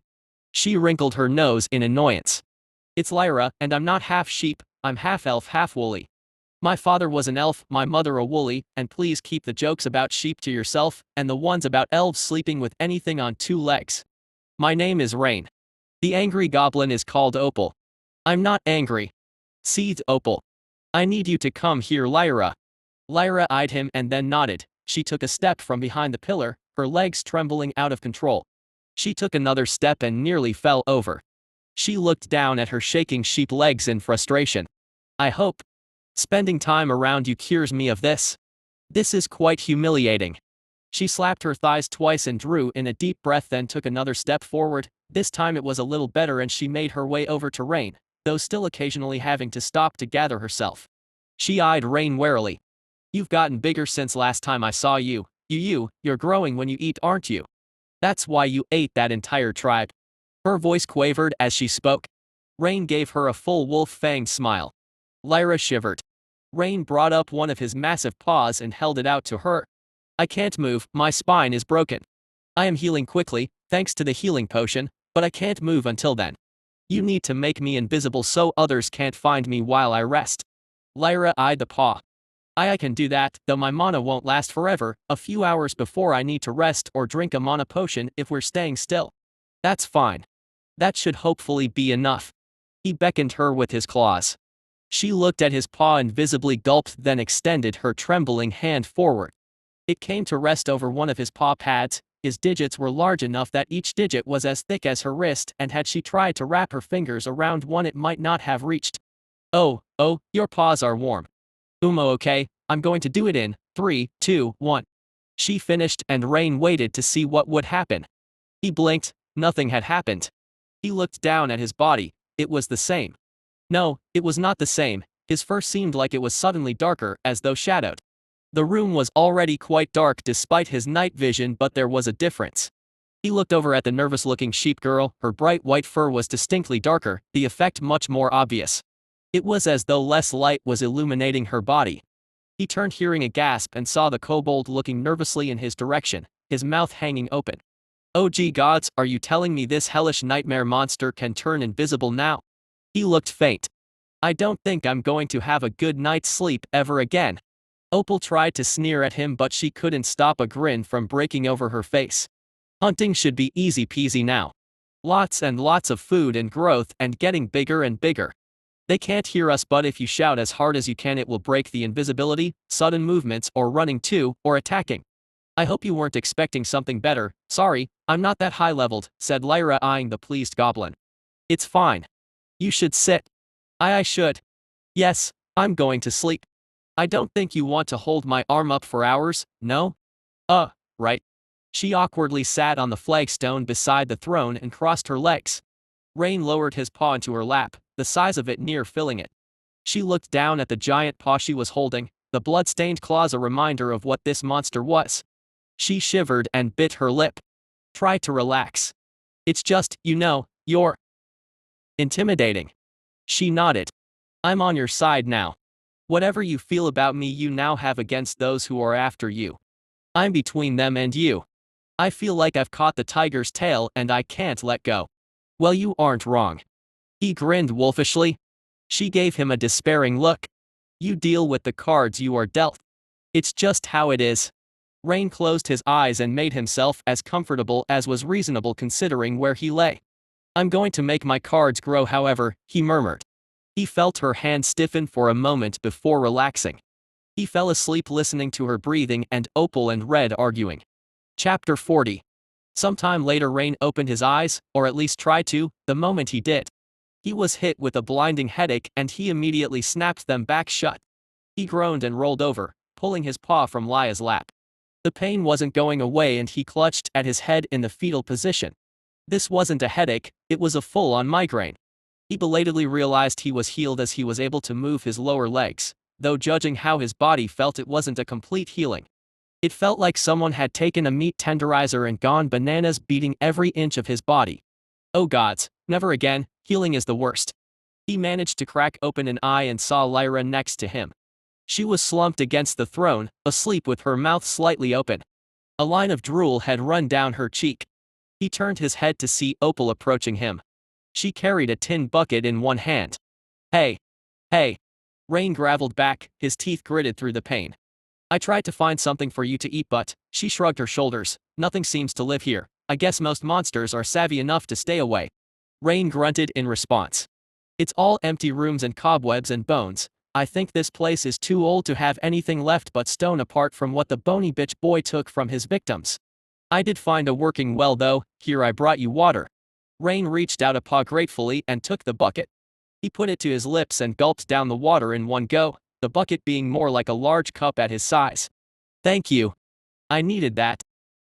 Speaker 1: She wrinkled her nose in annoyance. It's Lyra, and I'm not half sheep, I'm half elf, half woolly. My father was an elf, my mother a woolly, and please keep the jokes about sheep to yourself, and the ones about elves sleeping with anything on two legs. My name is Rain. The angry goblin is called Opal. I'm not angry, seethed Opal. I need you to come here, Lyra. Lyra eyed him and then nodded. She took a step from behind the pillar, her legs trembling out of control. She took another step and nearly fell over. She looked down at her shaking sheep legs in frustration. I hope spending time around you cures me of this. This is quite humiliating. She slapped her thighs twice and drew in a deep breath, then took another step forward. This time it was a little better and she made her way over to Rain, though still occasionally having to stop to gather herself. She eyed Rain warily. You've gotten bigger since last time I saw you. You're growing when you eat, aren't you? That's why you ate that entire tribe. Her voice quavered as she spoke. Rain gave her a full wolf-fanged smile. Lyra shivered. Rain brought up one of his massive paws and held it out to her. I can't move, my spine is broken. I am healing quickly, thanks to the healing potion, but I can't move until then. You need to make me invisible so others can't find me while I rest. Lyra eyed the paw. I can do that, though my mana won't last forever, a few hours before I need to rest or drink a mana potion if we're staying still. That's fine. That should hopefully be enough. He beckoned her with his claws. She looked at his paw and visibly gulped, then extended her trembling hand forward. It came to rest over one of his paw pads. His digits were large enough that each digit was as thick as her wrist, and had she tried to wrap her fingers around one it might not have reached. Oh, your paws are warm. Okay, I'm going to do it in 3, 2, 1. She finished and Rain waited to see what would happen. He blinked, nothing had happened. He looked down at his body. It was the same. No, it was not the same. His fur seemed like it was suddenly darker, as though shadowed. The room was already quite dark despite his night vision, but there was a difference. He looked over at the nervous-looking sheep girl. Her bright white fur was distinctly darker, the effect much more obvious. It was as though less light was illuminating her body. He turned, hearing a gasp, and saw the kobold looking nervously in his direction, his mouth hanging open. Oh gee gods, are you telling me this hellish nightmare monster can turn invisible now? He looked faint. I don't think I'm going to have a good night's sleep ever again. Opal tried to sneer at him, but she couldn't stop a grin from breaking over her face. Hunting should be easy peasy now. Lots and lots of food and growth and getting bigger and bigger. They can't hear us, but if you shout as hard as you can it will break the invisibility, sudden movements, or running to, or attacking. I hope you weren't expecting something better. Sorry, I'm not that high-leveled, said Lyra, eyeing the pleased goblin. It's fine. You should sit. I should. Yes, I'm going to sleep. I don't think you want to hold my arm up for hours, no? Right. She awkwardly sat on the flagstone beside the throne and crossed her legs. Rain lowered his paw into her lap, the size of it near filling it. She looked down at the giant paw she was holding, the blood-stained claws a reminder of what this monster was. She shivered and bit her lip. Try to relax. It's just, you're intimidating. She nodded. I'm on your side now. Whatever you feel about me you now have against those who are after you. I'm between them and you. I feel like I've caught the tiger's tail and I can't let go. Well, you aren't wrong. He grinned wolfishly. She gave him a despairing look. You deal with the cards you are dealt. It's just how it is. Rain closed his eyes and made himself as comfortable as was reasonable considering where he lay. I'm going to make my cards grow, however, he murmured. He felt her hand stiffen for a moment before relaxing. He fell asleep listening to her breathing and Opal and Red arguing. Chapter 40. Sometime later Rain opened his eyes, or at least tried to, the moment he did. He was hit with a blinding headache and he immediately snapped them back shut. He groaned and rolled over, pulling his paw from Laya's lap. The pain wasn't going away and he clutched at his head in the fetal position. This wasn't a headache, it was a full-on migraine. He belatedly realized he was healed as he was able to move his lower legs, though judging how his body felt it wasn't a complete healing. It felt like someone had taken a meat tenderizer and gone bananas, beating every inch of his body. Oh gods, never again, healing is the worst. He managed to crack open an eye and saw Lyra next to him. She was slumped against the throne, asleep with her mouth slightly open. A line of drool had run down her cheek. He turned his head to see Opal approaching him. She carried a tin bucket in one hand. Hey. Rain graveled back, his teeth gritted through the pain. I tried to find something for you to eat, but, she shrugged her shoulders, nothing seems to live here. I guess most monsters are savvy enough to stay away. Rain grunted in response. It's all empty rooms and cobwebs and bones. I think this place is too old to have anything left but stone apart from what the bony bitch boy took from his victims. I did find a working well though, here I brought you water. Rain reached out a paw gratefully and took the bucket. He put it to his lips and gulped down the water in one go, the bucket being more like a large cup at his size. Thank you. I needed that.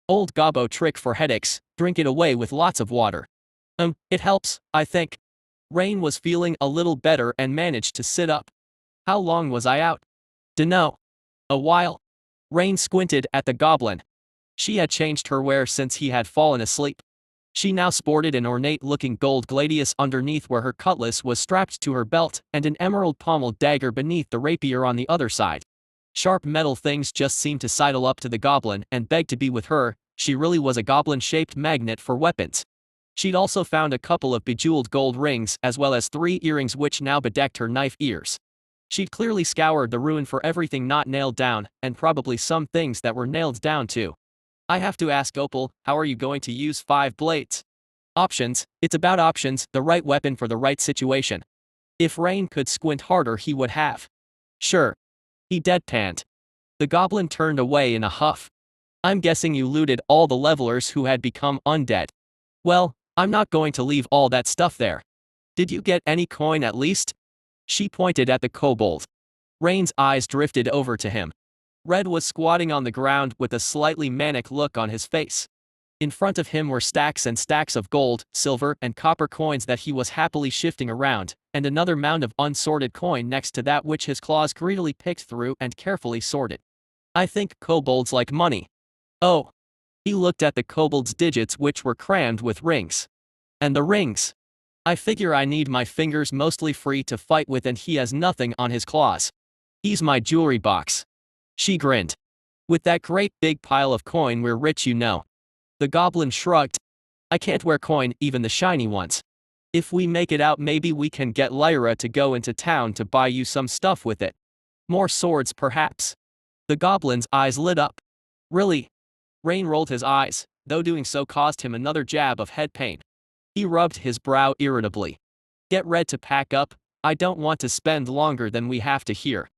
Speaker 1: Old gobbo trick for headaches, drink it away with lots of water. It helps, I think. Rain was feeling a little better and managed to sit up. How long was I out? Dunno. A while. Rain squinted at the goblin. She had changed her wear since he had fallen asleep. She now sported an ornate-looking gold gladius underneath where her cutlass was strapped to her belt and an emerald-pommeled dagger beneath the rapier on the other side. Sharp metal things just seemed to sidle up to the goblin and beg to be with her. She really was a goblin-shaped magnet for weapons. She'd also found a couple of bejeweled gold rings as well as 3 earrings which now bedecked her knife ears. She'd clearly scoured the ruin for everything not nailed down, and probably some things that were nailed down too. I have to ask Opal, how are you going to use 5 blades? Options, it's about options, the right weapon for the right situation. If Rain could squint harder he would have. Sure. He deadpanned. The goblin turned away in a huff. I'm guessing you looted all the levelers who had become undead. Well, I'm not going to leave all that stuff there. Did you get any coin at least? She pointed at the kobold. Rain's eyes drifted over to him. Red was squatting on the ground with a slightly manic look on his face. In front of him were stacks and stacks of gold, silver, and copper coins that he was happily shifting around, and another mound of unsorted coin next to that which his claws greedily picked through and carefully sorted. I think kobolds like money. Oh. He looked at the kobold's digits which were crammed with rings. And the rings. I figure I need my fingers mostly free to fight with and he has nothing on his claws. He's my jewelry box. She grinned. With that great big pile of coin we're rich, you know. The goblin shrugged. I can't wear coin, even the shiny ones. If we make it out, maybe we can get Lyra to go into town to buy you some stuff with it. More swords perhaps. The goblin's eyes lit up. Really? Rain rolled his eyes, though doing so caused him another jab of head pain. He rubbed his brow irritably. Get ready to pack up, I don't want to spend longer than we have to here.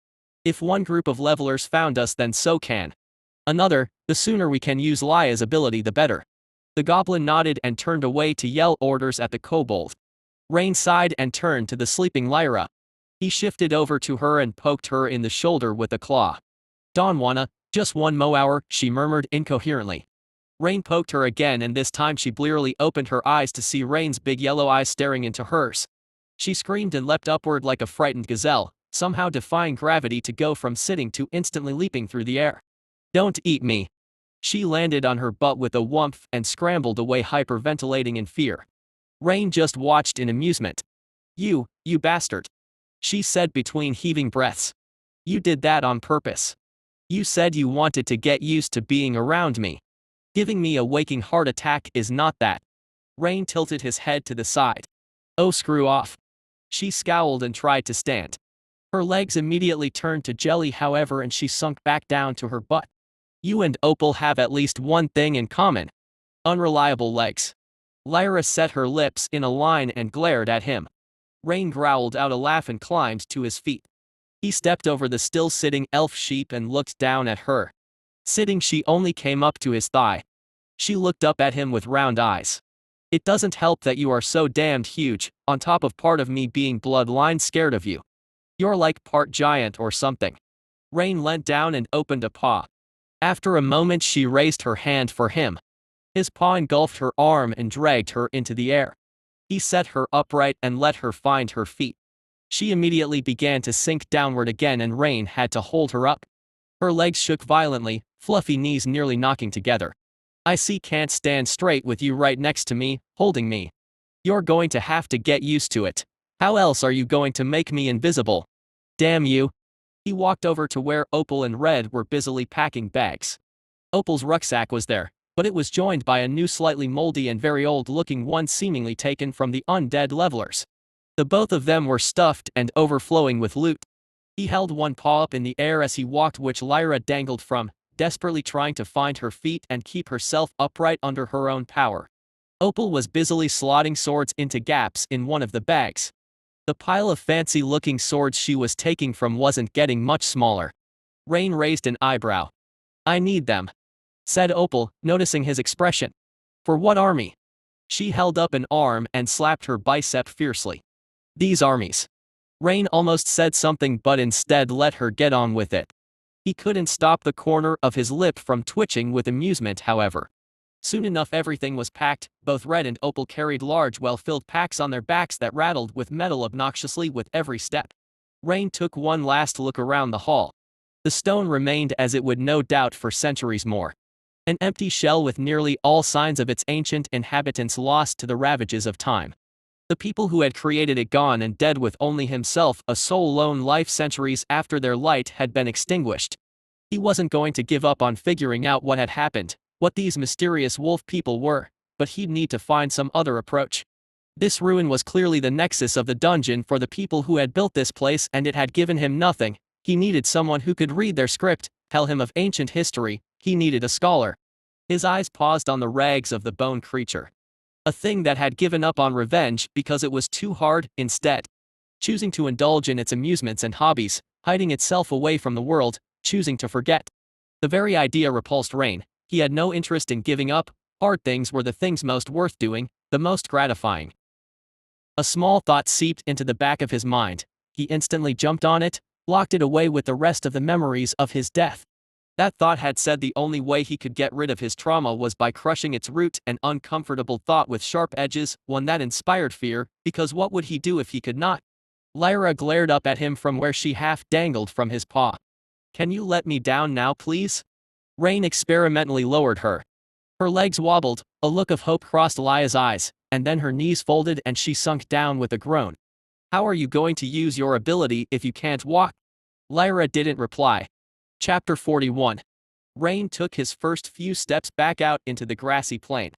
Speaker 1: If one group of levelers found us, then so can another. The sooner we can use Lya's ability the better. The goblin nodded and turned away to yell orders at the kobold. Rain sighed and turned to the sleeping Lyra. He shifted over to her and poked her in the shoulder with a claw. Don't wanna, just one more hour, she murmured incoherently. Rain poked her again, and this time she blearily opened her eyes to see Rain's big yellow eyes staring into hers. She screamed and leapt upward like a frightened gazelle, somehow defying gravity to go from sitting to instantly leaping through the air. Don't eat me. She landed on her butt with a whumph and scrambled away, hyperventilating in fear. Rain just watched in amusement. You bastard. She said between heaving breaths. You did that on purpose. You said you wanted to get used to being around me. Giving me a waking heart attack is not that. Rain tilted his head to the side. Oh, screw off. She scowled and tried to stand. Her legs immediately turned to jelly, however, and she sunk back down to her butt. You and Opal have at least one thing in common. Unreliable legs. Lyra set her lips in a line and glared at him. Rain growled out a laugh and climbed to his feet. He stepped over the still-sitting elf sheep and looked down at her. Sitting, she only came up to his thigh. She looked up at him with round eyes. It doesn't help that you are so damned huge, on top of part of me being bloodline scared of you. You're like part giant or something. Rain leant down and opened a paw. After a moment she raised her hand for him. His paw engulfed her arm and dragged her into the air. He set her upright and let her find her feet. She immediately began to sink downward again, and Rain had to hold her up. Her legs shook violently, fluffy knees nearly knocking together. I can't stand straight with you right next to me, holding me. You're going to have to get used to it. How else are you going to make me invisible? Damn you. He walked over to where Opal and Red were busily packing bags. Opal's rucksack was there, but it was joined by a new, slightly moldy and very old-looking one, seemingly taken from the undead levelers. The both of them were stuffed and overflowing with loot. He held one paw up in the air as he walked, which Lyra dangled from, desperately trying to find her feet and keep herself upright under her own power. Opal was busily slotting swords into gaps in one of the bags. The pile of fancy-looking swords she was taking from wasn't getting much smaller. Rain raised an eyebrow. I need them, said Opal, noticing his expression. For what army? She held up an arm and slapped her bicep fiercely. These armies. Rain almost said something, but instead let her get on with it. He couldn't stop the corner of his lip from twitching with amusement, however. Soon enough everything was packed. Both Red and Opal carried large, well-filled packs on their backs that rattled with metal obnoxiously with every step. Rain took one last look around the hall. The stone remained as it would no doubt for centuries more. An empty shell with nearly all signs of its ancient inhabitants lost to the ravages of time. The people who had created it gone and dead, with only himself a sole lone life centuries after their light had been extinguished. He wasn't going to give up on figuring out what had happened, what these mysterious wolf people were, but he'd need to find some other approach. This ruin was clearly the nexus of the dungeon for the people who had built this place, and it had given him nothing. He needed someone who could read their script, tell him of ancient history. He needed a scholar. His eyes paused on the rags of the bone creature. A thing that had given up on revenge because it was too hard, instead choosing to indulge in its amusements and hobbies, hiding itself away from the world, choosing to forget. The very idea repulsed Rain. He had no interest in giving up. Hard things were the things most worth doing, the most gratifying. A small thought seeped into the back of his mind. He instantly jumped on it, locked it away with the rest of the memories of his death. That thought had said the only way he could get rid of his trauma was by crushing its root, an uncomfortable thought with sharp edges, one that inspired fear, because what would he do if he could not? Lyra glared up at him from where she half dangled from his paw. Can you let me down now, please? Rain experimentally lowered her. Her legs wobbled, a look of hope crossed Lyra's eyes, and then her knees folded and she sunk down with a groan. How are you going to use your ability if you can't walk? Lyra didn't reply. Chapter 41. Rain took his first few steps back out into the grassy plain.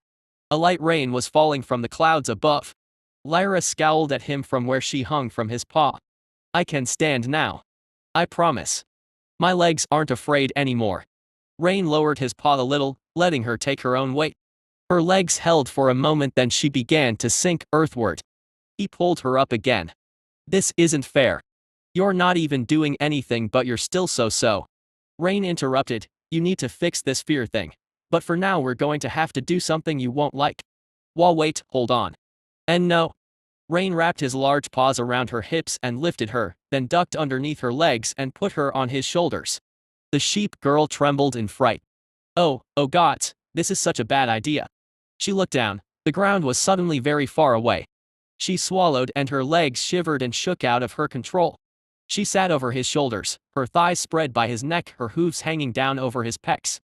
Speaker 1: A light rain was falling from the clouds above. Lyra scowled at him from where she hung from his paw. I can stand now. I promise. My legs aren't afraid anymore. Rain lowered his paw a little, letting her take her own weight. Her legs held for a moment, then she began to sink earthward. He pulled her up again. This isn't fair. You're not even doing anything, but you're still so. Rain interrupted, you need to fix this fear thing. But for now we're going to have to do something you won't like. Wait, hold on. And no. Rain wrapped his large paws around her hips and lifted her, then ducked underneath her legs and put her on his shoulders. The sheep girl trembled in fright. Oh gods, this is such a bad idea. She looked down. The ground was suddenly very far away. She swallowed and her legs shivered and shook out of her control. She sat over his shoulders, her thighs spread by his neck, her hooves hanging down over his pecs.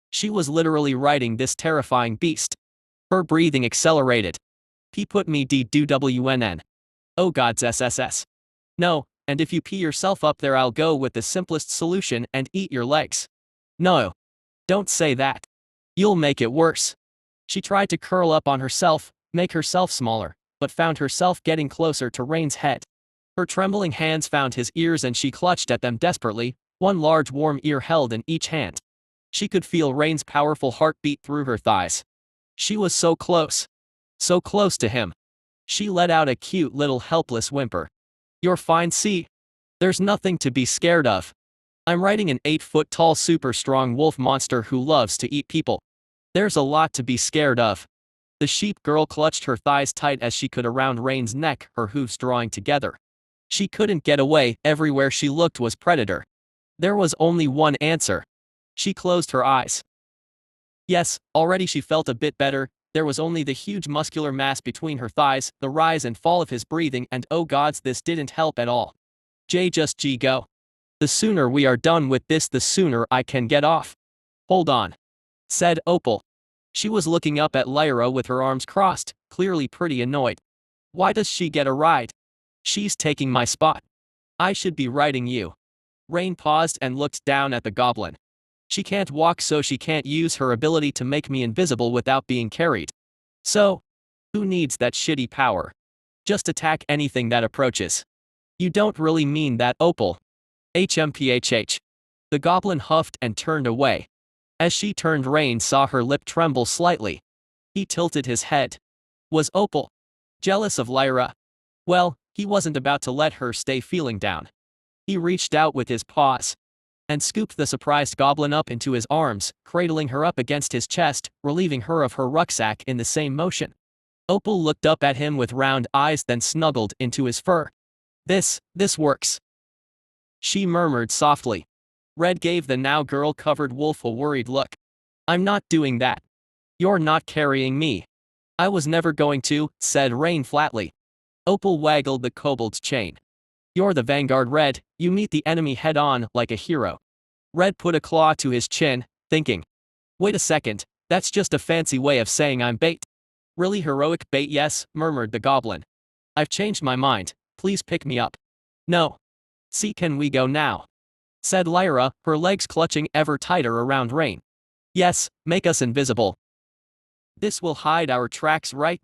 Speaker 1: She was literally riding this terrifying beast. Her breathing accelerated. He put me DWNN. Oh gods SSS. No, and if you pee yourself up there I'll go with the simplest solution and eat your legs. No. Don't say that. You'll make it worse. She tried to curl up on herself, make herself smaller, but found herself getting closer to Rain's head. Her trembling hands found his ears and she clutched at them desperately, one large warm ear held in each hand. She could feel Rain's powerful heartbeat through her thighs. She was so close. So close to him. She let out a cute little helpless whimper. You're fine, see? There's nothing to be scared of. I'm riding an 8-foot-tall super strong wolf monster who loves to eat people. There's a lot to be scared of. The sheep girl clutched her thighs tight as she could around Rain's neck, her hooves drawing together. She couldn't get away, everywhere she looked was predator. There was only one answer. She closed her eyes. Yes, already she felt a bit better. There was only the huge muscular mass between her thighs, the rise and fall of his breathing, and oh gods, this didn't help at all. Just go. The sooner we are done with this, the sooner I can get off. Hold on, said Opal. She was looking up at Lyra with her arms crossed, clearly pretty annoyed. Why does she get a ride? She's taking my spot. I should be riding you. Rain paused and looked down at the goblin. She can't walk, so she can't use her ability to make me invisible without being carried. So, who needs that shitty power? Just attack anything that approaches. You don't really mean that, Opal. HMPHH. The goblin huffed and turned away. As she turned, Rain saw her lip tremble slightly. He tilted his head. Was Opal jealous of Lyra? Well, he wasn't about to let her stay feeling down. He reached out with his paws and scooped the surprised goblin up into his arms, cradling her up against his chest, relieving her of her rucksack in the same motion. Opal looked up at him with round eyes, then snuggled into his fur. This works. She murmured softly. Red gave the now girl-covered wolf a worried look. I'm not doing that. You're not carrying me. I was never going to, said Rain flatly. Opal waggled the kobold's chain. You're the vanguard, Red. You meet the enemy head-on, like a hero. Red put a claw to his chin, thinking. Wait a second, that's just a fancy way of saying I'm bait. Really heroic bait? Yes, murmured the goblin. I've changed my mind, please pick me up. No. See, can we go now? Said Lyra, her legs clutching ever tighter around Rain. Yes, make us invisible. This will hide our tracks, right?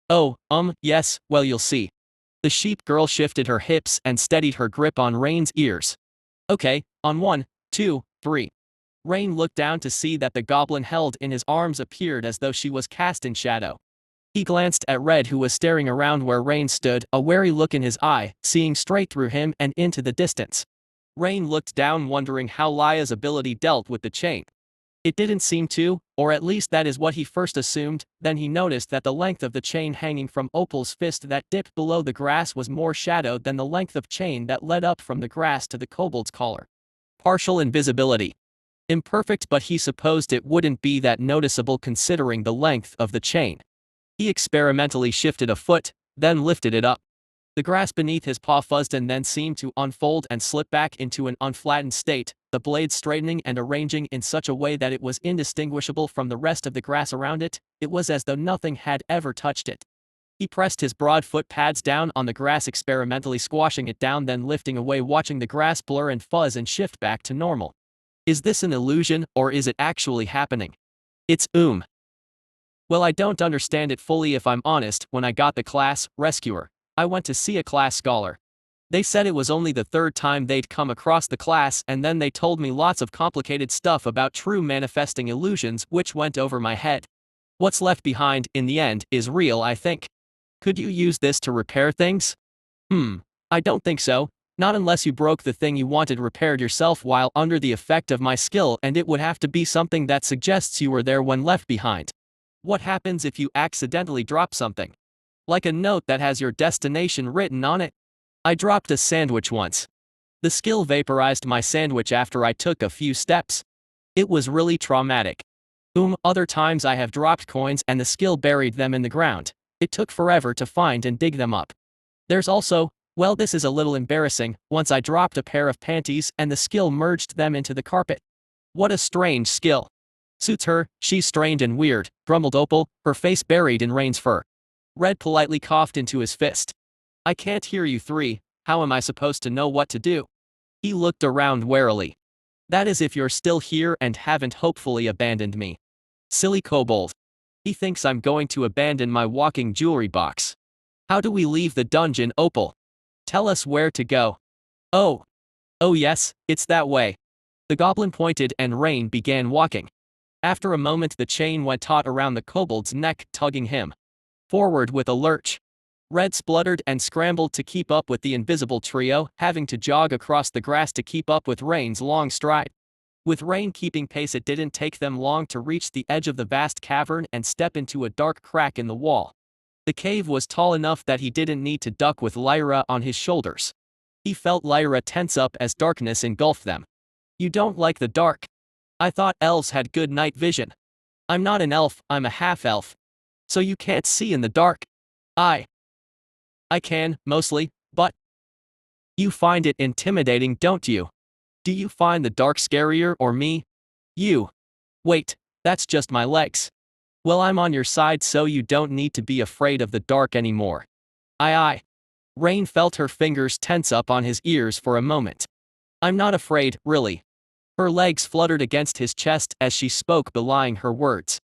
Speaker 1: Oh, yes, well you'll see. The sheep girl shifted her hips and steadied her grip on Rain's ears. Okay, on 1, 2, 3. Rain looked down to see that the goblin held in his arms appeared as though she was cast in shadow. He glanced at Red, who was staring around where Rain stood, a wary look in his eye, seeing straight through him and into the distance. Rain looked down, wondering how Lyra's ability dealt with the chain. It didn't seem to, or at least that is what he first assumed. Then he noticed that the length of the chain hanging from Opal's fist that dipped below the grass was more shadowed than the length of chain that led up from the grass to the kobold's collar. Partial invisibility. Imperfect, but he supposed it wouldn't be that noticeable considering the length of the chain. He experimentally shifted a foot, then lifted it up. The grass beneath his paw fuzzed and then seemed to unfold and slip back into an unflattened state, the blade straightening and arranging in such a way that it was indistinguishable from the rest of the grass around it. It was as though nothing had ever touched it. He pressed his broad foot pads down on the grass, experimentally squashing it down, then lifting away, watching the grass blur and fuzz and shift back to normal. Is this an illusion, or is it actually happening? It's Well, I don't understand it fully if I'm honest. When I got the class rescuer, I went to see a class scholar. They said it was only the third time they'd come across the class, and then they told me lots of complicated stuff about true manifesting illusions, which went over my head. What's left behind, in the end, is real, I think. Could you use this to repair things? I don't think so. Not unless you broke the thing you wanted repaired yourself while under the effect of my skill, and it would have to be something that suggests you were there when left behind. What happens if you accidentally drop something? Like a note that has your destination written on it? I dropped a sandwich once. The skill vaporized my sandwich after I took a few steps. It was really traumatic. Other times I have dropped coins and the skill buried them in the ground. It took forever to find and dig them up. There's also, well, this is a little embarrassing, once I dropped a pair of panties and the skill merged them into the carpet. What a strange skill. Suits her, she's strange and weird, grumbled Opal, her face buried in Rain's fur. Red politely coughed into his fist. I can't hear you three, how am I supposed to know what to do? He looked around warily. That is if you're still here and haven't hopefully abandoned me. Silly kobold. He thinks I'm going to abandon my walking jewelry box. How do we leave the dungeon, Opal? Tell us where to go. Oh yes, it's that way. The goblin pointed and Rain began walking. After a moment the chain went taut around the kobold's neck, tugging him forward with a lurch. Red spluttered and scrambled to keep up with the invisible trio, having to jog across the grass to keep up with Rain's long stride. With Rain keeping pace, it didn't take them long to reach the edge of the vast cavern and step into a dark crack in the wall. The cave was tall enough that he didn't need to duck with Lyra on his shoulders. He felt Lyra tense up as darkness engulfed them. You don't like the dark? I thought elves had good night vision. I'm not an elf, I'm a half-elf. So you can't see in the dark? I can, mostly, but you find it intimidating, don't you? Do you find the dark scarier, or me? You. Wait, that's just my legs. Well, I'm on your side, so you don't need to be afraid of the dark anymore. Aye. Rain felt her fingers tense up on his ears for a moment. I'm not afraid, really. Her legs fluttered against his chest as she spoke, belying her words.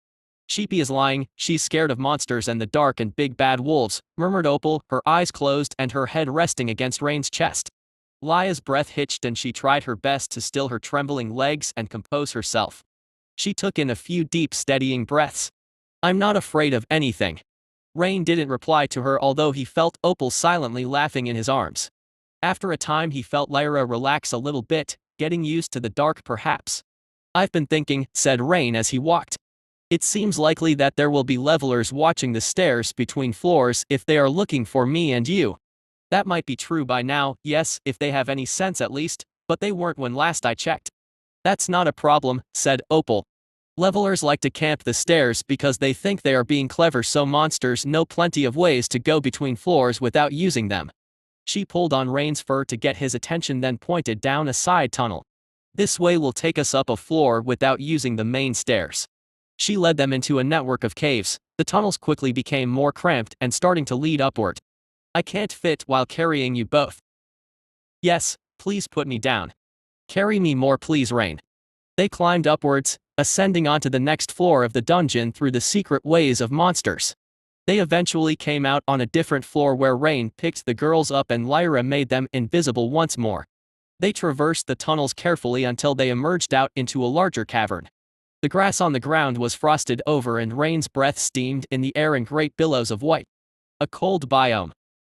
Speaker 1: Sheepy is lying, she's scared of monsters and the dark and big bad wolves, murmured Opal, her eyes closed and her head resting against Rain's chest. Laya's breath hitched and she tried her best to still her trembling legs and compose herself. She took in a few deep, steadying breaths. I'm not afraid of anything. Rain didn't reply to her, although he felt Opal silently laughing in his arms. After a time he felt Lyra relax a little bit, getting used to the dark perhaps. I've been thinking, said Rain as he walked. It seems likely that there will be levelers watching the stairs between floors if they are looking for me and you. That might be true by now, yes, if they have any sense at least, but they weren't when last I checked. That's not a problem, said Opal. Levelers like to camp the stairs because they think they are being clever, so monsters know plenty of ways to go between floors without using them. She pulled on Rain's fur to get his attention, then pointed down a side tunnel. This way will take us up a floor without using the main stairs. She led them into a network of caves. The tunnels quickly became more cramped and starting to lead upward. I can't fit while carrying you both. Yes, please put me down. Carry me more, please, Rain. They climbed upwards, ascending onto the next floor of the dungeon through the secret ways of monsters. They eventually came out on a different floor where Rain picked the girls up and Lyra made them invisible once more. They traversed the tunnels carefully until they emerged out into a larger cavern. The grass on the ground was frosted over and Rain's breath steamed in the air in great billows of white. A cold biome.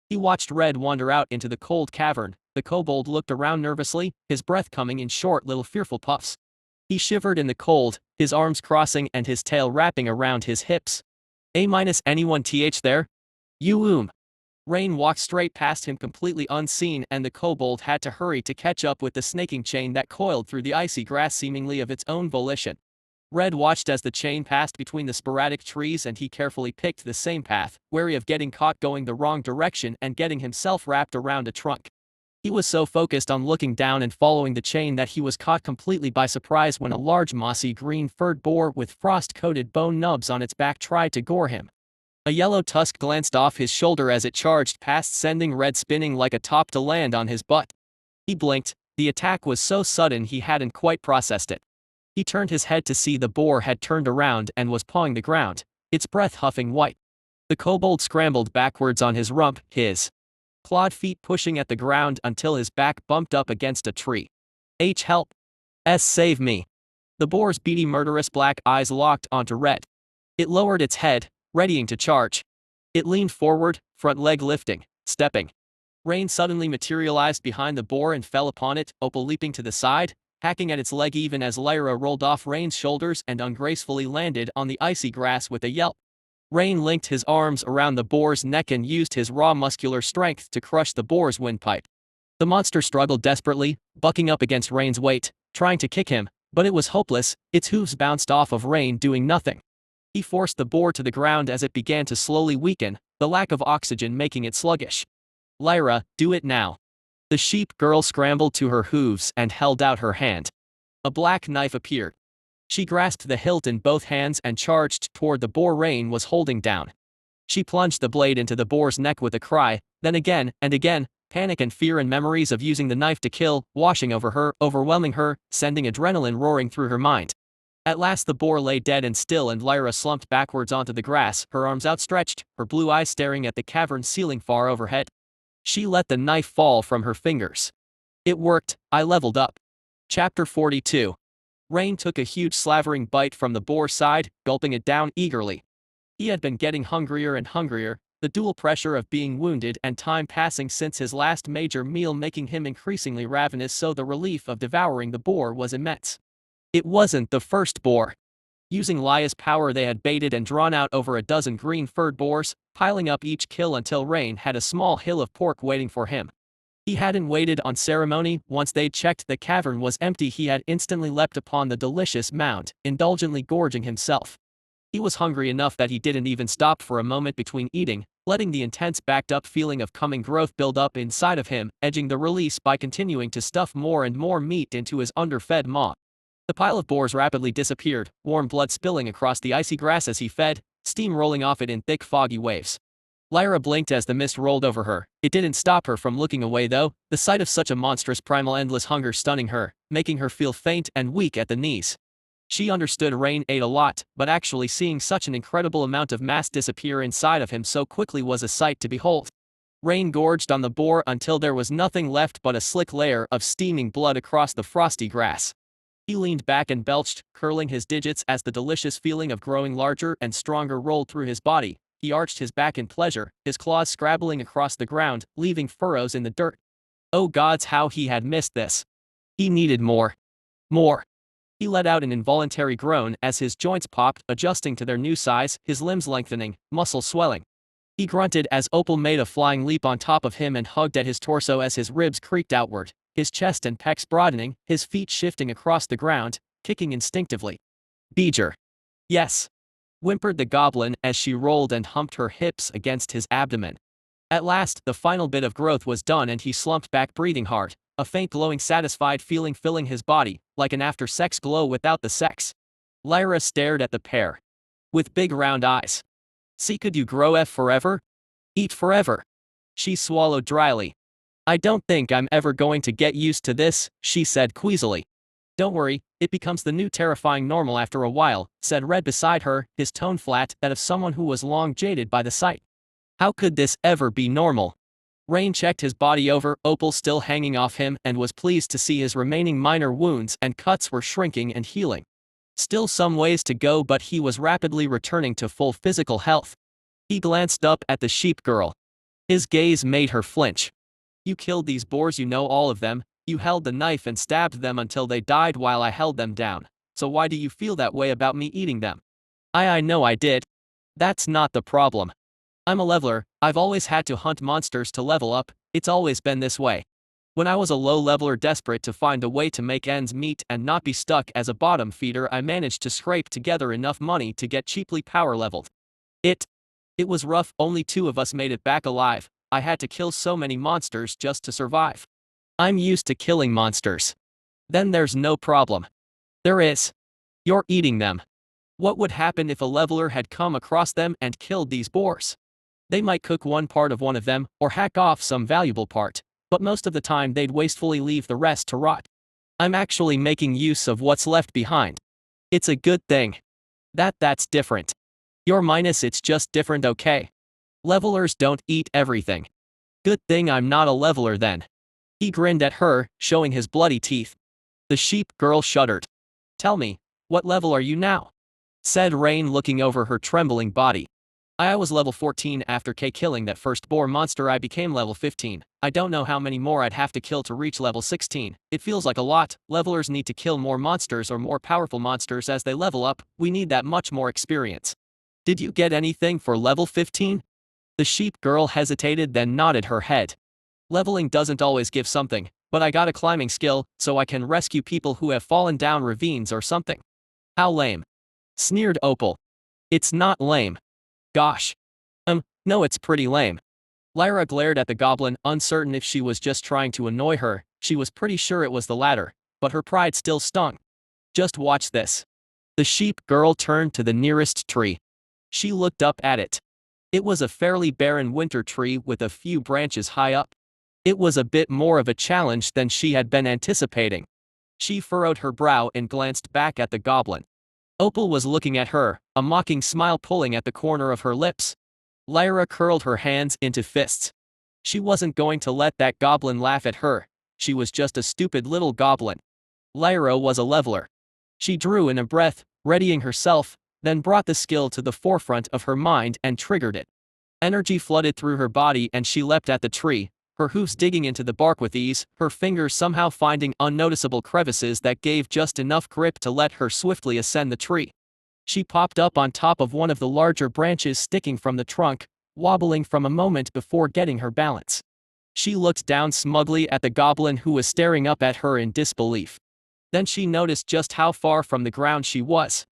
Speaker 1: He watched Red wander out into the cold cavern. The kobold looked around nervously, his breath coming in short little fearful puffs. He shivered in the cold, his arms crossing and his tail wrapping around his hips. Anyone there? You. Rain walked straight past him completely unseen, and the kobold had to hurry to catch up with the snaking chain that coiled through the icy grass seemingly of its own volition. Red watched as the chain passed between the sporadic trees, and he carefully picked the same path, wary of getting caught going the wrong direction and getting himself wrapped around a trunk. He was so focused on looking down and following the chain that he was caught completely by surprise when a large mossy green-furred boar with frost-coated bone nubs on its back tried to gore him. A yellow tusk glanced off his shoulder as it charged past, sending Red spinning like a top to land on his butt. He blinked. The attack was so sudden he hadn't quite processed it. He turned his head to see the boar had turned around and was pawing the ground, its breath huffing white. The kobold scrambled backwards on his rump, his clawed feet pushing at the ground until his back bumped up against a tree. Help! Save me! The boar's beady murderous black eyes locked onto Red. It lowered its head, readying to charge. It leaned forward, front leg lifting, stepping. Rain suddenly materialized behind the boar and fell upon it, Opal leaping to the side, hacking at its leg even as Lyra rolled off Rain's shoulders and ungracefully landed on the icy grass with a yelp. Rain linked his arms around the boar's neck and used his raw muscular strength to crush the boar's windpipe. The monster struggled desperately, bucking up against Rain's weight, trying to kick him, but it was hopeless. Its hooves bounced off of Rain, doing nothing. He forced the boar to the ground as it began to slowly weaken, the lack of oxygen making it sluggish. Lyra, do it now. The sheep girl scrambled to her hooves and held out her hand. A black knife appeared. She grasped the hilt in both hands and charged toward the boar Rain was holding down. She plunged the blade into the boar's neck with a cry, then again and again, panic and fear and memories of using the knife to kill, washing over her, overwhelming her, sending adrenaline roaring through her mind. At last the boar lay dead and still, and Lyra slumped backwards onto the grass, her arms outstretched, her blue eyes staring at the cavern ceiling far overhead. She let the knife fall from her fingers. It worked. I leveled up. Chapter 42. Rain took a huge slavering bite from the boar's side, gulping it down eagerly. He had been getting hungrier and hungrier, the dual pressure of being wounded and time passing since his last major meal making him increasingly ravenous, so the relief of devouring the boar was immense. It wasn't the first boar. Using Laya's power, they had baited and drawn out over a dozen green-furred boars, piling up each kill until Rain had a small hill of pork waiting for him. He hadn't waited on ceremony. Once they'd checked the cavern was empty, he had instantly leapt upon the delicious mound, indulgently gorging himself. He was hungry enough that he didn't even stop for a moment between eating, letting the intense backed-up feeling of coming growth build up inside of him, edging the release by continuing to stuff more and more meat into his underfed maw. The pile of boars rapidly disappeared, warm blood spilling across the icy grass as he fed, steam rolling off it in thick foggy waves. Lyra blinked as the mist rolled over her. It didn't stop her from looking away though, the sight of such a monstrous primal endless hunger stunning her, making her feel faint and weak at the knees. She understood Rain ate a lot, but actually seeing such an incredible amount of mass disappear inside of him so quickly was a sight to behold. Rain gorged on the boar until there was nothing left but a slick layer of steaming blood across the frosty grass. He leaned back and belched, curling his digits as the delicious feeling of growing larger and stronger rolled through his body. He arched his back in pleasure, his claws scrabbling across the ground, leaving furrows in the dirt. Oh gods, how he had missed this. He needed more. More. He let out an involuntary groan as his joints popped, adjusting to their new size, his limbs lengthening, muscles swelling. He grunted as Opal made a flying leap on top of him and hugged at his torso as his ribs creaked outward, his chest and pecs broadening, his feet shifting across the ground, kicking instinctively. Beeger. Yes. Whimpered the goblin as she rolled and humped her hips against his abdomen. At last, the final bit of growth was done and he slumped back breathing hard, a faint glowing satisfied feeling filling his body, like an after-sex glow without the sex. Lyra stared at the pair. With big round eyes. See, could you grow forever? Eat forever. She swallowed dryly. I don't think I'm ever going to get used to this, she said queasily. Don't worry, it becomes the new terrifying normal after a while, said Red beside her, his tone flat, that of someone who was long jaded by the sight. How could this ever be normal? Rain checked his body over, Opal still hanging off him, and was pleased to see his remaining minor wounds and cuts were shrinking and healing. Still some ways to go, but he was rapidly returning to full physical health. He glanced up at the sheep girl. His gaze made her flinch. You killed these boars, you know all of them. You held the knife and stabbed them until they died while I held them down. So why do you feel that way about me eating them? I know I did. That's not the problem. I'm a leveler, I've always had to hunt monsters to level up, it's always been this way. When I was a low leveler desperate to find a way to make ends meet and not be stuck as a bottom feeder, I managed to scrape together enough money to get cheaply power leveled. It was rough, only 2 of us made it back alive, I had to kill so many monsters just to survive. I'm used to killing monsters. Then there's no problem. There is. You're eating them. What would happen if a leveler had come across them and killed these boars? They might cook one part of one of them, or hack off some valuable part, but most of the time they'd wastefully leave the rest to rot. I'm actually making use of what's left behind. It's a good thing. That's different. You're minus, it's just different, okay? Levelers don't eat everything. Good thing I'm not a leveler then. He grinned at her, showing his bloody teeth. The sheep girl shuddered. Tell me, what level are you now? Said Rain, looking over her trembling body. I was level 14 after killing that first boar monster. I became level 15. I don't know how many more I'd have to kill to reach level 16. It feels like a lot. Levelers need to kill more monsters or more powerful monsters as they level up. We need that much more experience. Did you get anything for level 15? The sheep girl hesitated, then nodded her head. Leveling doesn't always give something, but I got a climbing skill, so I can rescue people who have fallen down ravines or something. How lame. Sneered Opal. It's not lame. Gosh. No, it's pretty lame. Lyra glared at the goblin, uncertain if she was just trying to annoy her. She was pretty sure it was the latter, but her pride still stung. Just watch this. The sheep girl turned to the nearest tree. She looked up at it. It was a fairly barren winter tree with a few branches high up. It was a bit more of a challenge than she had been anticipating. She furrowed her brow and glanced back at the goblin. Opal was looking at her, a mocking smile pulling at the corner of her lips. Lyra curled her hands into fists. She wasn't going to let that goblin laugh at her. She was just a stupid little goblin. Lyra was a leveler. She drew in a breath, readying herself, then brought the skill to the forefront of her mind and triggered it. Energy flooded through her body and she leapt at the tree, her hoofs digging into the bark with ease, her fingers somehow finding unnoticeable crevices that gave just enough grip to let her swiftly ascend the tree. She popped up on top of one of the larger branches sticking from the trunk, wobbling from a moment before getting her balance. She looked down smugly at the goblin who was staring up at her in disbelief. Then she noticed just how far from the ground she was.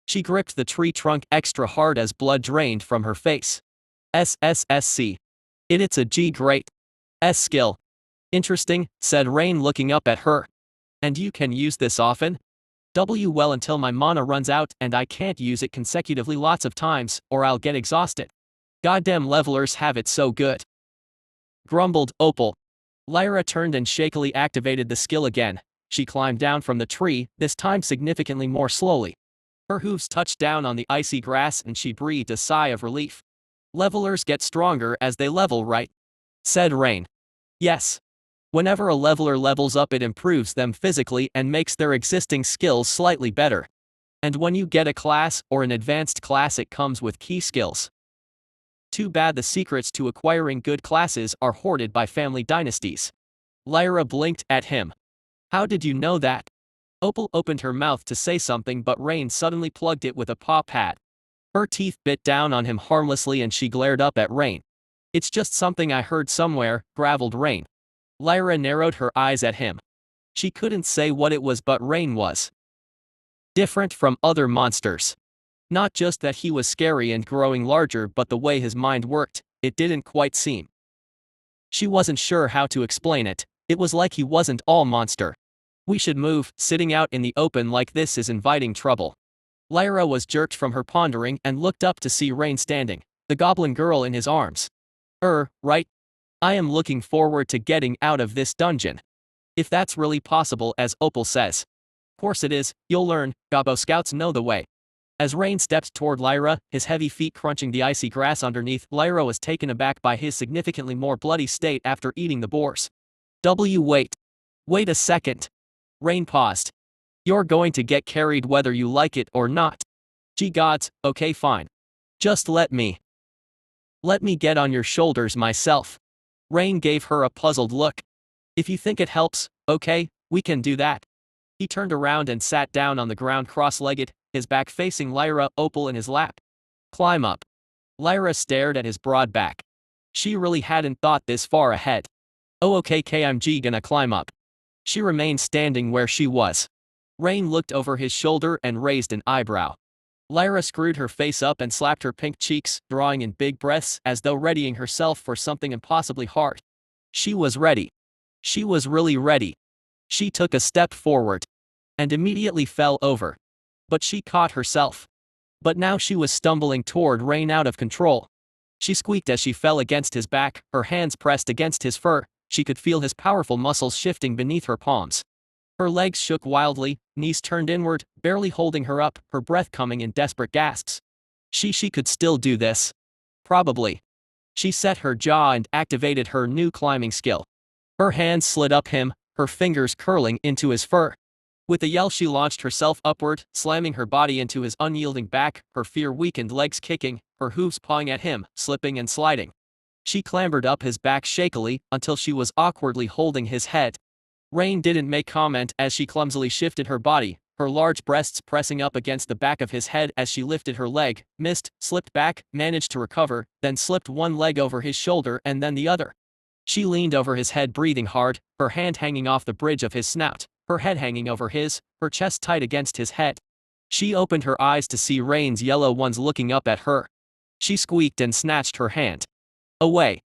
Speaker 1: She gripped the tree trunk extra hard as blood drained from her face. SSSC. It's a great skill. Interesting, said Rain, looking up at her. And you can use this often? Well, until my mana runs out and I can't use it consecutively lots of times, or I'll get exhausted. Goddamn levelers have it so good. Grumbled Opal. Lyra turned and shakily activated the skill again. She climbed down from the tree, this time significantly more slowly. Her hooves touched down on the icy grass and she breathed a sigh of relief. Levelers get stronger as they level, right? Said Rain. Yes. Whenever a leveler levels up, it improves them physically and makes their existing skills slightly better. And when you get a class or an advanced class, it comes with key skills. Too bad the secrets to acquiring good classes are hoarded by family dynasties. Lyra blinked at him. How did you know that? Opal opened her mouth to say something, but Rain suddenly plugged it with a paw pad. Her teeth bit down on him harmlessly and she glared up at Rain. It's just something I heard somewhere, graveled Rain. Lyra narrowed her eyes at him. She couldn't say what it was, but Rain was different from other monsters. Not just that he was scary and growing larger, but the way his mind worked, it didn't quite seem. She wasn't sure how to explain it. It was like he wasn't all monster. We should move, sitting out in the open like this is inviting trouble. Lyra was jerked from her pondering and looked up to see Rain standing, the goblin girl in his arms. Right? I am looking forward to getting out of this dungeon. If that's really possible, as Opal says. Course it is, you'll learn, Gobbo Scouts know the way. As Rain stepped toward Lyra, his heavy feet crunching the icy grass underneath, Lyra was taken aback by his significantly more bloody state after eating the boars. Wait a second. Rain paused. You're going to get carried whether you like it or not. Gee gods, okay fine. Just let me get on your shoulders myself. Rain gave her a puzzled look. If you think it helps, okay, we can do that. He turned around and sat down on the ground cross-legged, his back facing Lyra, Opal in his lap. Climb up. Lyra stared at his broad back. She really hadn't thought this far ahead. Oh okay, I'm gonna climb up. She remained standing where she was. Rain looked over his shoulder and raised an eyebrow. Lyra screwed her face up and slapped her pink cheeks, drawing in big breaths as though readying herself for something impossibly hard. She was ready. She was really ready. She took a step forward. And immediately fell over. But she caught herself. But now she was stumbling toward Rain out of control. She squeaked as she fell against his back, her hands pressed against his fur. She could feel his powerful muscles shifting beneath her palms. Her legs shook wildly, knees turned inward, barely holding her up, her breath coming in desperate gasps. She could still do this. Probably. She set her jaw and activated her new climbing skill. Her hands slid up him, her fingers curling into his fur. With a yell she launched herself upward, slamming her body into his unyielding back, her fear-weakened legs kicking, her hooves pawing at him, slipping and sliding. She clambered up his back shakily, until she was awkwardly holding his head. Rain didn't make comment as she clumsily shifted her body, her large breasts pressing up against the back of his head as she lifted her leg, missed, slipped back, managed to recover, then slipped one leg over his shoulder and then the other. She leaned over his head breathing hard, her hand hanging off the bridge of his snout, her head hanging over his, her chest tight against his head. She opened her eyes to see Rain's yellow ones looking up at her. She squeaked and snatched her hand away.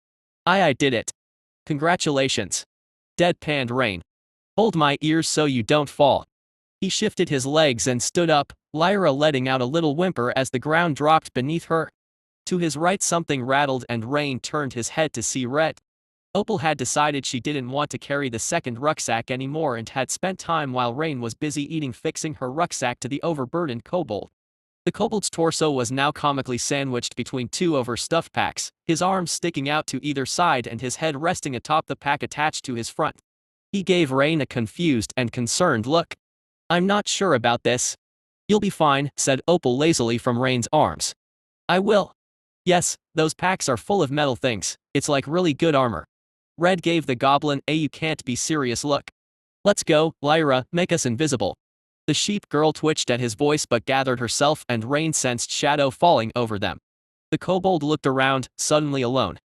Speaker 1: I did it. Congratulations. Deadpanned Rain. Hold my ears so you don't fall. He shifted his legs and stood up, Lyra letting out a little whimper as the ground dropped beneath her. To his right something rattled and Rain turned his head to see Red. Opal had decided she didn't want to carry the second rucksack anymore and had spent time while Rain was busy eating fixing her rucksack to the overburdened kobold. The kobold's torso was now comically sandwiched between two overstuffed packs, his arms sticking out to either side and his head resting atop the pack attached to his front. He gave Rain a confused and concerned look. I'm not sure about this. You'll be fine, said Opal lazily from Rain's arms. I will. Yes, those packs are full of metal things, it's like really good armor. Red gave the goblin a you can't be serious look. Let's go, Lyra, make us invisible. The sheep girl twitched at his voice but gathered herself and Rain sensed shadow falling over them. The kobold looked around, suddenly alone.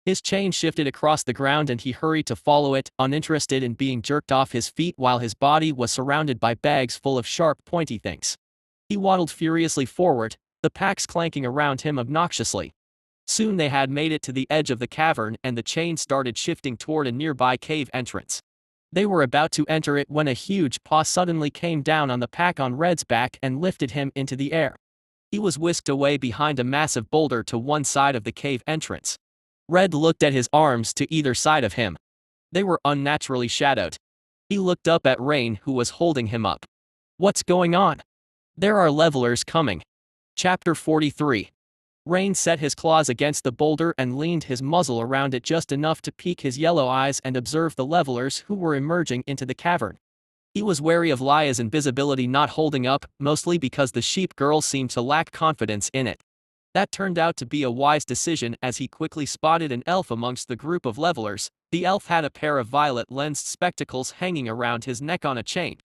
Speaker 1: His chain shifted across the ground and he hurried to follow it, uninterested in being jerked off his feet while his body was surrounded by bags full of sharp, pointy things. He waddled furiously forward, the packs clanking around him obnoxiously. Soon they had made it to the edge of the cavern and the chain started shifting toward a nearby cave entrance. They were about to enter it when a huge paw suddenly came down on the pack on Red's back and lifted him into the air. He was whisked away behind a massive boulder to one side of the cave entrance. Red looked at his arms to either side of him. They were unnaturally shadowed. He looked up at Rain who was holding him up. What's going on? There are levelers coming. Chapter 43. Rain set his claws against the boulder and leaned his muzzle around it just enough to peek his yellow eyes and observe the levelers who were emerging into the cavern. He was wary of Laya's invisibility not holding up, mostly because the sheep girl seemed to lack confidence in it. That turned out to be a wise decision as he quickly spotted an elf amongst the group of levelers. The elf had a pair of violet-lensed spectacles hanging around his neck on a chain.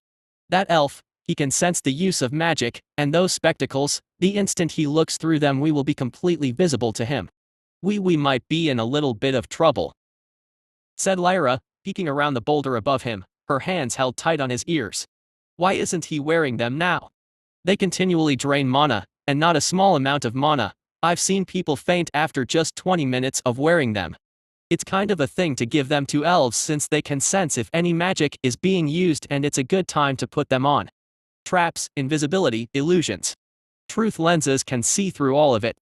Speaker 1: That elf, he can sense the use of magic, and those spectacles, the instant he looks through them we will be completely visible to him. We might be in a little bit of trouble, said Lyra, peeking around the boulder above him, her hands held tight on his ears. Why isn't he wearing them now? They continually drain mana, and not a small amount of mana. I've seen people faint after just 20 minutes of wearing them. It's kind of a thing to give them to elves since they can sense if any magic is being used and it's a good time to put them on. Traps, invisibility, illusions. Truth lenses can see through all of it.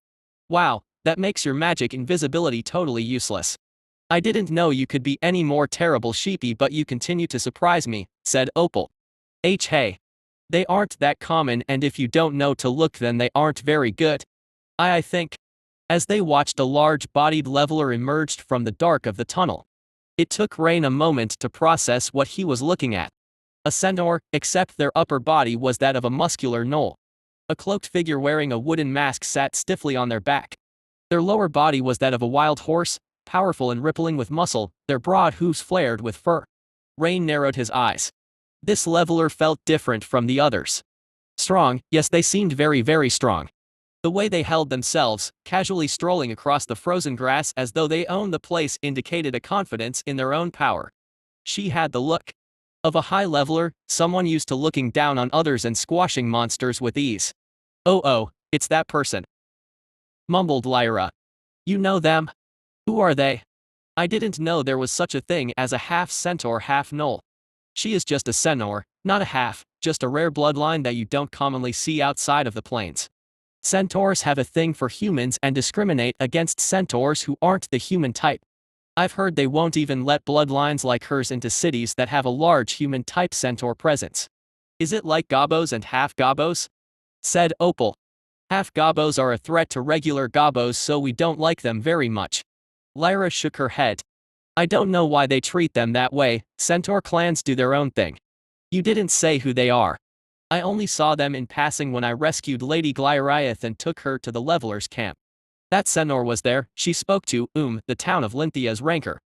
Speaker 1: Wow, that makes your magic invisibility totally useless. I didn't know you could be any more terrible sheepy but you continue to surprise me, said Opal. Hey. They aren't that common and if you don't know to look then they aren't very good. I think. As they watched a large-bodied leveler emerged from the dark of the tunnel. It took Rain a moment to process what he was looking at. A centaur, except their upper body was that of a muscular gnoll. A cloaked figure wearing a wooden mask sat stiffly on their back. Their lower body was that of a wild horse, powerful and rippling with muscle, their broad hooves flared with fur. Rain narrowed his eyes. This leveler felt different from the others. Strong, yes they seemed very, very strong. The way they held themselves, casually strolling across the frozen grass as though they owned the place, indicated a confidence in their own power. She had the look of a high leveler, someone used to looking down on others and squashing monsters with ease. Oh, it's that person," mumbled Lyra. "You know them? Who are they?" "I didn't know there was such a thing as a half-centaur half-gnoll. She is just a centaur, not a half, just a rare bloodline that you don't commonly see outside of the plains. Centaurs have a thing for humans and discriminate against centaurs who aren't the human type. I've heard they won't even let bloodlines like hers into cities that have a large human-type centaur presence." "Is it like gobos and half-gobos?" said Opal. "Half-gobos are a threat to regular gobos, so we don't like them very much." Lyra shook her head. "I don't know why they treat them that way, centaur clans do their own thing." "You didn't say who they are." "I only saw them in passing when I rescued Lady Glyriath and took her to the leveler's camp. That centaur was there." She spoke to the town of Lynthia's rancor.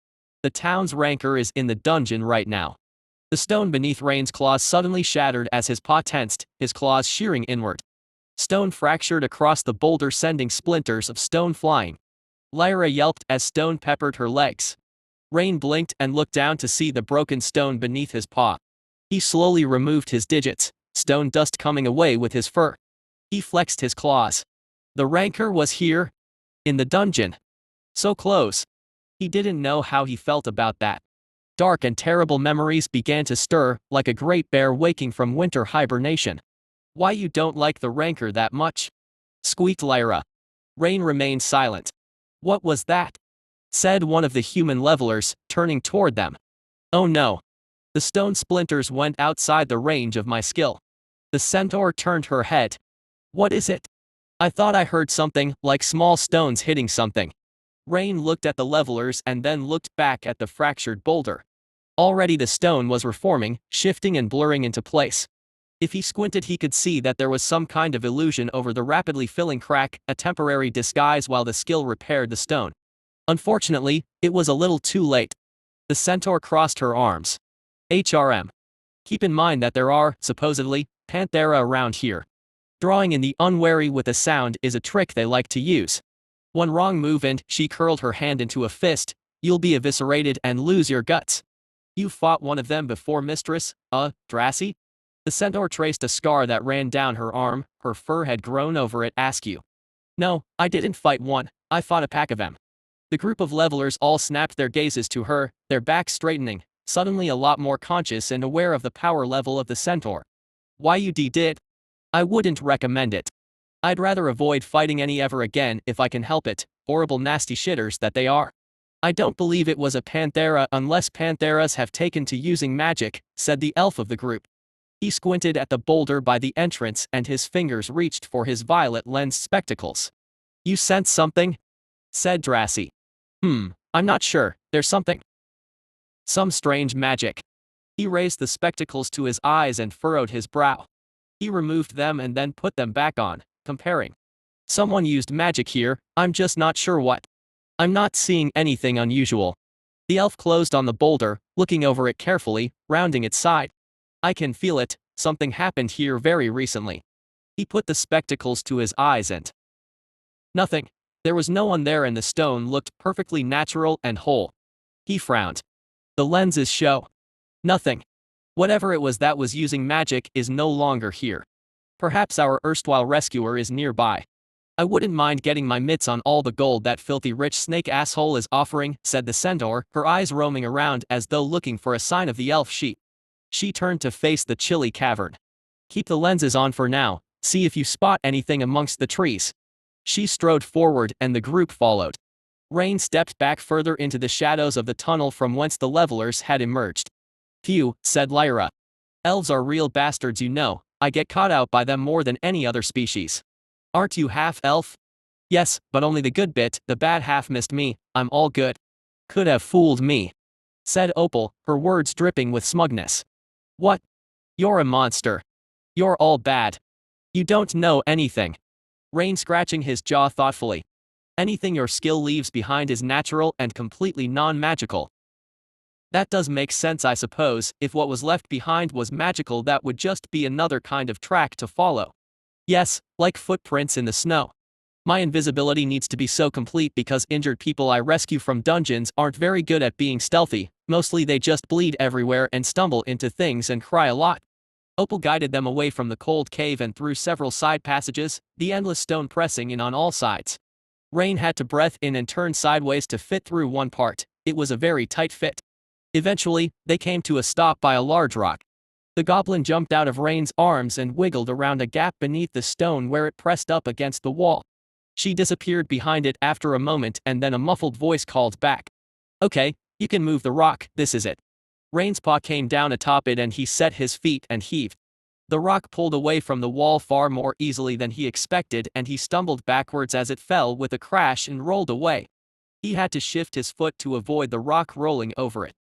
Speaker 1: "The town's rancor is in the dungeon right now." The stone beneath Rain's claws suddenly shattered as his paw tensed, his claws shearing inward. Stone fractured across the boulder, sending splinters of stone flying. Lyra yelped as stone peppered her legs. Rain blinked and looked down to see the broken stone beneath his paw. He slowly removed his digits, stone dust coming away with his fur. He flexed his claws. The rancor was here? In the dungeon. So close. He didn't know how he felt about that. Dark and terrible memories began to stir, like a great bear waking from winter hibernation. "Why you don't like the rancor that much?" squeaked Lyra. Rain remained silent. "What was that?" said one of the human levelers, turning toward them. "Oh no. The stone splinters went outside the range of my skill." The centaur turned her head. "What is it?" "I thought I heard something, like small stones hitting something." Rain looked at the levelers and then looked back at the fractured boulder. Already the stone was reforming, shifting and blurring into place. If he squinted, he could see that there was some kind of illusion over the rapidly filling crack, a temporary disguise while the skill repaired the stone. Unfortunately, it was a little too late. The centaur crossed her arms. "HRM. Keep in mind that there are, supposedly, panthera around here. Drawing in the unwary with a sound is a trick they like to use. One wrong move and," she curled her hand into a fist, "you'll be eviscerated and lose your guts." "You fought one of them before, mistress, Drassy?" The centaur traced a scar that ran down her arm, her fur had grown over it. "Askew. No, I didn't fight one, I fought a pack of them." The group of levelers all snapped their gazes to her, their backs straightening, suddenly a lot more conscious and aware of the power level of the centaur. "Why you did? I wouldn't recommend it. I'd rather avoid fighting any ever again if I can help it, horrible nasty shitters that they are." "I don't believe it was a panthera unless pantheras have taken to using magic," said the elf of the group. He squinted at the boulder by the entrance and his fingers reached for his violet-lensed spectacles. "You sense something?" said Drassy. I'm not sure, there's something. Some strange magic." He raised the spectacles to his eyes and furrowed his brow. He removed them and then put them back on, comparing. "Someone used magic here, I'm just not sure what. I'm not seeing anything unusual." The elf closed on the boulder, looking over it carefully, rounding its side. "I can feel it, something happened here very recently." He put the spectacles to his eyes and nothing. There was no one there and the stone looked perfectly natural and whole. He frowned. "The lenses show nothing. Whatever it was that was using magic is no longer here. Perhaps our erstwhile rescuer is nearby. I wouldn't mind getting my mitts on all the gold that filthy rich snake asshole is offering," said the centaur, her eyes roaming around as though looking for a sign of the elf sheep. She turned to face the chilly cavern. "Keep the lenses on for now, see if you spot anything amongst the trees." She strode forward and the group followed. Rain stepped back further into the shadows of the tunnel from whence the levelers had emerged. "Phew," said Lyra. "Elves are real bastards, you know. I get caught out by them more than any other species." "Aren't you half-elf?" "Yes, but only the good bit, the bad half missed me, I'm all good." "Could have fooled me," said Opal, her words dripping with smugness. "What? You're a monster. You're all bad. You don't know anything." Rain scratching his jaw thoughtfully. "Anything your skill leaves behind is natural and completely non-magical." "That does make sense, I suppose. If what was left behind was magical, that would just be another kind of track to follow." "Yes, like footprints in the snow." My invisibility needs to be so complete because injured people I rescue from dungeons aren't very good at being stealthy, mostly they just bleed everywhere and stumble into things and cry a lot. Opal guided them away from the cold cave and through several side passages, the endless stone pressing in on all sides. Rain had to breath in and turn sideways to fit through one part. It was a very tight fit. Eventually, they came to a stop by a large rock. The goblin jumped out of Rain's arms and wiggled around a gap beneath the stone where it pressed up against the wall. She disappeared behind it after a moment and then a muffled voice called back. Okay, you can move the rock, this is it. Rain's paw came down atop it and he set his feet and heaved. The rock pulled away from the wall far more easily than he expected and he stumbled backwards as it fell with a crash and rolled away. He had to shift his foot to avoid the rock rolling over it.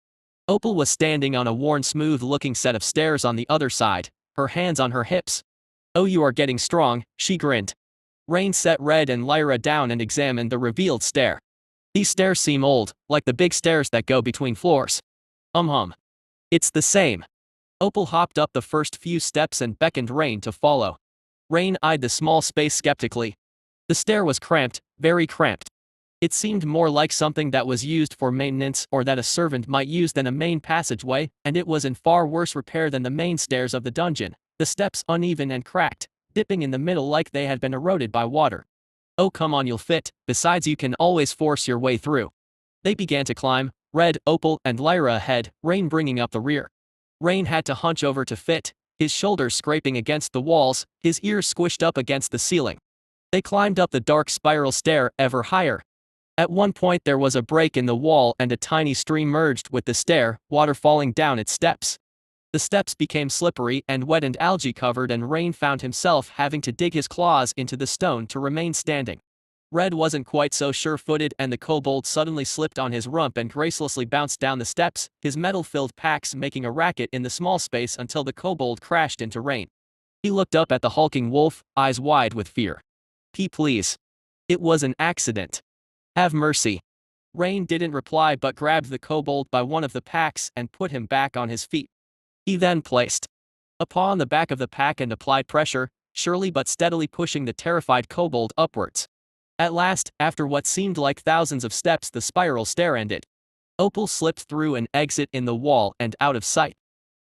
Speaker 1: Opal was standing on a worn smooth-looking set of stairs on the other side, her hands on her hips. Oh, you are getting strong, she grinned. Rain set Red and Lyra down and examined the revealed stair. These stairs seem old, like the big stairs that go between floors. It's the same. Opal hopped up the first few steps and beckoned Rain to follow. Rain eyed the small space skeptically. The stair was cramped, very cramped. It seemed more like something that was used for maintenance or that a servant might use than a main passageway, and it was in far worse repair than the main stairs of the dungeon, the steps uneven and cracked, dipping in the middle like they had been eroded by water. Oh come on, you'll fit, besides you can always force your way through. They began to climb, Red, Opal, and Lyra ahead, Rain bringing up the rear. Rain had to hunch over to fit, his shoulders scraping against the walls, his ears squished up against the ceiling. They climbed up the dark spiral stair ever higher. At one point there was a break in the wall and a tiny stream merged with the stair, water falling down its steps. The steps became slippery and wet and algae covered and Rain found himself having to dig his claws into the stone to remain standing. Red wasn't quite so sure-footed and the kobold suddenly slipped on his rump and gracelessly bounced down the steps, his metal-filled packs making a racket in the small space until the kobold crashed into Rain. He looked up at the hulking wolf, eyes wide with fear. Please. It was an accident. Have mercy. Rain didn't reply but grabbed the kobold by one of the packs and put him back on his feet. He then placed a paw on the back of the pack and applied pressure, surely but steadily pushing the terrified kobold upwards. At last, after what seemed like thousands of steps, the spiral stair ended. Opal slipped through an exit in the wall and out of sight.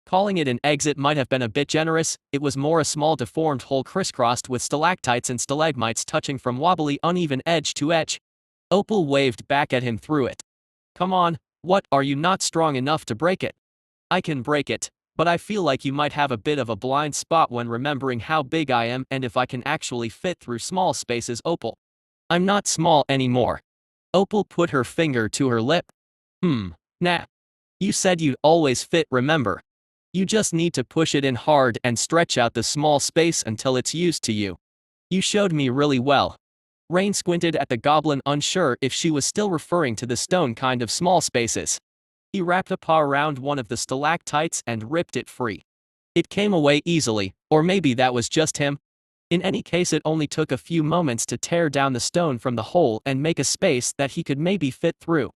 Speaker 1: Calling it an exit might have been a bit generous, it was more a small deformed hole crisscrossed with stalactites and stalagmites touching from wobbly uneven edge to edge. Opal waved back at him through it. Come on, what, are you not strong enough to break it? I can break it. But I feel like you might have a bit of a blind spot when remembering how big I am and if I can actually fit through small spaces. Opal. I'm not small anymore. Opal put her finger to her lip. Nah. You said you'd always fit, remember? You just need to push it in hard and stretch out the small space until it's used to you. You showed me really well. Rain squinted at the goblin, unsure if she was still referring to the stone kind of small spaces. He wrapped a paw around one of the stalactites and ripped it free. It came away easily, or maybe that was just him. In any case, it only took a few moments to tear down the stone from the hole and make a space that he could maybe fit through.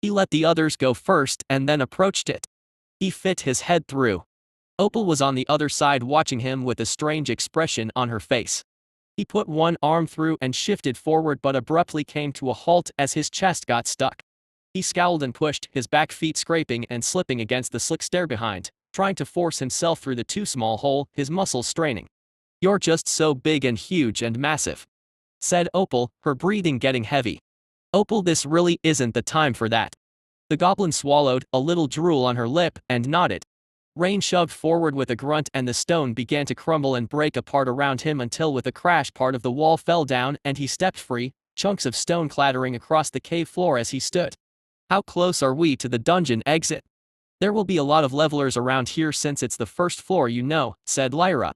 Speaker 1: He let the others go first and then approached it. He fit his head through. Opal was on the other side watching him with a strange expression on her face. He put one arm through and shifted forward but abruptly came to a halt as his chest got stuck. He scowled and pushed, his back feet scraping and slipping against the slick stair behind, trying to force himself through the too small hole, his muscles straining. You're just so big and huge and massive, said Opal, her breathing getting heavy. Opal, this really isn't the time for that. The goblin swallowed, a little drool on her lip, and nodded. Rain shoved forward with a grunt and the stone began to crumble and break apart around him until with a crash part of the wall fell down and he stepped free, chunks of stone clattering across the cave floor as he stood. How close are we to the dungeon exit? There will be a lot of levelers around here since it's the first floor, you know, said Lyra.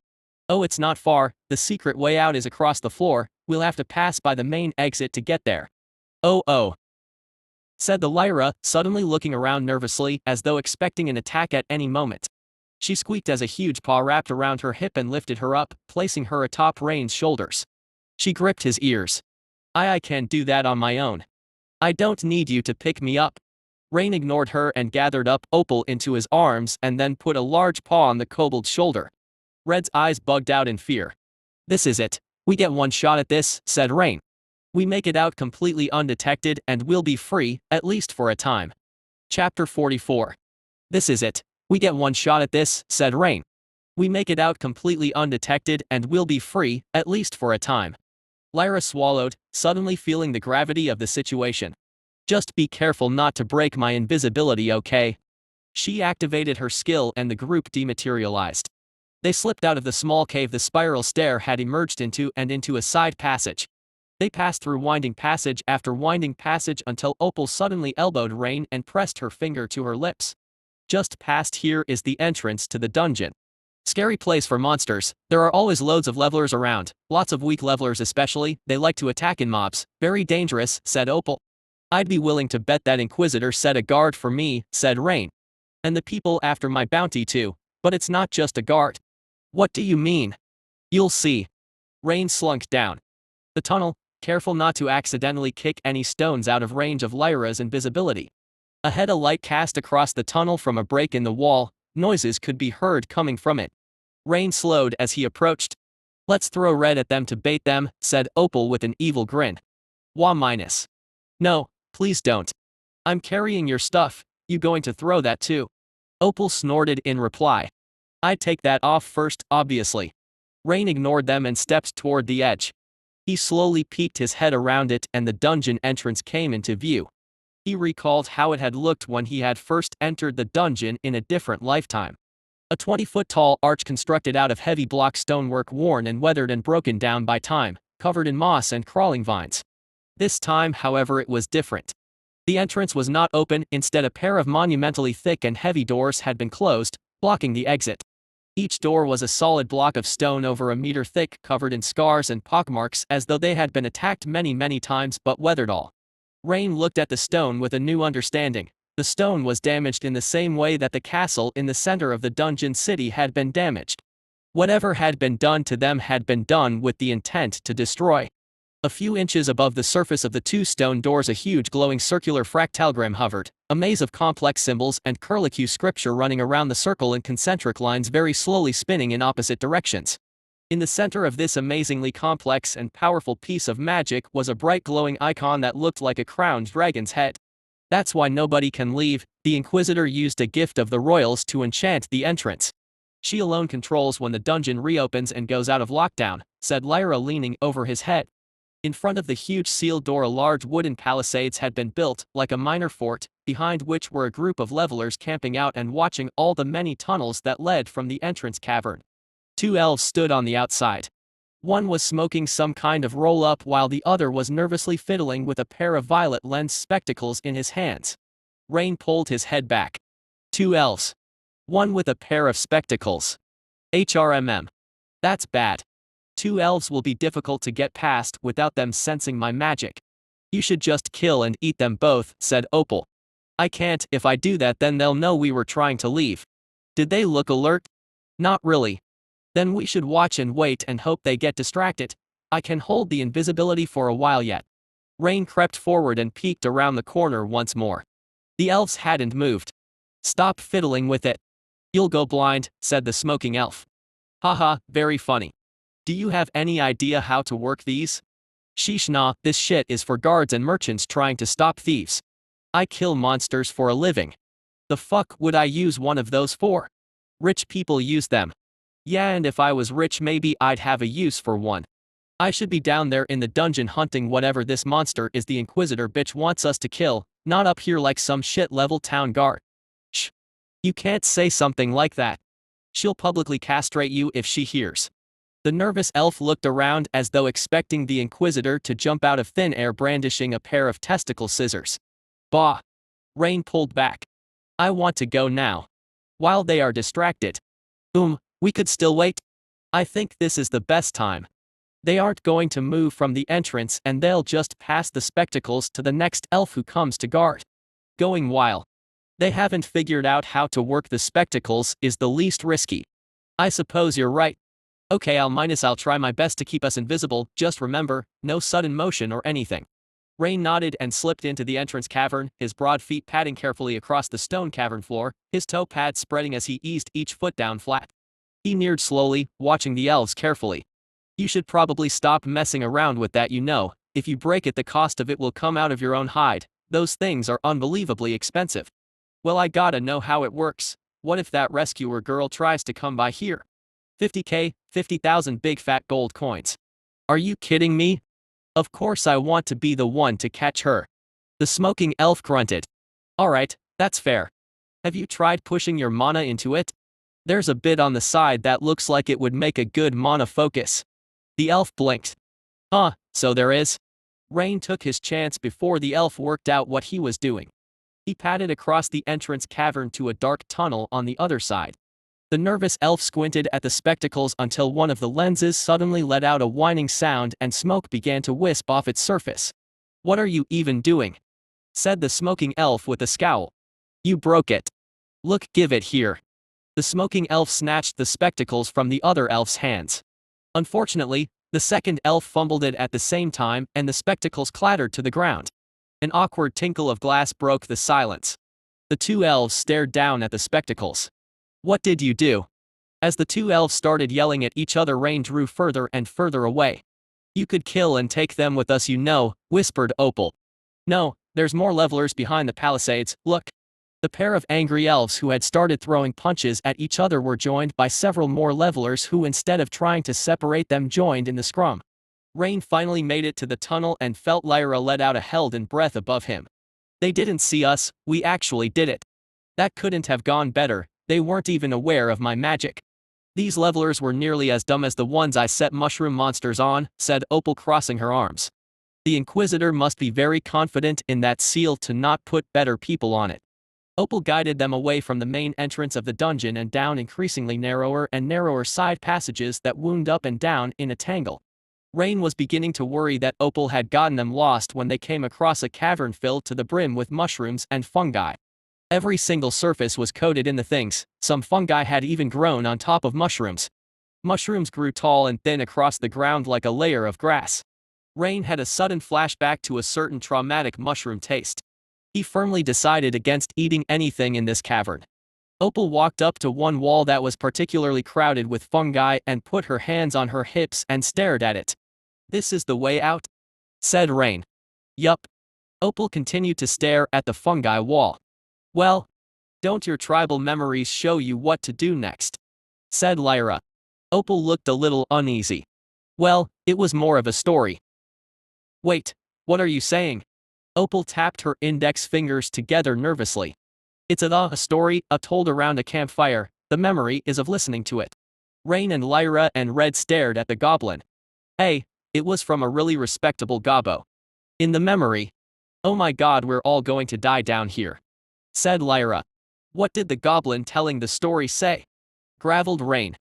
Speaker 1: Oh, it's not far, the secret way out is across the floor, we'll have to pass by the main exit to get there. Oh, said the Lyra, suddenly looking around nervously as though expecting an attack at any moment. She squeaked as a huge paw wrapped around her hip and lifted her up, placing her atop Rain's shoulders. She gripped his ears. I can do that on my own. I don't need you to pick me up. Rain ignored her and gathered up Opal into his arms and then put a large paw on the kobold's shoulder. Red's eyes bugged out in fear. This is it. We get one shot at this, said Rain. We make it out completely undetected and we'll be free, at least for a time. Chapter 44. This is it. We get one shot at this, said Rain. We make it out completely undetected and we'll be free, at least for a time. Lyra swallowed, suddenly feeling the gravity of the situation. Just be careful not to break my invisibility, okay? She activated her skill and the group dematerialized. They slipped out of the small cave the spiral stair had emerged into and into a side passage. They passed through winding passage after winding passage until Opal suddenly elbowed Rain and pressed her finger to her lips. Just past here is the entrance to the dungeon. Scary place for monsters. There are always loads of levelers around, lots of weak levelers especially, they like to attack in mobs. Very dangerous, said Opal. I'd be willing to bet that Inquisitor set a guard for me, said Rain. And the people after my bounty too, but it's not just a guard. What do you mean? You'll see. Rain slunk down the tunnel, careful not to accidentally kick any stones out of range of Lyra's invisibility. Ahead a light cast across the tunnel from a break in the wall, noises could be heard coming from it. Rain slowed as he approached. Let's throw red at them to bait them, said Opal with an evil grin. Wah minus. No, please don't. I'm carrying your stuff, you going to throw that too? Opal snorted in reply. I'd take that off first, obviously. Rain ignored them and stepped toward the edge. He slowly peeked his head around it and the dungeon entrance came into view. He recalled how it had looked when he had first entered the dungeon in a different lifetime. A 20-foot-tall arch constructed out of heavy block stonework worn and weathered and broken down by time, covered in moss and crawling vines. This time, however, it was different. The entrance was not open, instead a pair of monumentally thick and heavy doors had been closed, blocking the exit. Each door was a solid block of stone over a meter thick, covered in scars and pockmarks as though they had been attacked many times but weathered all. Rain looked at the stone with a new understanding. The stone was damaged in the same way that the castle in the center of the dungeon city had been damaged. Whatever had been done to them had been done with the intent to destroy. A few inches above the surface of the two stone doors a huge glowing circular fractalgram hovered, a maze of complex symbols and curlicue scripture running around the circle in concentric lines very slowly spinning in opposite directions. In the center of this amazingly complex and powerful piece of magic was a bright glowing icon that looked like a crowned dragon's head. That's why nobody can leave. The Inquisitor used a gift of the royals to enchant the entrance. She alone controls when the dungeon reopens and goes out of lockdown, said Lyra leaning over his head. In front of the huge sealed door a large wooden palisades had been built, like a minor fort, behind which were a group of levelers camping out and watching all the many tunnels that led from the entrance cavern. Two elves stood on the outside. One was smoking some kind of roll-up while the other was nervously fiddling with a pair of violet-lensed spectacles in his hands. Rain pulled his head back. Two elves. One with a pair of spectacles. HRMM. That's bad. Two elves will be difficult to get past without them sensing my magic. You should just kill and eat them both, said Opal. I can't, if I do that then they'll know we were trying to leave. Did they look alert? Not really. Then we should watch and wait and hope they get distracted. I can hold the invisibility for a while yet. Rain crept forward and peeked around the corner once more. The elves hadn't moved. Stop fiddling with it. You'll go blind, said the smoking elf. Haha, very funny. Do you have any idea how to work these? Sheesh nah, this shit is for guards and merchants trying to stop thieves. I kill monsters for a living. The fuck would I use one of those for? Rich people use them. Yeah, and if I was rich maybe I'd have a use for one. I should be down there in the dungeon hunting whatever this monster is the Inquisitor bitch wants us to kill, not up here like some shit level town guard. Shh. You can't say something like that. She'll publicly castrate you if she hears. The nervous elf looked around as though expecting the Inquisitor to jump out of thin air brandishing a pair of testicle scissors. Bah. Rain pulled back. I want to go now. While they are distracted. We could still wait. I think this is the best time. They aren't going to move from the entrance and they'll just pass the spectacles to the next elf who comes to guard. Going while they haven't figured out how to work the spectacles is the least risky. I suppose you're right. Okay, I'll try my best to keep us invisible, just remember, no sudden motion or anything. Rain nodded and slipped into the entrance cavern, his broad feet padding carefully across the stone cavern floor, his toe pads spreading as he eased each foot down flat. He neared slowly, watching the elves carefully. You should probably stop messing around with that, If you break it, the cost of it will come out of your own hide. Those things are unbelievably expensive. Well, I gotta know how it works. What if that rescuer girl tries to come by here? 50K, 50,000 big fat gold coins. Are you kidding me? Of course I want to be the one to catch her. The smoking elf grunted. Alright, that's fair. Have you tried pushing your mana into it? There's a bit on the side that looks like it would make a good mana focus. The elf blinked. So there is. Rain took his chance before the elf worked out what he was doing. He padded across the entrance cavern to a dark tunnel on the other side. The nervous elf squinted at the spectacles until one of the lenses suddenly let out a whining sound and smoke began to wisp off its surface. What are you even doing? Said the smoking elf with a scowl. You broke it. Look, give it here. The smoking elf snatched the spectacles from the other elf's hands. Unfortunately, the second elf fumbled it at the same time and the spectacles clattered to the ground. An awkward tinkle of glass broke the silence. The two elves stared down at the spectacles. What did you do? As the two elves started yelling at each other, Rain drew further and further away. You could kill and take them with us, you know, whispered Opal. No, there's more levelers behind the palisades, look. The pair of angry elves who had started throwing punches at each other were joined by several more levelers who, instead of trying to separate them, joined in the scrum. Rain finally made it to the tunnel and felt Lyra let out a held-in breath above him. They didn't see us, we actually did it. That couldn't have gone better, they weren't even aware of my magic. These levelers were nearly as dumb as the ones I set mushroom monsters on, said Opal, crossing her arms. The Inquisitor must be very confident in that seal to not put better people on it. Opal guided them away from the main entrance of the dungeon and down increasingly narrower and narrower side passages that wound up and down in a tangle. Rain was beginning to worry that Opal had gotten them lost when they came across a cavern filled to the brim with mushrooms and fungi. Every single surface was coated in the things, some fungi had even grown on top of mushrooms. Mushrooms grew tall and thin across the ground like a layer of grass. Rain had a sudden flashback to a certain traumatic mushroom taste. He firmly decided against eating anything in this cavern. Opal walked up to one wall that was particularly crowded with fungi and put her hands on her hips and stared at it. This is the way out? Said Rain. Yup. Opal continued to stare at the fungi wall. Well, don't your tribal memories show you what to do next? Said Lyra. Opal looked a little uneasy. Well, it was more of a story. Wait, what are you saying? Opal tapped her index fingers together nervously. It's a story, told around a campfire, the memory is of listening to it. Rain and Lyra and Red stared at the goblin. Hey, it was from a really respectable gobbo. In the memory. Oh my god, we're all going to die down here. Said Lyra. What did the goblin telling the story say? Graveled Rain.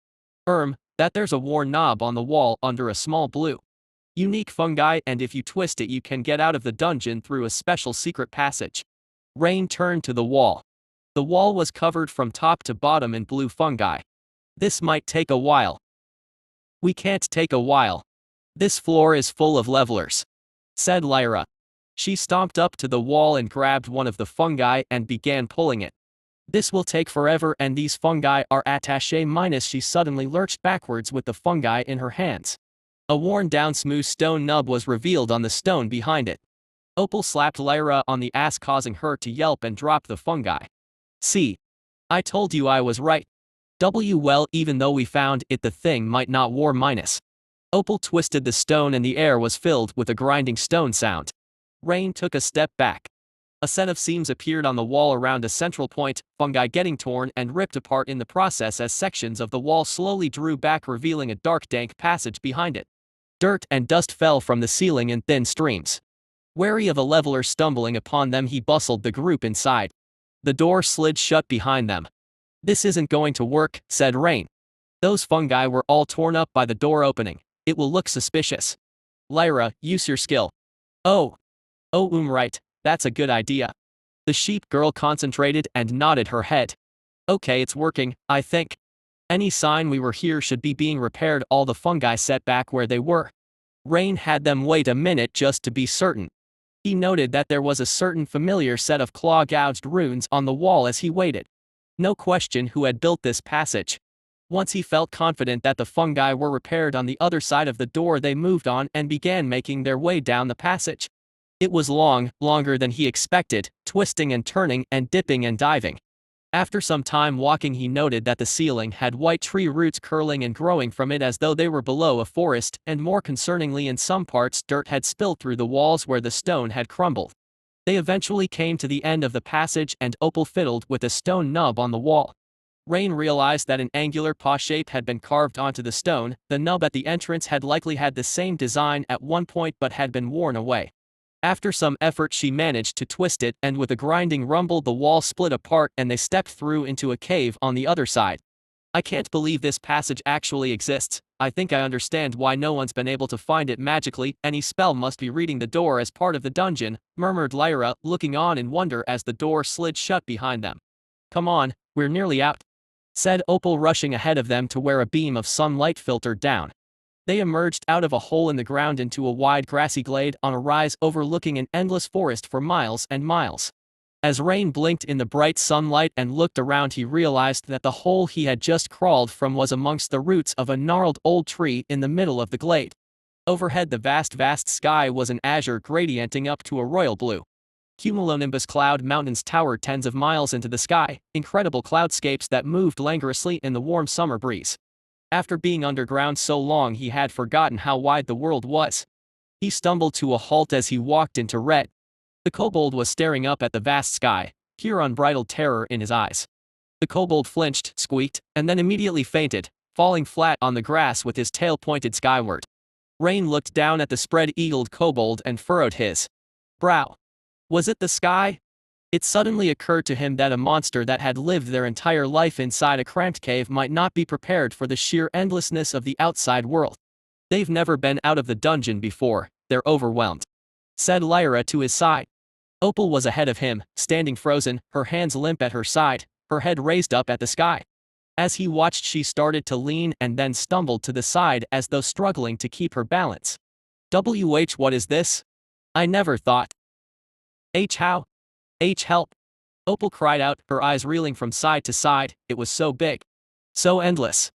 Speaker 1: That there's a worn knob on the wall under a small blue unique fungi, and if you twist it you can get out of the dungeon through a special secret passage. Rain turned to the wall. The wall was covered from top to bottom in blue fungi. This might take a while. We can't take a while. This floor is full of levelers. Said Lyra. She stomped up to the wall and grabbed one of the fungi and began pulling it. This will take forever, and these fungi are attaché minus. She suddenly lurched backwards with the fungi in her hands. A worn-down smooth stone nub was revealed on the stone behind it. Opal slapped Lyra on the ass, causing her to yelp and drop the fungi. See? I told you I was right. Well, even though we found it, the thing might not war minus. Opal twisted the stone and the air was filled with a grinding stone sound. Rain took a step back. A set of seams appeared on the wall around a central point, fungi getting torn and ripped apart in the process as sections of the wall slowly drew back, revealing a dark, dank passage behind it. Dirt and dust fell from the ceiling in thin streams. Wary of a leveler stumbling upon them, he bustled the group inside. The door slid shut behind them. This isn't going to work, said Rain. Those fungi were all torn up by the door opening. It will look suspicious. Lyra, use your skill. Oh, right, that's a good idea. The sheep girl concentrated and nodded her head. Okay, it's working, I think. Any sign we were here should be being repaired. All the fungi set back where they were. Rain had them wait a minute just to be certain. He noted that there was a certain familiar set of claw-gouged runes on the wall as he waited. No question who had built this passage. Once he felt confident that the fungi were repaired on the other side of the door, they moved on and began making their way down the passage. It was long, longer than he expected, twisting and turning and dipping and diving. After some time walking, he noted that the ceiling had white tree roots curling and growing from it as though they were below a forest, and more concerningly, in some parts dirt had spilled through the walls where the stone had crumbled. They eventually came to the end of the passage, and Opal fiddled with a stone nub on the wall. Rain realized that an angular paw shape had been carved onto the stone. The nub at the entrance had likely had the same design at one point but had been worn away. After some effort, she managed to twist it, and with a grinding rumble the wall split apart and they stepped through into a cave on the other side. I can't believe this passage actually exists. I think I understand why no one's been able to find it magically. Any spell must be reading the door as part of the dungeon, murmured Lyra, looking on in wonder as the door slid shut behind them. Come on, we're nearly out, said Opal, rushing ahead of them to where a beam of sunlight filtered down. They emerged out of a hole in the ground into a wide grassy glade on a rise overlooking an endless forest for miles and miles. As Rain blinked in the bright sunlight and looked around, he realized that the hole he had just crawled from was amongst the roots of a gnarled old tree in the middle of the glade. Overhead the vast sky was an azure gradienting up to a royal blue. Cumulonimbus cloud mountains towered tens of miles into the sky, incredible cloudscapes that moved languorously in the warm summer breeze. After being underground so long, he had forgotten how wide the world was. He stumbled to a halt as he walked into Red. The kobold was staring up at the vast sky, pure unbridled terror in his eyes. The kobold flinched, squeaked, and then immediately fainted, falling flat on the grass with his tail pointed skyward. Rain looked down at the spread-eagled kobold and furrowed his brow. Was it the sky? It suddenly occurred to him that a monster that had lived their entire life inside a cramped cave might not be prepared for the sheer endlessness of the outside world. They've never been out of the dungeon before, they're overwhelmed, said Lyra to his side. Opal was ahead of him, standing frozen, her hands limp at her side, her head raised up at the sky. As he watched, she started to lean and then stumbled to the side as though struggling to keep her balance. What is this? I never thought. How? Help! Opal cried out, her eyes reeling from side to side. It was so big. So endless.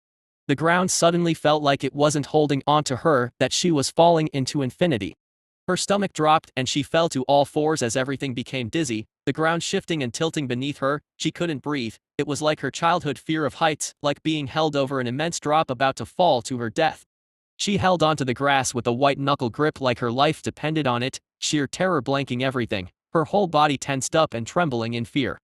Speaker 1: The ground suddenly felt like it wasn't holding on to her, that she was falling into infinity. Her stomach dropped and she fell to all fours as everything became dizzy, the ground shifting and tilting beneath her. She couldn't breathe. It was like her childhood fear of heights, like being held over an immense drop about to fall to her death. She held onto the grass with a white-knuckle grip like her life depended on it, sheer terror blanking everything, her whole body tensed up and trembling in fear.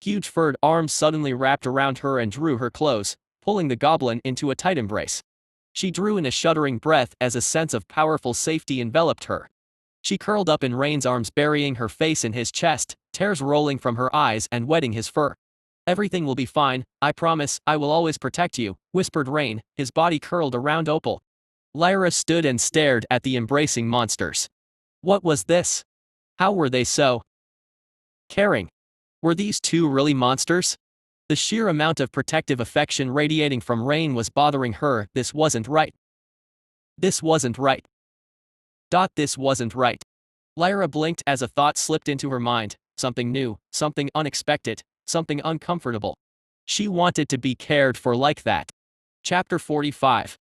Speaker 1: Huge furred arms suddenly wrapped around her and drew her close, pulling the goblin into a tight embrace. She drew in a shuddering breath as a sense of powerful safety enveloped her. She curled up in Rain's arms, burying her face in his chest, tears rolling from her eyes and wetting his fur. Everything will be fine, I promise, I will always protect you, whispered Rain, his body curled around Opal. Lyra stood and stared at the embracing monsters. What was this? How were they so caring? Were these two really monsters? The sheer amount of protective affection radiating from Rain was bothering her. This wasn't right. This wasn't right. This wasn't right. Lyra blinked as a thought slipped into her mind, something new, something unexpected, something uncomfortable. She wanted to be cared for like that. Chapter 45.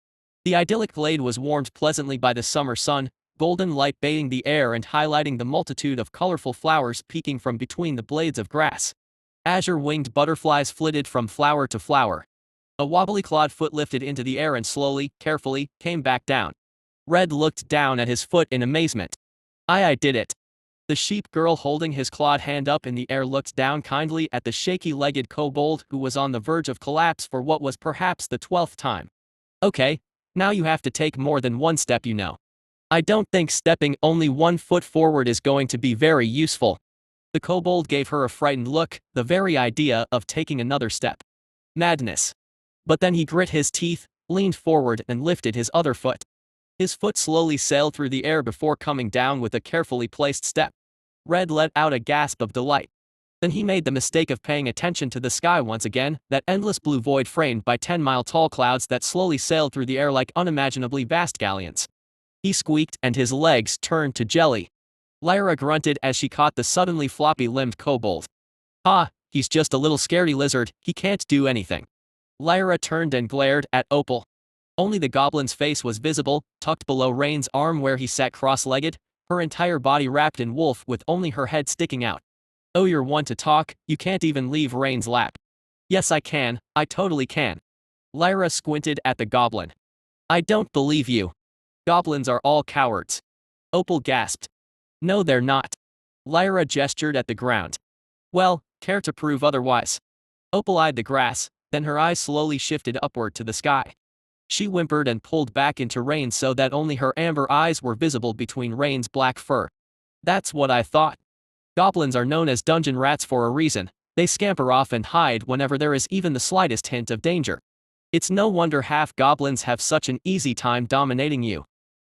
Speaker 1: The idyllic glade was warmed pleasantly by the summer sun, golden light bathing the air and highlighting the multitude of colorful flowers peeking from between the blades of grass. Azure-winged butterflies flitted from flower to flower. A wobbly clawed foot lifted into the air and slowly, carefully, came back down. Red looked down at his foot in amazement. I did it. The sheep girl holding his clawed hand up in the air looked down kindly at the shaky-legged kobold who was on the verge of collapse for what was perhaps the 12th time. Okay, now you have to take more than one step, you know. I don't think stepping only 1 foot forward is going to be very useful. The kobold gave her a frightened look, the very idea of taking another step. Madness. But then he grit his teeth, leaned forward and lifted his other foot. His foot slowly sailed through the air before coming down with a carefully placed step. Red let out a gasp of delight. Then he made the mistake of paying attention to the sky once again, that endless blue void framed by 10-mile-tall clouds that slowly sailed through the air like unimaginably vast galleons. He squeaked and his legs turned to jelly. Lyra grunted as she caught the suddenly floppy-limbed kobold. He's just a little scaredy lizard, he can't do anything. Lyra turned and glared at Opal. Only the goblin's face was visible, tucked below Rain's arm where he sat cross-legged, her entire body wrapped in wolf with only her head sticking out. Oh, you're one to talk, you can't even leave Rain's lap. Yes, I can, I totally can. Lyra squinted at the goblin. I don't believe you. Goblins are all cowards. Opal gasped. No, they're not. Lyra gestured at the ground. Well, care to prove otherwise? Opal eyed the grass, then her eyes slowly shifted upward to the sky. She whimpered and pulled back into Rain so that only her amber eyes were visible between Rain's black fur. That's what I thought. Goblins are known as dungeon rats for a reason. They scamper off and hide whenever there is even the slightest hint of danger. It's no wonder half goblins have such an easy time dominating you.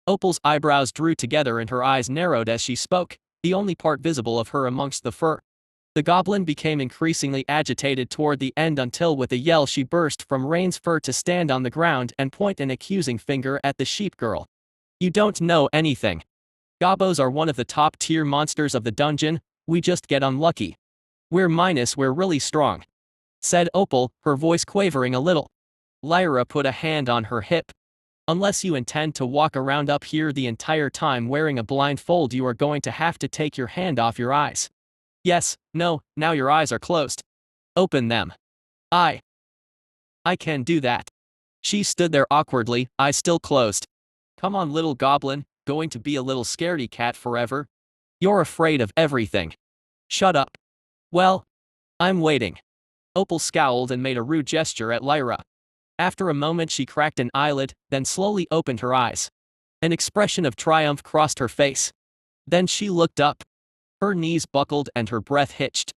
Speaker 1: Opal's eyebrows drew together and her eyes narrowed as she spoke, the only part visible of her amongst the fur. The goblin became increasingly agitated toward the end until with a yell she burst from Rain's fur to stand on the ground and point an accusing finger at the sheep girl. You don't know anything. Gobbos are one of the top-tier monsters of the dungeon, we just get unlucky. We're really strong. Said Opal, her voice quavering a little. Lyra put a hand on her hip. Unless you intend to walk around up here the entire time wearing a blindfold, you are going to have to take your hand off your eyes. Yes, no, now your eyes are closed. Open them. I can do that. She stood there awkwardly, eyes still closed. Come on, little goblin, going to be a little scaredy cat forever? You're afraid of everything. Shut up. Well, I'm waiting. Opal scowled and made a rude gesture at Lyra. After a moment she cracked an eyelid, then slowly opened her eyes. An expression of triumph crossed her face. Then she looked up. Her knees buckled and her breath hitched.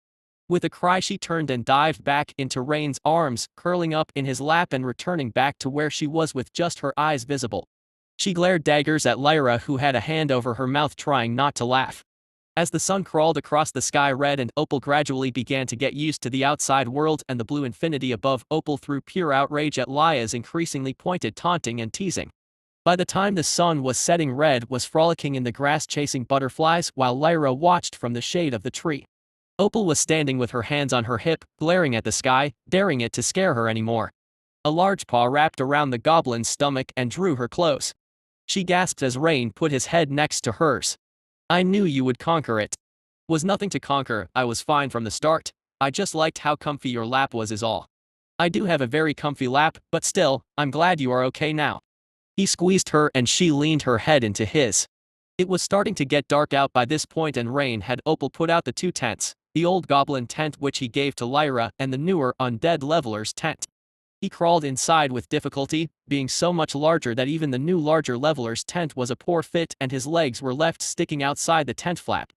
Speaker 1: With a cry she turned and dived back into Rain's arms, curling up in his lap and returning back to where she was with just her eyes visible. She glared daggers at Lyra, who had a hand over her mouth trying not to laugh. As the sun crawled across the sky, Red and Opal gradually began to get used to the outside world and the blue infinity above. Opal threw pure outrage at Lyra's increasingly pointed taunting and teasing. By the time the sun was setting, Red was frolicking in the grass chasing butterflies while Lyra watched from the shade of the tree. Opal was standing with her hands on her hip, glaring at the sky, daring it to scare her anymore. A large paw wrapped around the goblin's stomach and drew her close. She gasped as Rain put his head next to hers. I knew you would conquer it. Was nothing to conquer, I was fine from the start. I just liked how comfy your lap was is all. I do have a very comfy lap, but still, I'm glad you are okay now. He squeezed her and she leaned her head into his. It was starting to get dark out by this point and Rain had Opal put out the two tents, the old goblin tent which he gave to Lyra and the newer undead leveler's tent. He crawled inside with difficulty, being so much larger that even the new larger leveler's tent was a poor fit and his legs were left sticking outside the tent flap.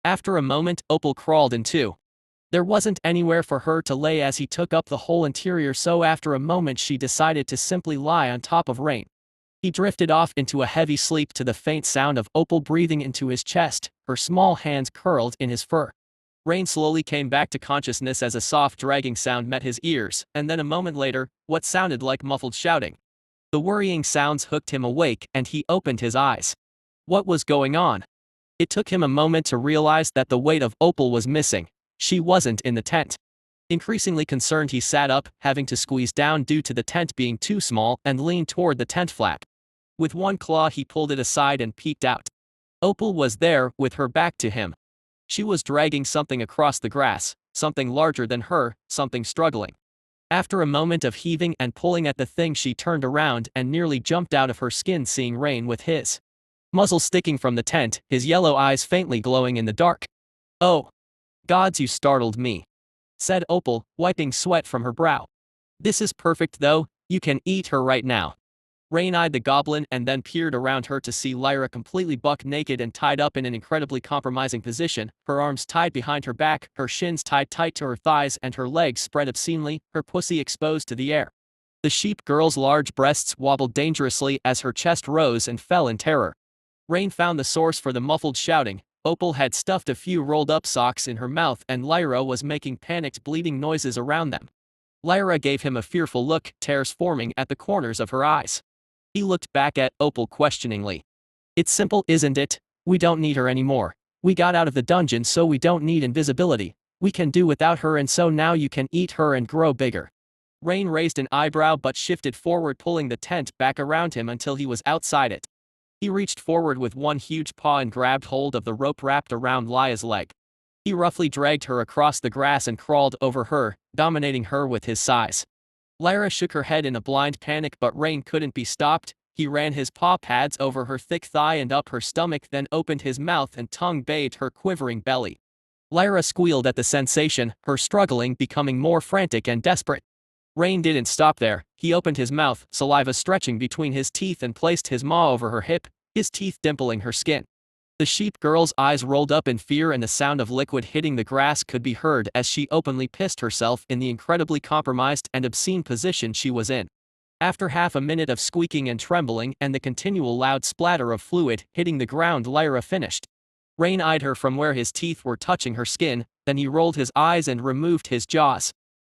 Speaker 1: After a moment, Opal crawled in too. There wasn't anywhere for her to lay as he took up the whole interior, so after a moment she decided to simply lie on top of Rain. He drifted off into a heavy sleep to the faint sound of Opal breathing into his chest, her small hands curled in his fur. Rain slowly came back to consciousness as a soft dragging sound met his ears, and then a moment later, what sounded like muffled shouting. The worrying sounds hooked him awake and he opened his eyes. What was going on? It took him a moment to realize that the weight of Opal was missing. She wasn't in the tent. Increasingly concerned, he sat up, having to squeeze down due to the tent being too small, and leaned toward the tent flap. With one claw he pulled it aside and peeked out. Opal was there, with her back to him. She was dragging something across the grass, something larger than her, something struggling. After a moment of heaving and pulling at the thing, she turned around and nearly jumped out of her skin, seeing Rain with his muzzle sticking from the tent, his yellow eyes faintly glowing in the dark. Oh, gods, you startled me, said Opal, wiping sweat from her brow. This is perfect though, you can eat her right now. Rain eyed the goblin and then peered around her to see Lyra completely buck naked and tied up in an incredibly compromising position, her arms tied behind her back, her shins tied tight to her thighs and her legs spread obscenely, her pussy exposed to the air. The sheep girl's large breasts wobbled dangerously as her chest rose and fell in terror. Rain found the source for the muffled shouting. Opal had stuffed a few rolled-up socks in her mouth and Lyra was making panicked bleating noises around them. Lyra gave him a fearful look, tears forming at the corners of her eyes. He looked back at Opal questioningly. It's simple, isn't it? We don't need her anymore. We got out of the dungeon, so we don't need invisibility. We can do without her, and so now you can eat her and grow bigger. Rain raised an eyebrow but shifted forward, pulling the tent back around him until he was outside it. He reached forward with one huge paw and grabbed hold of the rope wrapped around Laya's leg. He roughly dragged her across the grass and crawled over her, dominating her with his size. Lyra shook her head in a blind panic, but Rain couldn't be stopped. He ran his paw pads over her thick thigh and up her stomach, then opened his mouth and tongue bathed her quivering belly. Lyra squealed at the sensation, her struggling becoming more frantic and desperate. Rain didn't stop there. He opened his mouth, saliva stretching between his teeth, and placed his maw over her hip, his teeth dimpling her skin. The sheep girl's eyes rolled up in fear, and the sound of liquid hitting the grass could be heard as she openly pissed herself in the incredibly compromised and obscene position she was in. After half a minute of squeaking and trembling and the continual loud splatter of fluid hitting the ground, Lyra finished. Rain eyed her from where his teeth were touching her skin, then he rolled his eyes and removed his jaws.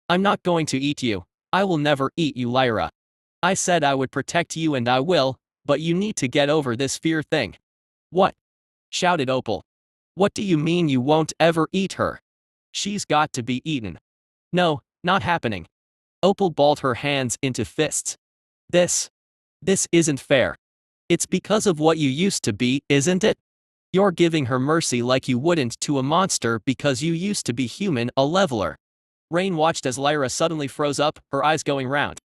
Speaker 1: "I'm not going to eat you. I will never eat you, Lyra. I said I would protect you and I will, but you need to get over this fear thing." "What?" shouted Opal. "What do you mean you won't ever eat her? She's got to be eaten." "No, not happening." Opal balled her hands into fists. This isn't fair. It's because of what you used to be, isn't it? You're giving her mercy like you wouldn't to a monster because you used to be human, a leveler." Rain watched as Lyra suddenly froze up, her eyes going round.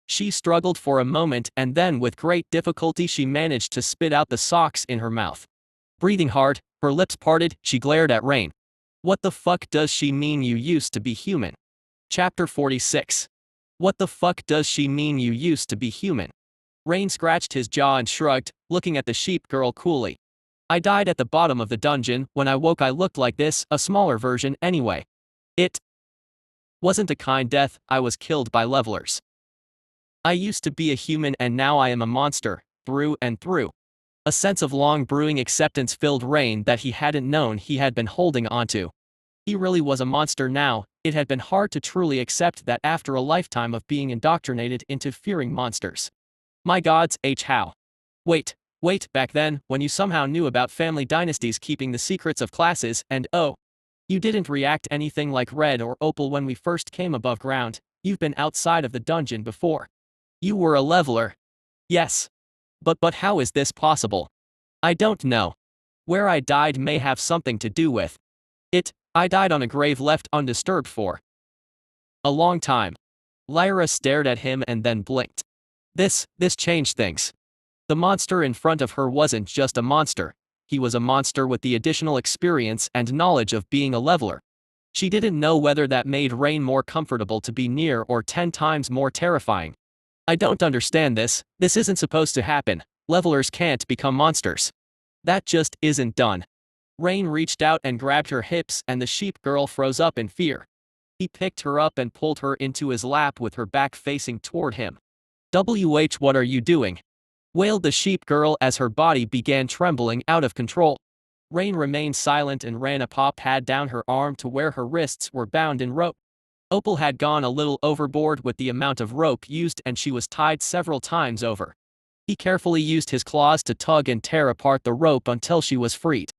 Speaker 1: She struggled for a moment, and then with great difficulty she managed to spit out the socks in her mouth. Breathing hard, her lips parted, she glared at Rain. "What the fuck does she mean you used to be human?" Chapter 46. What the fuck does she mean you used to be human? Rain scratched his jaw and shrugged, looking at the sheep girl coolly. "I died at the bottom of the dungeon. When I woke I looked like this, a smaller version anyway. It wasn't a kind death, I was killed by levelers. I used to be a human and now I am a monster, through and through." A sense of long brewing acceptance filled Rain that he hadn't known he had been holding onto. He really was a monster now. It had been hard to truly accept that after a lifetime of being indoctrinated into fearing monsters. My gods, how? Wait, back then, when you somehow knew about family dynasties keeping the secrets of classes, and oh, you didn't react anything like Red or Opal when we first came above ground. You've been outside of the dungeon before. You were a leveler. Yes. But how is this possible? I don't know. Where I died may have something to do with it. I died on a grave left undisturbed for a long time." Lyra stared at him and then blinked. This changed things. The monster in front of her wasn't just a monster. He was a monster with the additional experience and knowledge of being a leveler. She didn't know whether that made Rain more comfortable to be near or 10 times more terrifying. "I don't understand this. This isn't supposed to happen. Levelers can't become monsters. That just isn't done." Rain reached out and grabbed her hips, and the sheep girl froze up in fear. He picked her up and pulled her into his lap with her back facing toward him. What are you doing?" wailed the sheep girl as her body began trembling out of control. Rain remained silent and ran a paw pad down her arm to where her wrists were bound in rope. Opal had gone a little overboard with the amount of rope used, and she was tied several times over. He carefully used his claws to tug and tear apart the rope until she was freed.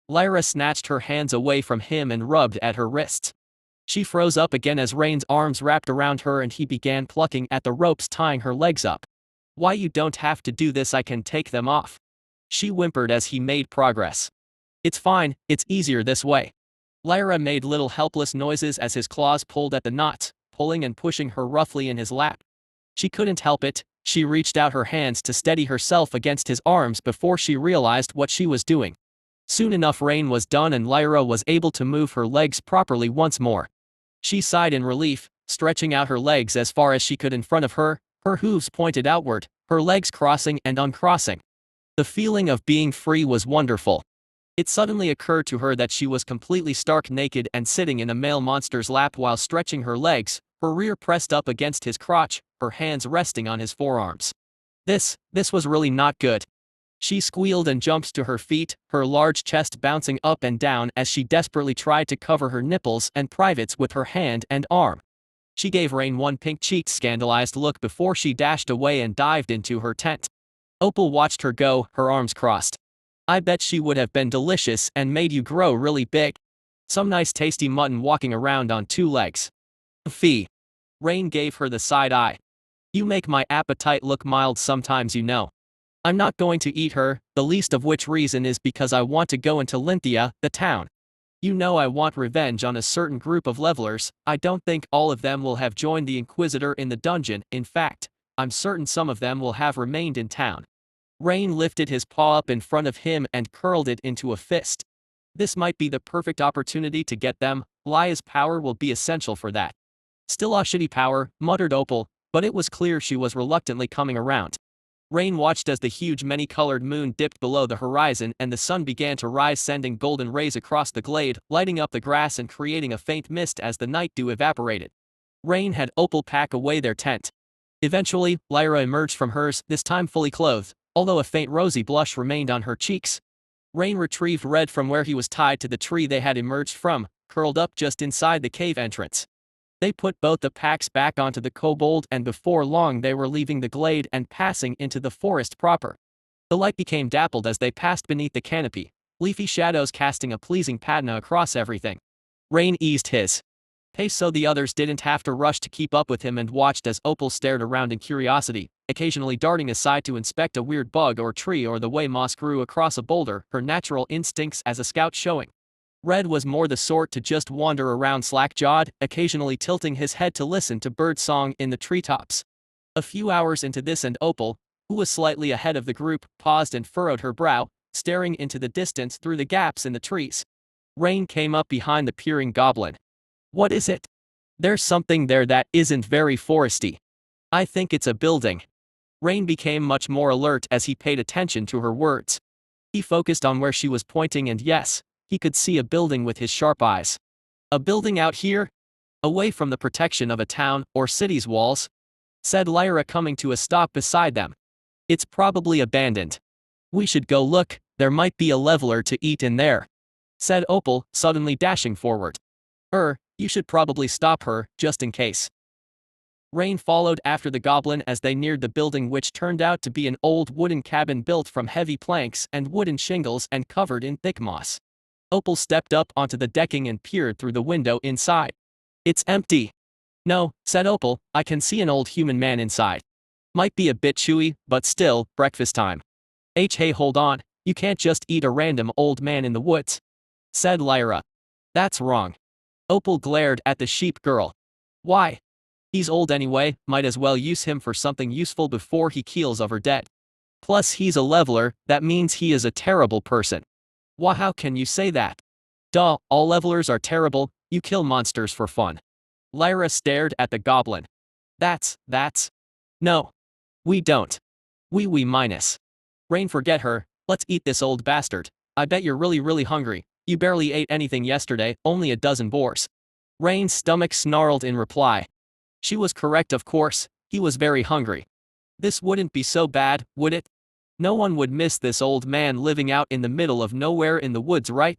Speaker 1: Lyra snatched her hands away from him and rubbed at her wrists. She froze up again as Rain's arms wrapped around her and he began plucking at the ropes tying her legs up. "Why, you don't have to do this, I can take them off," she whimpered as he made progress. "It's fine, it's easier this way." Lyra made little helpless noises as his claws pulled at the knots, pulling and pushing her roughly in his lap. She couldn't help it. She reached out her hands to steady herself against his arms before she realized what she was doing. Soon enough Rain was done and Lyra was able to move her legs properly once more. She sighed in relief, stretching out her legs as far as she could in front of her hooves pointed outward, her legs crossing and uncrossing. The feeling of being free was wonderful. It suddenly occurred to her that she was completely stark naked and sitting in a male monster's lap while stretching her legs, her rear pressed up against his crotch, her hands resting on his forearms. This was really not good. She squealed and jumped to her feet, her large chest bouncing up and down as she desperately tried to cover her nipples and privates with her hand and arm. She gave Rain one pink-cheeked scandalized look before she dashed away and dived into her tent. Opal watched her go, her arms crossed. "I bet she would have been delicious and made you grow really big. Some nice tasty mutton walking around on 2 legs. Fee." Rain gave her the side eye. You make my appetite look mild sometimes, you know. I'm not going to eat her, the least of which reason is because I want to go into Lynthia, the town. You know I want revenge on a certain group of levelers. I don't think all of them will have joined the Inquisitor in the dungeon, in fact, I'm certain some of them will have remained in town. Rain lifted his paw up in front of him and curled it into a fist. This might be the perfect opportunity to get them. Lia's power will be essential for that. Still a shitty power, muttered Opal, but it was clear she was reluctantly coming around. Rain watched as the huge many-colored moon dipped below the horizon and the sun began to rise, sending golden rays across the glade, lighting up the grass and creating a faint mist as the night dew evaporated. Rain had Opal pack away their tent. Eventually, Lyra emerged from hers, this time fully clothed, although a faint rosy blush remained on her cheeks. Rain retrieved Red from where he was tied to the tree they had emerged from, curled up just inside the cave entrance. They put both the packs back onto the kobold and before long they were leaving the glade and passing into the forest proper. The light became dappled as they passed beneath the canopy, leafy shadows casting a pleasing patina across everything. Rain eased his pace so the others didn't have to rush to keep up with him and watched as Opal stared around in curiosity, occasionally darting aside to inspect a weird bug or tree or the way moss grew across a boulder, her natural instincts as a scout showing. Red was more the sort to just wander around slack-jawed, occasionally tilting his head to listen to bird song in the treetops. A few hours into this and Opal, who was slightly ahead of the group, paused and furrowed her brow, staring into the distance through the gaps in the trees. Rain came up behind the peering goblin. What is it? There's something there that isn't very foresty. I think it's a building. Rain became much more alert as he paid attention to her words. He focused on where she was pointing and yes, he could see a building with his sharp eyes. A building out here? Away from the protection of a town or city's walls? Said Lyra, coming to a stop beside them. It's probably abandoned. We should go look, there might be a leveler to eat in there. Said Opal, suddenly dashing forward. You should probably stop her, just in case. Rain followed after the goblin as they neared the building, which turned out to be an old wooden cabin built from heavy planks and wooden shingles and covered in thick moss. Opal stepped up onto the decking and peered through the window inside. It's empty. No, said Opal, I can see an old human man inside. Might be a bit chewy, but still, breakfast time. Hey, hold on, you can't just eat a random old man in the woods. Said Lyra. That's wrong. Opal glared at the sheep girl. Why? He's old anyway, might as well use him for something useful before he keels over dead. Plus he's a leveler, that means he is a terrible person. Why, how can you say that? Duh, all levelers are terrible, you kill monsters for fun. Lyra stared at the goblin. That's. No. We don't. We minus. Rain, forget her, let's eat this old bastard. I bet you're really hungry. You barely ate anything yesterday, only a dozen boars. Rain's stomach snarled in reply. She was correct, of course, he was very hungry. This wouldn't be so bad, would it? No one would miss this old man living out in the middle of nowhere in the woods, right?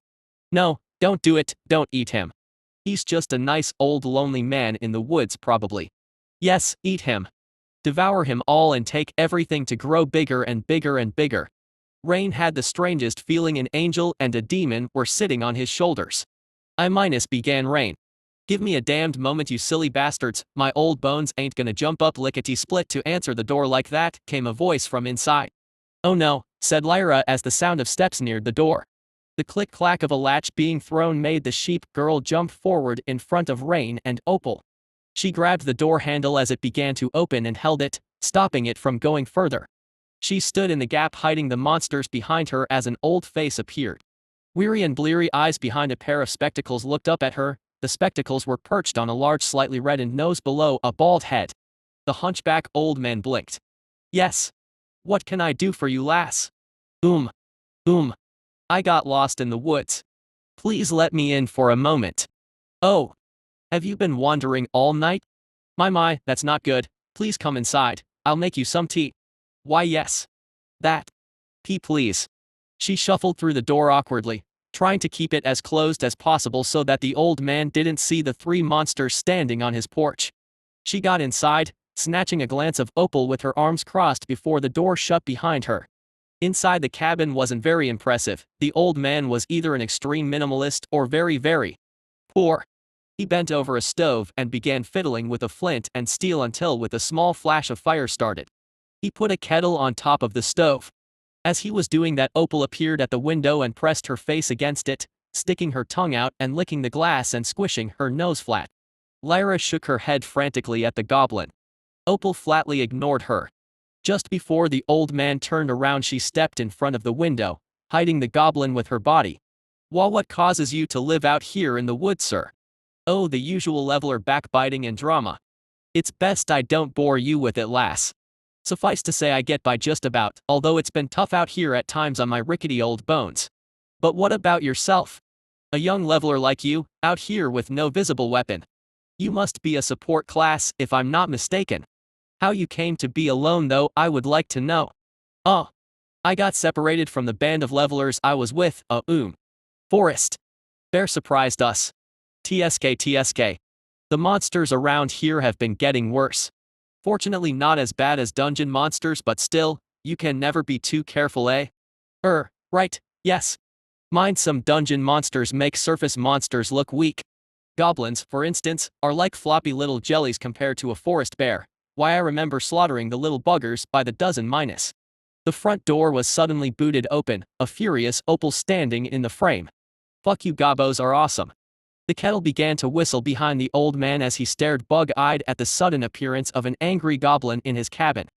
Speaker 1: No, don't do it, don't eat him. He's just a nice old lonely man in the woods probably. Yes, eat him. Devour him all and take everything to grow bigger and bigger and bigger. Rain had the strangest feeling an angel and a demon were sitting on his shoulders. Began Rain. Give me a damned moment, you silly bastards, my old bones ain't gonna jump up lickety-split to answer the door like that, came a voice from inside. Oh no, said Lyra as the sound of steps neared the door. The click-clack of a latch being thrown made the sheep girl jump forward in front of Rain and Opal. She grabbed the door handle as it began to open and held it, stopping it from going further. She stood in the gap hiding the monsters behind her as an old face appeared. Weary and bleary eyes behind a pair of spectacles looked up at her. The spectacles were perched on a large slightly reddened nose below a bald head. The hunchback old man blinked. Yes. What can I do for you, lass? I got lost in the woods. Please let me in for a moment. Oh. Have you been wandering all night? My, that's not good. Please come inside. I'll make you some tea. Why yes. That. Please. She shuffled through the door awkwardly, trying to keep it as closed as possible so that the old man didn't see the three monsters standing on his porch. She got inside, snatching a glance of Opal with her arms crossed before the door shut behind her. Inside the cabin wasn't very impressive. The old man was either an extreme minimalist or very poor. He bent over a stove and began fiddling with a flint and steel until with a small flash of fire started. He put a kettle on top of the stove. As he was doing that, Opal appeared at the window and pressed her face against it, sticking her tongue out and licking the glass and squishing her nose flat. Lyra shook her head frantically at the goblin. Opal flatly ignored her. Just before the old man turned around, she stepped in front of the window, hiding the goblin with her body. "Well, what causes you to live out here in the woods, sir?" "Oh, the usual leveler backbiting and drama. It's best I don't bore you with it, lass. Suffice to say I get by just about, although it's been tough out here at times on my rickety old bones. But what about yourself? A young leveler like you, out here with no visible weapon. You must be a support class, if I'm not mistaken. How you came to be alone though, I would like to know." "Oh. I got separated from the band of levelers I was with, Forest. Bear surprised us. TSK. The monsters around here have been getting worse. Fortunately not as bad as dungeon monsters, but still, you can never be too careful, eh?" Right, yes. Mind some dungeon monsters make surface monsters look weak. Goblins, for instance, are like floppy little jellies compared to a forest bear. Why, I remember slaughtering the little buggers by the dozen minus. The front door was suddenly booted open, a furious Opal standing in the frame. "Fuck you, gobos are awesome." The kettle began to whistle behind the old man as he stared bug-eyed at the sudden appearance of an angry goblin in his cabin.